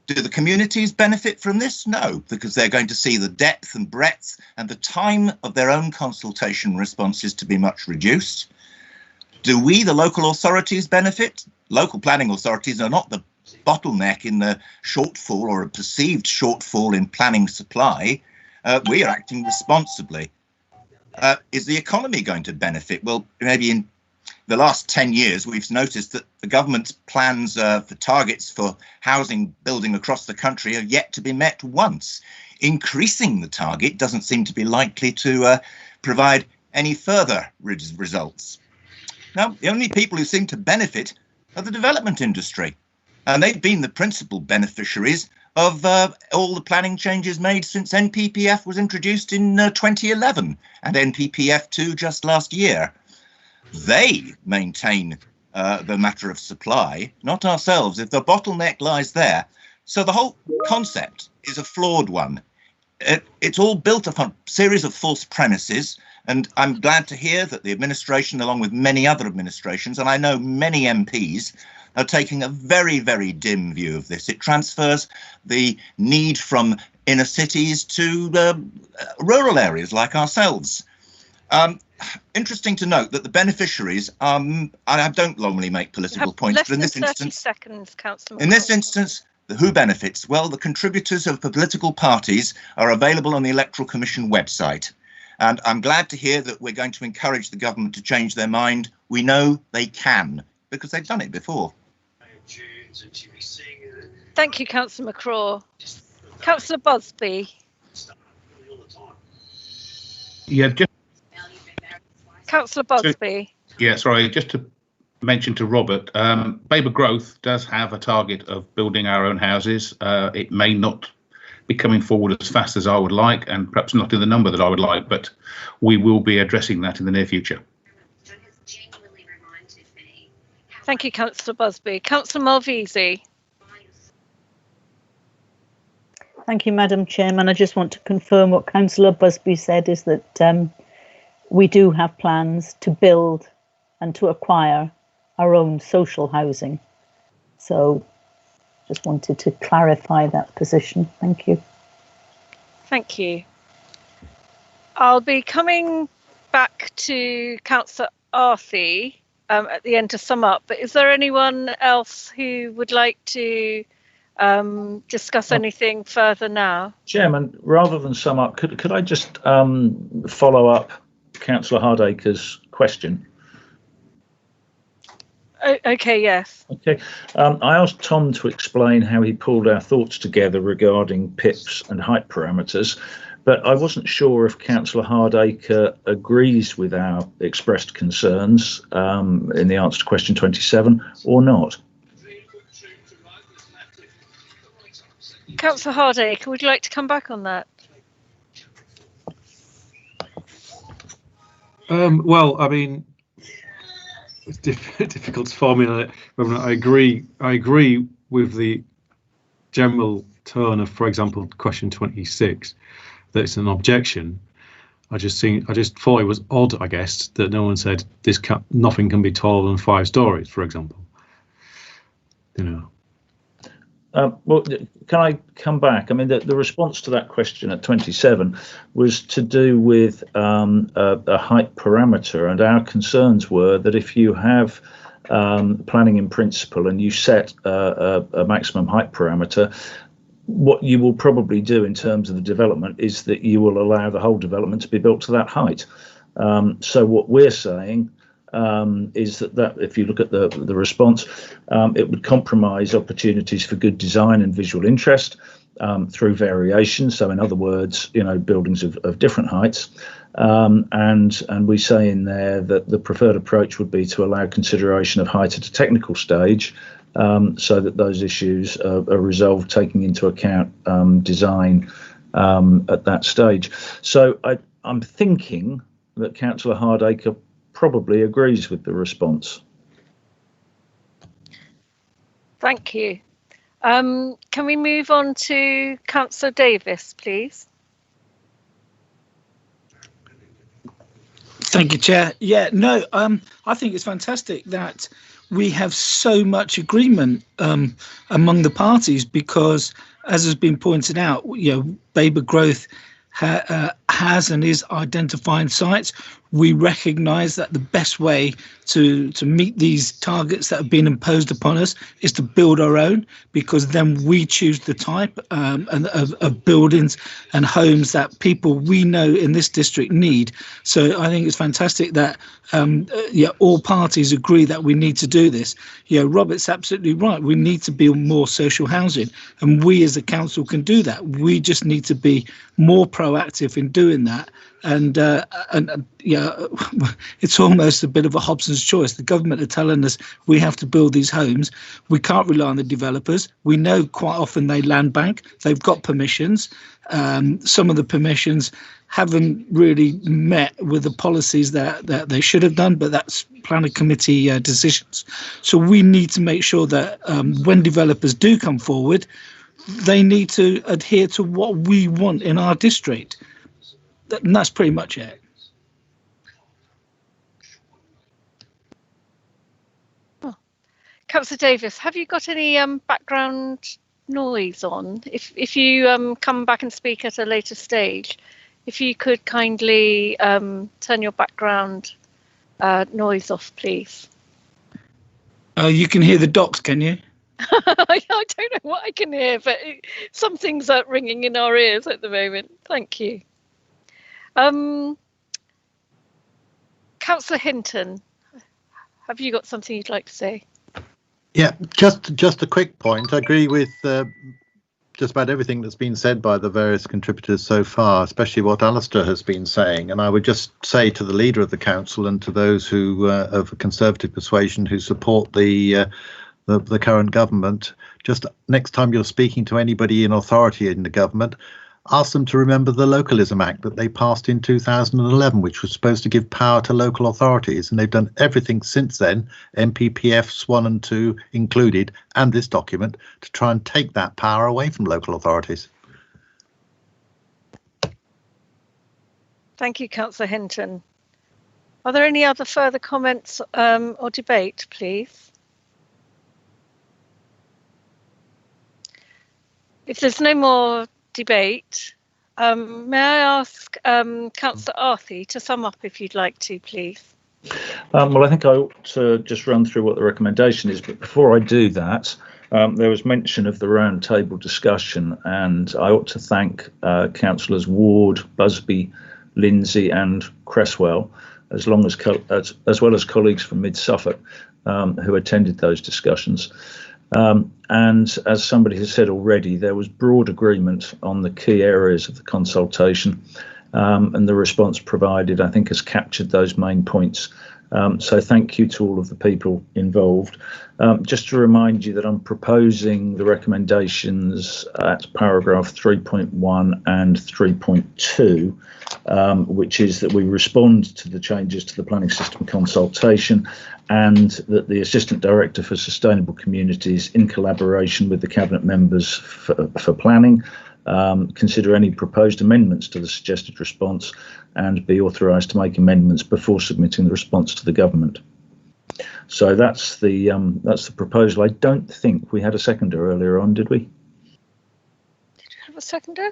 Do the communities benefit from this? No, because they're going to see the depth and breadth and the time of their own consultation responses to be much reduced. Do we, the local authorities, benefit? Local planning authorities are not the bottleneck in the shortfall or a perceived shortfall in planning supply, we are acting responsibly. Is the economy going to benefit? Well, maybe in the last 10 years, we've noticed that the government's plans for targets for housing building across the country have yet to be met once. Increasing the target doesn't seem to be likely to provide any further results. Now, the only people who seem to benefit are the development industry, and they've been the principal beneficiaries of all the planning changes made since NPPF was introduced in 2011 and NPPF2 just last year. They maintain the matter of supply, not ourselves, if the bottleneck lies there. So the whole concept is a flawed one. It's all built upon a series of false premises, and I'm glad to hear that the administration, along with many other administrations, and I know many MPs, are taking a very, very dim view of this. It transfers the need from inner cities to rural areas like ourselves. Interesting to note that the beneficiaries, I don't normally make political points, but in this instance, seconds, Councillor. In this instance, who benefits? Well, the contributors of the political parties are available on the Electoral Commission website. And I'm glad to hear that we're going to encourage the government to change their mind. We know they can, because they've done it before. Thank you, Councillor McCraw. Councillor Busby. Yeah, just Councillor Busby. Yeah, sorry, just to mention to Robert, Babergh Growth does have a target of building our own houses. It may not be coming forward as fast as I would like, and perhaps not in the number that I would like, but we will be addressing that in the near future. Thank you, Councillor Busby. Councillor Malvisi. Thank you, Madam Chairman. I just want to confirm what Councillor Busby said is that we do have plans to build and to acquire our own social housing. So just wanted to clarify that position. Thank you. Thank you. I'll be coming back to Councillor Arthey at the end to sum up, but is there anyone else who would like to discuss anything further now? Chairman, rather than sum up, could I just follow up Councillor Hardacre's question? Okay, yes. Okay. I asked Tom to explain how he pulled our thoughts together regarding PIPs and height parameters, but I wasn't sure if Councillor Hardacre agrees with our expressed concerns in the answer to question 27 or not. Councillor Hardacre, would you like to come back on that? Well, I mean, it's difficult to formulate whether I agree with the general tone of, for example, question 26, that it's an objection. I just thought it was odd, I guess, that no one said nothing can be taller than 5 stories, for example. You know. Well, can I come back? I mean, the response to that question at 27 was to do with a height parameter, and our concerns were that if you have planning in principle and you set a maximum height parameter, what you will probably do in terms of the development is that you will allow the whole development to be built to that height. So what we're saying is that if you look at the response, it would compromise opportunities for good design and visual interest through variation. So in other words, you know, buildings of different heights. And we say in there that the preferred approach would be to allow consideration of height at a technical stage, so that those issues are resolved taking into account design at that stage. So I'm thinking that Councillor Hardacre probably agrees with the response. Thank you. Can we move on to Councillor Davis, please? Thank you, Chair. Yeah, no, I think it's fantastic that we have so much agreement among the parties, because, as has been pointed out, you know, Babergh Growth has and is identifying sites. We recognise that the best way to meet these targets that have been imposed upon us is to build our own, because then we choose the type of buildings and homes that people we know in this district need. So I think it's fantastic that all parties agree that we need to do this. Robert's absolutely right. We need to build more social housing, and we as a council can do that. We just need to be more proactive in doing that. And it's almost a bit of a Hobson's choice. The government are telling us we have to build these homes. We can't rely on the developers. We know quite often they land bank. They've got permissions. Some of the permissions haven't really met with the policies that they should have done, but that's planning committee decisions. So we need to make sure that when developers do come forward, they need to adhere to what we want in our district. And that's pretty much it. Oh. Councillor Davis, have you got any background noise on? If you come back and speak at a later stage, if you could kindly turn your background noise off, please. You can hear the docks, can you? I don't know what I can hear, but something's ringing in our ears at the moment. Thank you. Councillor Hinton, have you got something you'd like to say? Yeah, just a quick point. I agree with just about everything that's been said by the various contributors so far, especially what Alistair has been saying. And I would just say to the leader of the council and to those who of a conservative persuasion who support the current government, just next time you're speaking to anybody in authority in the government, ask them to remember the Localism Act that they passed in 2011, which was supposed to give power to local authorities. And they've done everything since then, MPPFs 1 and 2 included, and this document, to try and take that power away from local authorities. Thank you, Councillor Hinton. Are there any other further comments or debate, please? If there's no more debate, may I ask Councillor Arthey to sum up if you'd like to, please? Well, I think I ought to just run through what the recommendation is, but before I do that, there was mention of the round table discussion, and I ought to thank Councillors Ward, Busby, Lindsay and Cresswell, as well as colleagues from Mid Suffolk who attended those discussions. And as somebody has said already, there was broad agreement on the key areas of the consultation, and the response provided, I think, has captured those main points. So thank you to all of the people involved. Just to remind you that I'm proposing the recommendations at paragraph 3.1 and 3.2, which is that we respond to the changes to the planning system consultation, and that the Assistant Director for Sustainable Communities, in collaboration with the Cabinet members for planning, consider any proposed amendments to the suggested response and be authorised to make amendments before submitting the response to the government. So that's the proposal. I don't think we had a seconder earlier on, did we? Did you have a seconder?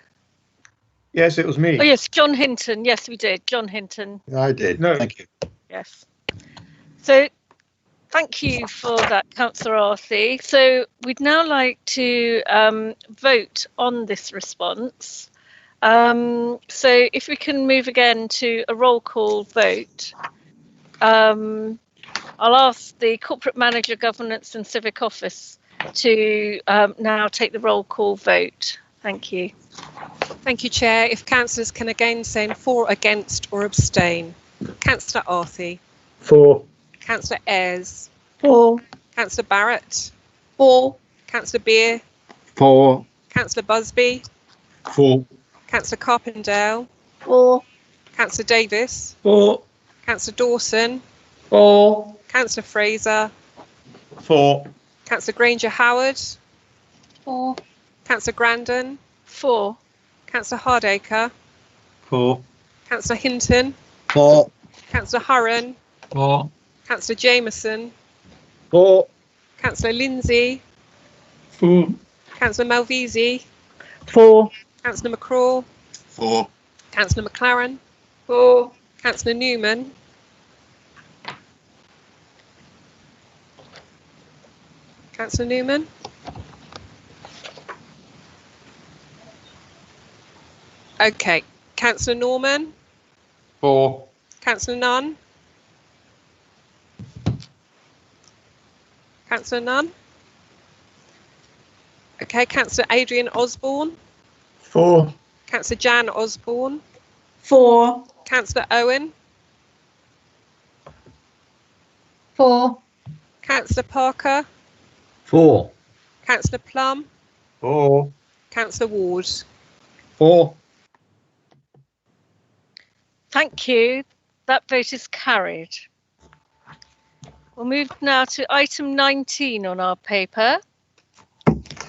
Yes, it was me. Oh yes, John Hinton. Yes, we did. John Hinton. I did. No. Thank you. Yes. So thank you for that, Councillor Arthey. So we'd now like to vote on this response. So if we can move again to a roll call vote. I'll ask the Corporate Manager, Governance and Civic Office to now take the roll call vote. Thank you. Thank you, Chair. If councillors can again say for, against or abstain. Councillor Arthey. For. Councillor Ayres. For. Councillor Barrett. For. Councillor Beer. For. Councillor Busby. For. Councillor Carpendale. For. Councillor Davis. For. Councillor Dawson. For. Councillor Fraser. For. Councillor Granger Howard. For. Councillor Grandon. For. Councillor Hardacre. For. Councillor Hinton. For. Councillor Hurren. For. Councillor Jameson. For. Councillor Lindsay. For. Councillor Malvisi. For. Councillor McCraw. For. Councillor McLaren. For. Councillor Newman. Councillor Newman. Okay. Councillor Norman. 4. Councillor Nunn. Councillor Nunn. Okay. Councillor Adrian Osborne. 4. Councillor Jan Osborne. 4. Councillor Owen. 4. Councillor Parker. 4. Councillor Plum. 4. Councillor Ward. 4. Thank you. That vote is carried. We'll move now to item 19 on our paper,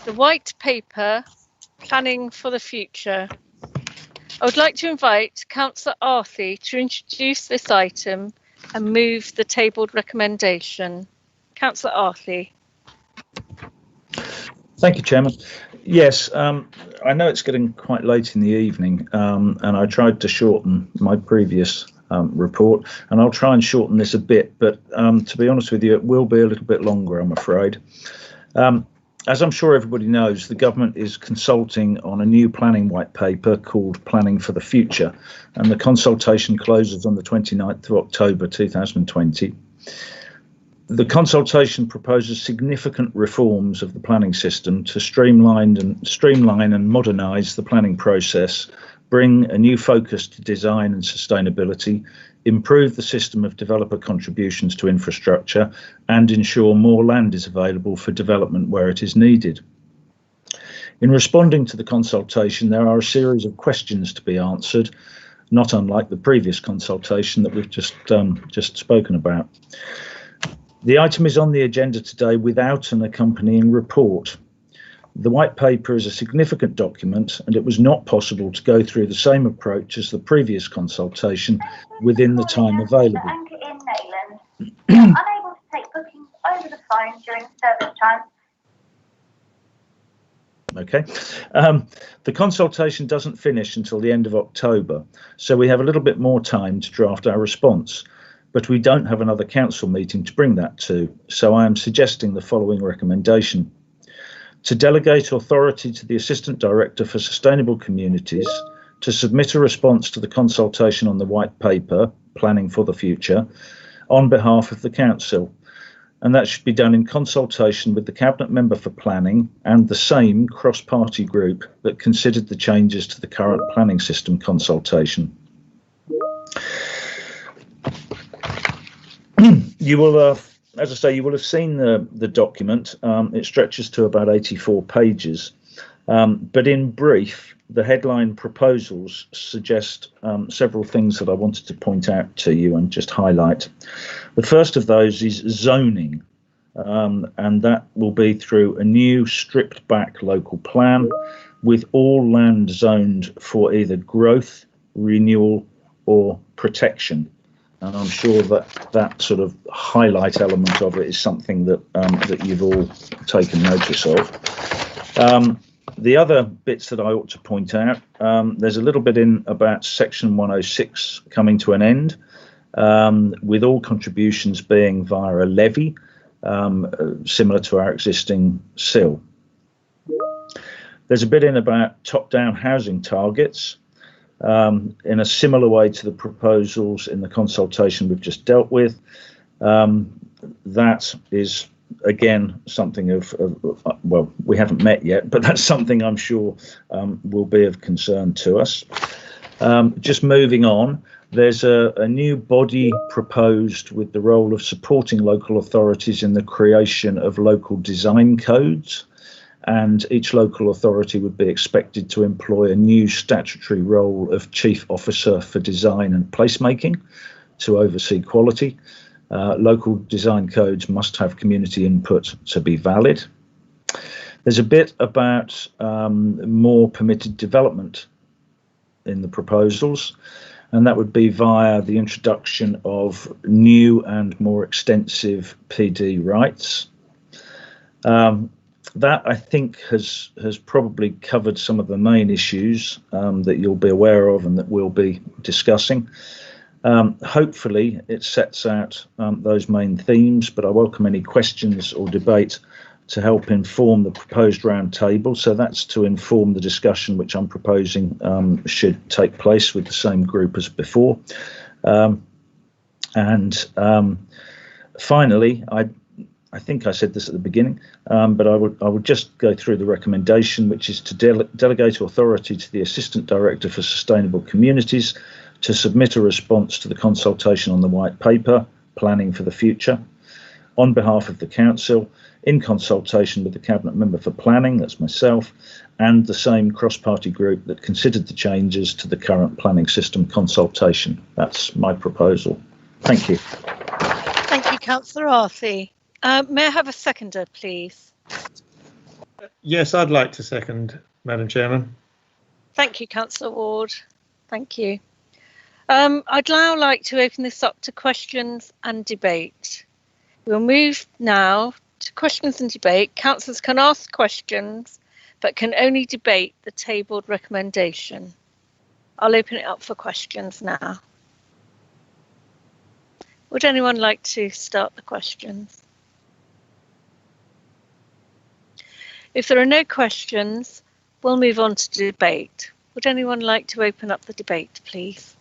the white paper, Planning for the Future. I would like to invite Councillor Arthey to introduce this item and move the tabled recommendation. Councillor Arthey. Thank you, Chairman. Yes, I know it's getting quite late in the evening, and I tried to shorten my previous report, and I'll try and shorten this a bit, but to be honest with you, it will be a little bit longer, I'm afraid. As I'm sure everybody knows, the government is consulting on a new planning white paper called Planning for the Future, and the consultation closes on the 29th of October 2020. The consultation proposes significant reforms of the planning system to streamline and modernise the planning process, bring a new focus to design and sustainability, improve the system of developer contributions to infrastructure, and ensure more land is available for development where it is needed. In responding to the consultation, there are a series of questions to be answered, not unlike the previous consultation that we've just spoken about. The item is on the agenda today without an accompanying report. The white paper is a significant document, and it was not possible to go through the same approach as the previous consultation within the time available. Anchor in Nayland. We are unable to take bookings over the phone during service time. Okay. The consultation doesn't finish until the end of October, so we have a little bit more time to draft our response, but we don't have another council meeting to bring that to, so I am suggesting the following recommendation. To delegate authority to the Assistant Director for Sustainable Communities to submit a response to the consultation on the white paper, Planning for the Future, on behalf of the Council. And that should be done in consultation with the Cabinet Member for Planning and the same cross-party group that considered the changes to the current planning system consultation. You will, as I say, you will have seen the document. It stretches to about 84 pages. But in brief, the headline proposals suggest several things that I wanted to point out to you and just highlight. The first of those is zoning, and that will be through a new stripped back local plan with all land zoned for either growth, renewal or protection. And I'm sure that sort of highlight element of it is something that that you've all taken notice of. The other bits that I ought to point out, there's a little bit in about section 106 coming to an end, with all contributions being via a levy, similar to our existing SIL. There's a bit in about top-down housing targets, in a similar way to the proposals in the consultation we've just dealt with. That is, again, something of well, we haven't met yet, but that's something I'm sure will be of concern to us. Just moving on, there's a new body proposed with the role of supporting local authorities in the creation of local design codes. And each local authority would be expected to employ a new statutory role of Chief Officer for Design and Placemaking to oversee quality. Local design codes must have community input to be valid. There's a bit about more permitted development in the proposals, and that would be via the introduction of new and more extensive PD rights. That, I think, has probably covered some of the main issues that you'll be aware of and that we'll be discussing. Hopefully it sets out those main themes, but I welcome any questions or debate to help inform the proposed round table. So that's to inform the discussion which I'm proposing should take place with the same group as before. Finally, I think I said this at the beginning, but I would just go through the recommendation, which is to delegate authority to the Assistant Director for Sustainable Communities to submit a response to the consultation on the White Paper, Planning for the Future, on behalf of the Council, in consultation with the Cabinet Member for Planning, that's myself, and the same cross-party group that considered the changes to the current planning system consultation. That's my proposal. Thank you. Thank you, Councillor Arthey. May I have a seconder, please? Yes, I'd like to second, Madam Chairman. Thank you, Councillor Ward. Thank you. I'd now like to open this up to questions and debate. We'll move now to questions and debate. Councillors can ask questions, but can only debate the tabled recommendation. I'll open it up for questions now. Would anyone like to start the questions? If there are no questions, we'll move on to debate. Would anyone like to open up the debate, please?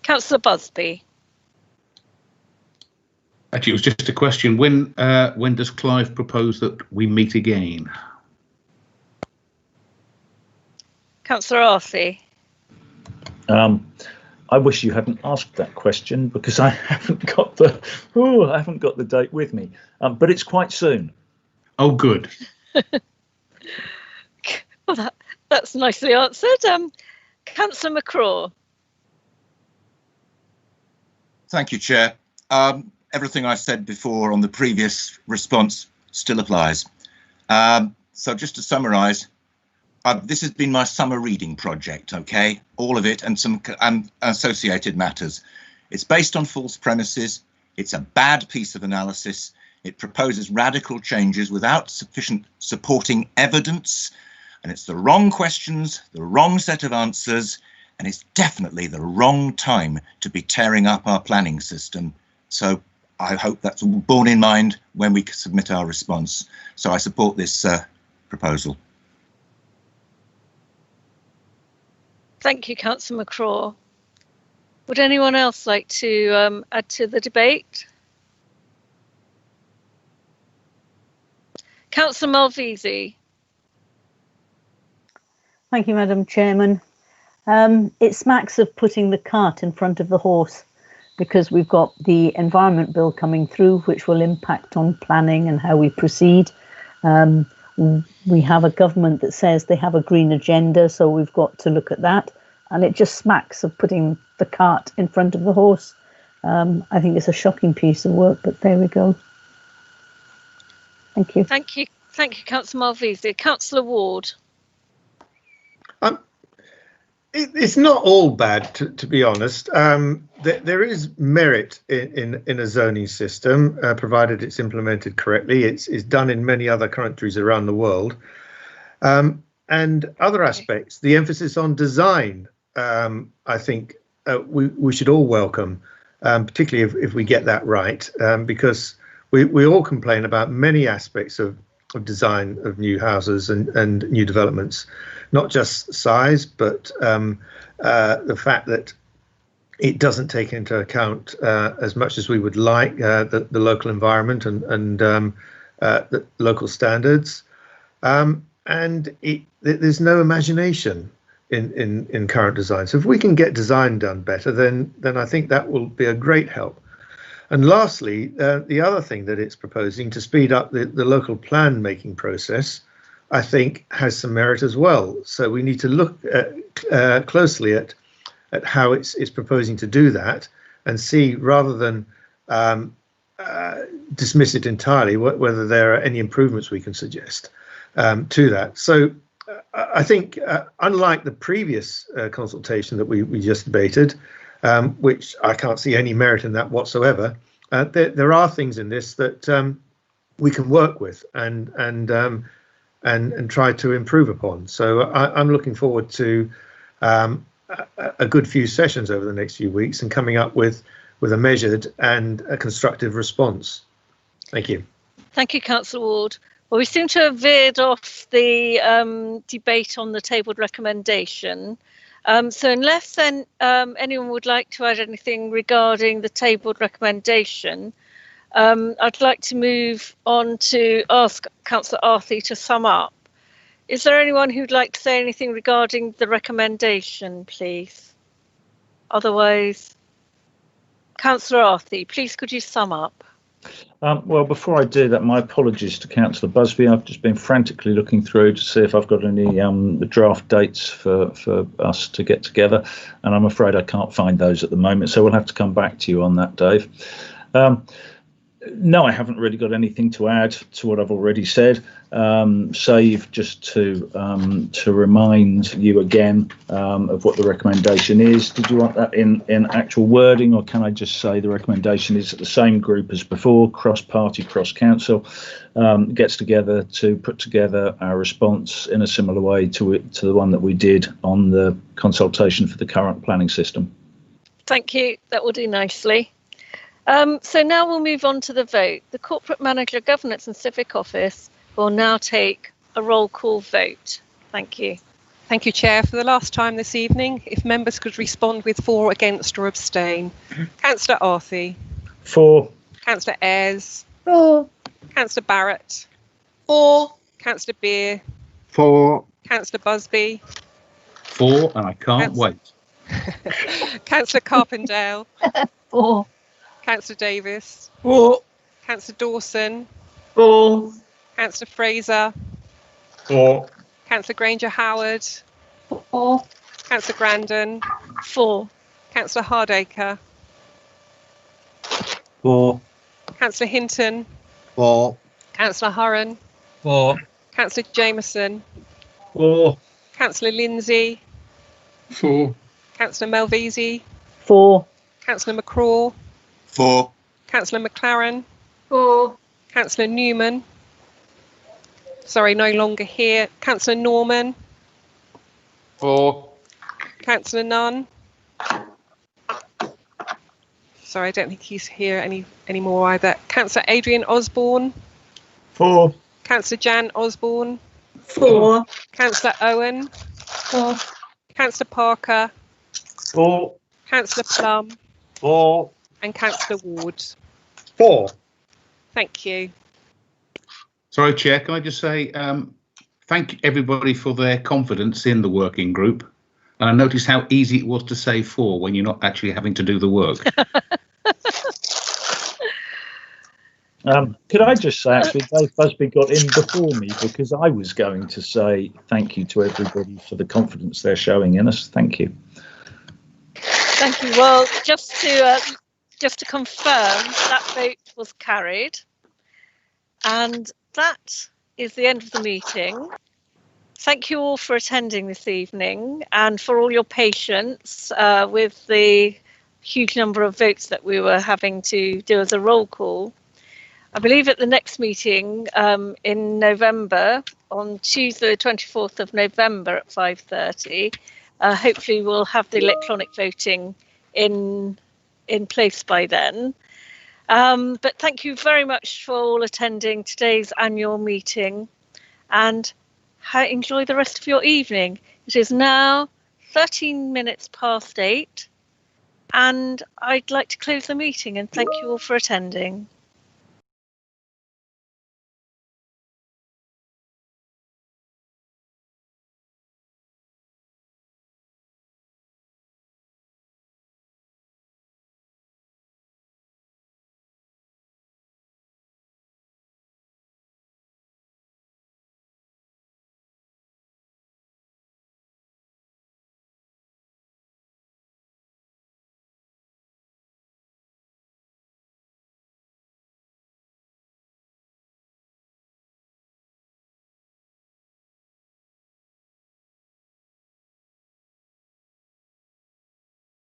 Councillor Busby. Actually, it was just a question. When does Clive propose that we meet again? Councillor Arthey. I wish you hadn't asked that question because I haven't got the date with me. But it's quite soon. Oh, good. Well, that's nicely answered. Councillor McCraw. Thank you, Chair. Everything I said before on the previous response still applies. So just to summarise, this has been my summer reading project, okay? All of it and some associated matters. It's based on false premises. It's a bad piece of analysis. It proposes radical changes without sufficient supporting evidence. And it's the wrong questions, the wrong set of answers, and it's definitely the wrong time to be tearing up our planning system. So I hope that's borne in mind when we submit our response. So I support this proposal. Thank you, Councillor McCraw. Would anyone else like to add to the debate? Councillor Malvisi. Thank you, Madam Chairman. It smacks of putting the cart in front of the horse, because we've got the Environment Bill coming through, which will impact on planning and how we proceed. We have a government that says they have a green agenda, so we've got to look at that. And it just smacks of putting the cart in front of the horse. I think it's a shocking piece of work, but there we go. Thank you. Thank you, Councillor Malvisi. Councillor Ward. It's not all bad, to be honest. There is merit in a zoning system, provided it's implemented correctly. It's done in many other countries around the world. And other aspects, the emphasis on design, I think we should all welcome, particularly if we get that right, because we all complain about many aspects of design of new houses and new developments. Not just size, but the fact that it doesn't take into account as much as we would like the local environment and the local standards, and there's no imagination in current design. So if we can get design done better, then I think that will be a great help. And lastly, the other thing that it's proposing to speed up the local plan making process, I think has some merit as well. So we need to look closely at how it's proposing to do that and see, rather than dismiss it entirely, whether there are any improvements we can suggest to that. So I think unlike the previous consultation that we just debated, which I can't see any merit in that whatsoever, there are things in this that we can work with and try to improve upon. So I'm looking forward to a good few sessions over the next few weeks and coming up with a measured and a constructive response. Thank you. Thank you, Councillor Ward. Well, we seem to have veered off the debate on the tabled recommendation. So unless then anyone would like to add anything regarding the tabled recommendation, I'd like to move on to ask Councillor Arthey to sum up. Is there anyone who'd like to say anything regarding the recommendation, please? Otherwise, Councillor Arthey, please could you sum up? Well, before I do that, my apologies to Councillor Busby. I've just been frantically looking through to see if I've got any draft dates for us to get together, and I'm afraid I can't find those at the moment, so we'll have to come back to you on that, Dave. No, I haven't really got anything to add to what I've already said, save just to remind you again of what the recommendation is. Did you want that in actual wording, or can I just say the recommendation is that the same group as before, cross-party, cross-council, gets together to put together our response in a similar way to the one that we did on the consultation for the current planning system? Thank you. That will do nicely. So now we'll move on to the vote. The Corporate Manager Governance and Civic Office will now take a roll call vote. Thank you. Thank you, Chair. For the last time this evening, if members could respond with for, against or abstain. Councillor Arthey. For. Councillor Ayres. For. Councillor Barrett. For. Councillor Beer. For. Councillor Busby. For, and I can't wait. Councillor Carpendale. For. Councillor Davis. For. Councillor Dawson. For. Councillor Fraser. For. Councillor Granger Howard. For. Councillor Grandon. For. Councillor Hardacre. For. Councillor Hinton. For. Councillor Hurren. For. Councillor Jameson. For. Councillor Lindsay. For. Councillor Malvesi. For. Councillor McCraw. For. Councillor McLaren. For. Councillor Newman. Sorry, no longer here. Councillor Norman. For. Councillor Nunn. Sorry, I don't think he's here anymore either. Councillor Adrian Osborne. For. Councillor Jan Osborne. For. Councillor Owen. For. Councillor Parker. For. Councillor Plum. For. And Councillor Ward. For. Thank you. Sorry, Chair, can I just say thank everybody for their confidence in the working group. And I noticed how easy it was to say for when you're not actually having to do the work. Could I just say, actually, Dave Busby got in before me, because I was going to say thank you to everybody for the confidence they're showing in us. Thank you. Thank you. Well, just to confirm, that vote was carried. And that is the end of the meeting. Thank you all for attending this evening and for all your patience with the huge number of votes that we were having to do as a roll call. I believe at the next meeting in November, on Tuesday, the 24th of November at 5:30, hopefully we'll have the electronic voting in place by then. But thank you very much for all attending today's annual meeting, and enjoy the rest of your evening. It is now 13 minutes past 8, and I'd like to close the meeting and thank you all for attending.